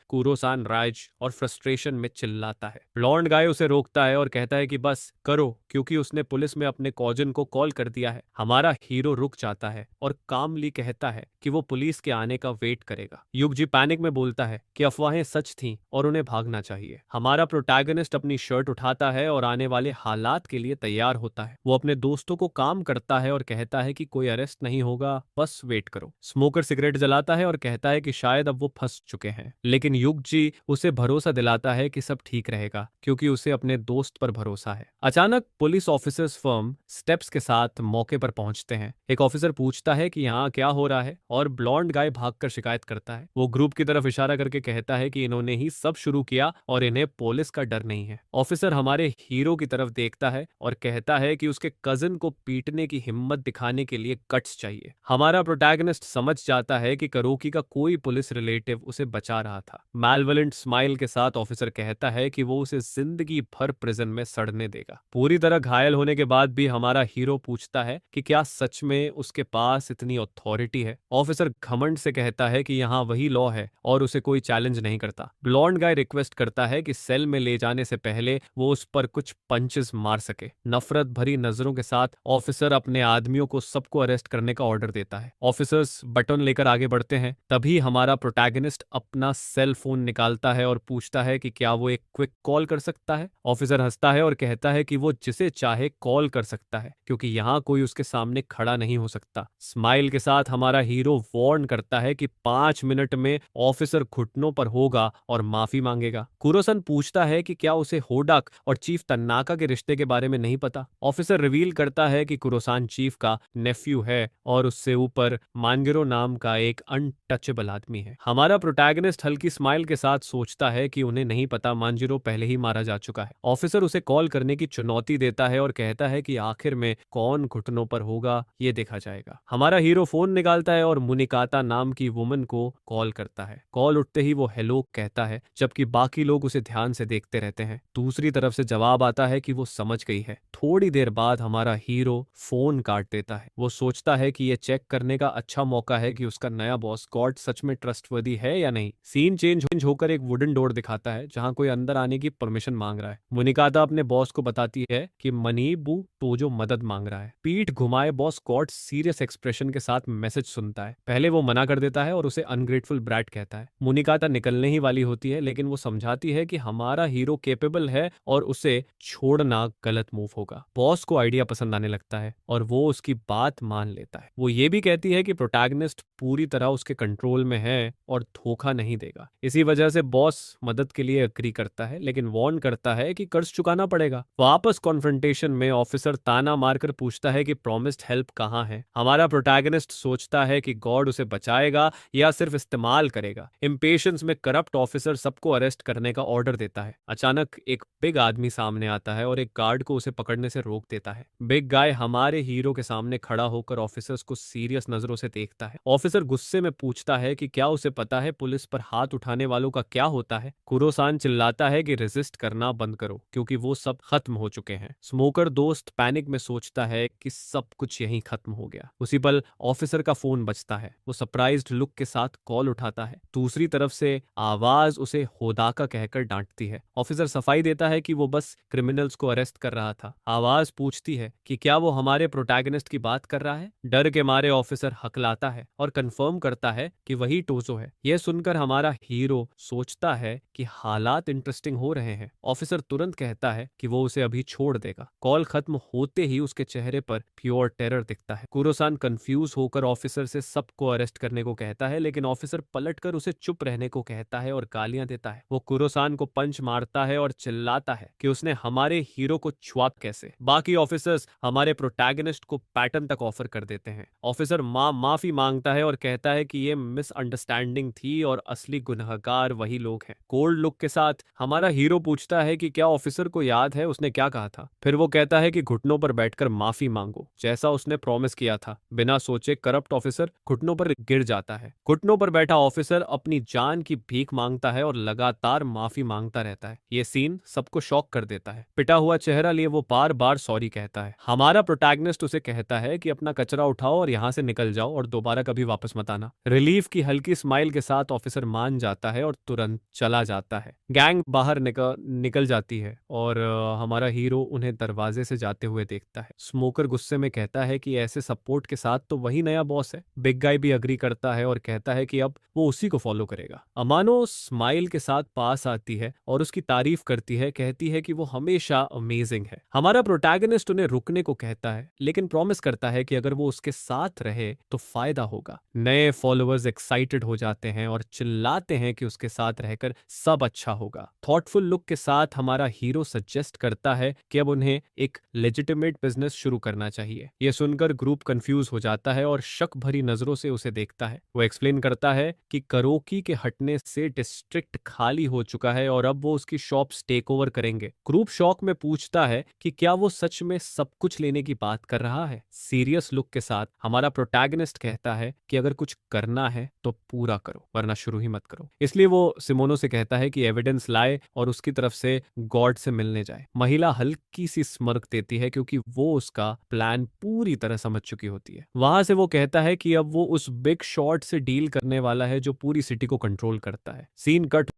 कुरोसान राज और फ्रस्ट्रेशन में चिल्लाता है। ब्लॉन्ड गाय उसे रोकता है और कहता है कि बस करो, क्योंकि उसने पुलिस में अपने कॉजन को कॉल कर दिया है। हमारा हीरो रुक जाता है और कामली कहता है कि वो पुलिस के आने का वेट करेगा। युग जी पैनिक में बोलता है कि अफवाहें सच थीं और उन्हें भागना चाहिए। हमारा प्रोटैगनिस्ट अपनी शर्ट उठाता है और आने वाले हालात के लिए तैयार होता है। वो अपने दोस्तों को काम करता है और कहता है कि कोई अरेस्ट नहीं होगा, बस वेट करो। स्मोकर सिगरेट जलाता है और कहता है कि शायद अब वो फंस चुके हैं, लेकिन युग जी उसे भरोसा दिलाता है कि सब ठीक रहेगा क्योंकि उसे अपने दोस्त पर भरोसा है। अचानक पुलिस ऑफिसर्स फर्म स्टेप्स के साथ मौके पर पहुंचते हैं। एक ऑफिसर पूछता है कि यहाँ क्या हो रहा है और ब्लॉन्ड गाय भागकर शिकायत करता है। वो ग्रुप की तरफ इशारा करके कहता है कि इन्होंने ही सब शुरू किया और इन्हें पुलिस का डर नहीं है। ऑफिसर हमारे हीरो की तरफ देखता है और कहता है कि उसके कजिन को पीटने की हिम्मत दिखाने के लिए गट्स चाहिए। हमारा प्रोटैगनिस्ट समझ जाता है कि करोकी का कोई पुलिस रिलेटिव उसे बचा रहा था। मैलवलेंट स्माइल के साथ ऑफिसर कहता है कि वो उसे जिंदगी भर प्रिजन में सड़ने देगा। पूरी तरह घायल होने के बाद भी हमारा हीरो पूछता है कि क्या सच में उसके पास इतनी अथॉरिटी है। ऑफिसर घमंड से कहता है कि यहाँ वही लॉ है और उसे कोई चैलेंज नहीं करता। ब्लॉन्ड गाय रिक्वेस्ट करता है कि सेल में ले जाने से पहले वो उस पर कुछ पंचेस मार सके। नफरत भरी नजरों के साथ ऑफिसर अपने आदमियों को सबको अरेस्ट करने का ऑर्डर देता है। ऑफिसर्स बटन लेकर आगे बढ़ते हैं। तभी हमारा प्रोटैगनिस्ट अपना सेल फोन निकालता है और पूछता है कि क्या वो एक क्विक कॉल कर सकता है। ऑफिसर हंसता है और कहता है कि वो जिसे चाहे कॉल कर सकता है क्योंकि यहाँ कोई उसके सामने खड़ा नहीं हो सकता। स्माइल के साथ हमारा हीरो वार्न करता है कि 5 मिनट में ऑफिसर घुटनों पर होगा और माफी मांगेगा। कुरोसन पूछता है कि क्या उसे होडाक और चीफ तन्नाका के रिश्ते के बारे में नहीं पता। ऑफिसर रिवील करता है कि कुरोसान चीफ का नेफ्यू है और उससे ऊपर मानगिरो नाम का एक अनटचेबल आदमी है। हमारा प्रोटैगनिस्ट हल्की स्माइल के साथ सोचता है कि उन्हें नहीं पता मानजिरो पहले ही मारा जा चुका है। ऑफिसर उसे कॉल करने की चुनौती देता है और कहता है कि आखिर में कौन घुटनों पर होगा ये देखा जाएगा। हमारा हीरो फोन निकालता है और मुनिकाता नाम की वुमन को कॉल करता है। कॉल उठते ही वो हेलो कहता है जबकि बाकी लोग उसे ध्यान से देखते रहते हैं। दूसरी तरफ से जवाब आता है कि वो समझ गई है। थोड़ी देर बाद हमारा हीरो फोन काट देता है। वो सोचता है कि ये चेक करने का अच्छा मौका है कि उसका नया बॉस गॉड सच में ट्रस्टवर्दी है या नहीं। सीन चेंज होकर एक वुडन डोर दिखाता है जहां कोई अंदर आने की परमिशन मांग रहा है। मुनिकाता अपने बॉस को बताती है कि मनीबू टोजो मदद मांग रहा है। पीठ घुमाए बॉस गॉड सीरियस एक्सप्रेशन के साथ मैसेज सुनता है। पहले वो मना कर देता है और उसे अनग्रेटफुल ब्रैट कहता है। मुनिकाता निकलने ही वाली होती है लेकिन वो समझाती है कि हमारा हीरो केपेबल है और उसे छोड़ना गलत मूव होगा। बॉस को आइडिया पसंद आने लगता है और वो उसकी बात मान लेता है। वो ये भी कहती है कि प्रोटैगनिस्ट पूरी तरह उसके कंट्रोल में है और धोखा नहीं देगा। इसी वजह से बॉस मदद के लिए एग्री करता है लेकिन वार्न करता है कि कर्ज चुकाना पड़ेगा। वापस कॉन्फ्रंटेशन में ऑफिसर ताना मारकर पूछता है कि प्रॉमिस्ड हेल्प कहाँ है। हमारा प्रोटैगनिस्ट सोचता है कि गॉड उसे बचाएगा या सिर्फ इस्तेमाल करेगा। इम्पेशंस में करप्ट ऑफिसर सबको अरेस्ट करने का ऑर्डर देता है। अचानक एक बिग आदमी सामने आता है और एक गार्ड को उसे पकड़ने से रोक देता है। बिग गाय हमारे हीरो के सामने खड़ा होकर ऑफिसर्स को सीरियस नजरों से देखता है। ऑफिसर गुस्से में पूछता है कि क्या उसे पता है पुलिस पर हाथ उठाने वालों का क्या होता है। कुरोसान चिल्लाता है कि रेजिस्ट करना बंद करो क्योंकि वो सब खत्म हो चुके हैं। स्मोकर दोस्त पैनिक में सोचता है कि सब कुछ यहीं खत्म हो गया। उसी पल ऑफिसर का फोन बजता है। वो सरप्राइज्ड लुक के साथ कॉल उठाता है। दूसरी तरफ से आवाज उसे होदाका कहकर डांटती है। ऑफिसर सफाई देता है कि वो बस क्रिमिनल्स को अरेस्ट कर रहा था। आवाज पूछती है कि क्या वो हमारे प्रोटैगनिस्ट की बात कर रहा है। डर के मारे ऑफिसर हकलाता है और कंफर्म करता है कि वही टोजो है। यह सुनकर हमारा हीरो सोचता है कि हालात इंटरेस्टिंग हो रहे हैं। ऑफिसर तुरंत कहता है कि वो उसे अभी छोड़ देगा। कॉल खत्म होते ही उसके चेहरे पर प्योर टेरर दिखता है। कुरोसान कंफ्यूज होकर ऑफिसर से सबको अरेस्ट करने को कहता है लेकिन ऑफिसर पलटकर उसे चुप रहने को कहता है और गालियां देता है। वो कुरोसान को पंच मारता है और चिल्लाता है कि उसने हमारे हीरो को छुआ कैसे। बाकी ऑफिसर्स हमारे प्रोटैगनिस्ट को पैटर्न तक ऑफर कर देते हैं। ऑफिसर माफी मांगता है और कहता है कि ये मिसअंडरस्टैंडिंग थी और असली गुनहगार वही लोग हैं। कोल्ड लुक के साथ हमारा हीरो पूछता है कि क्या ऑफिसर को याद है उसने क्या कहा था। फिर वो कहता है कि घुटनों पर बैठकर माफी मांगो जैसा उसने प्रॉमिस किया था। बिना सोचे करप्ट ऑफिसर घुटनों पर गिर जाता है। घुटनों पर बैठा ऑफिसर अपनी जान की भीख मांगता है और लगातार माफी मांगता रहता है। ये सीन सबको शॉक कर देता है। पिटा हुआ चेहरा लिए वो बार बार सॉरी कहता है। हमारा प्रोटैगनिस्ट उसे कहता है कि अपना कचरा उठाओ और यहाँ से निकल जाओ और दोबारा कभी वापस मत आना। रिलीफ की हल्की स्माइल के साथ ऑफिसर मान जाता है और तुरंत चला जाता है। गैंग बाहर निकल जाती है और हमारा हीरो उन्हें दरवाजे से जाते हुए देखता है। स्मोकर गुस्से में कहता है कि ऐसे सपोर्ट के साथ तो वही नया बॉस है। बिग गाय भी अग्री करता है और कहता है कि अब वो उसी को फॉलो करेगा। अमानो स्माइल के साथ पास आती है और उसकी तारीफ करती है, कहती है कि वो हमेशा अमेजिंग है। हमारा प्रोटैगनिस्ट उन्हें रुकने को कहता है, लेकिन प्रॉमिस करता है कि अगर वो उसके साथ रहे तो फायदा होगा। नए फॉलोअर्स एक्साइटेड हो जाते हैं और चिल्लाते हैं कि उसके साथ रहकर सब अच्छा होगा। थॉटफुल लुक के साथ हमारा हीरो सजेस्ट करता है कि अब उन्हें एक लेजिटिमेट बिजनेस शुरू करना चाहिए। यह सुनकर ग्रुप कंफ्यूज हो जाता है और शक भरी नजरों से उसे देखता है। वो एक्सप्लेन करता है कि करोकी के हटने से डिस्ट्रिक्ट खाली हो चुका है और अब वो उसकी शॉप्स टेक ओवर करेंगे। ग्रुप शॉक में पूछता है कि क्या वो सच में सब कुछ लेने की बात कर रहा है। सीरियस लुक के साथ हमारा प्रोटैगनिस्ट कहता है कि अगर कुछ करना है तो पूरा करो, वरना शुरू ही मत करो। इसलिए वो सिमोनो से कहता है कि एविडेंस लाए और उसकी तरफ से गॉड से मिलने जाए। महिला हल्की सी स्मर्क देती है क्योंकि वो उसका प्लान पूरी तरह समझ चुकी होती है। वहां से वो कहता है कि अब वो उस बिग शॉट से डील करने वाला है जो पूरी सिटी को कंट्रोल करता है। Scene cut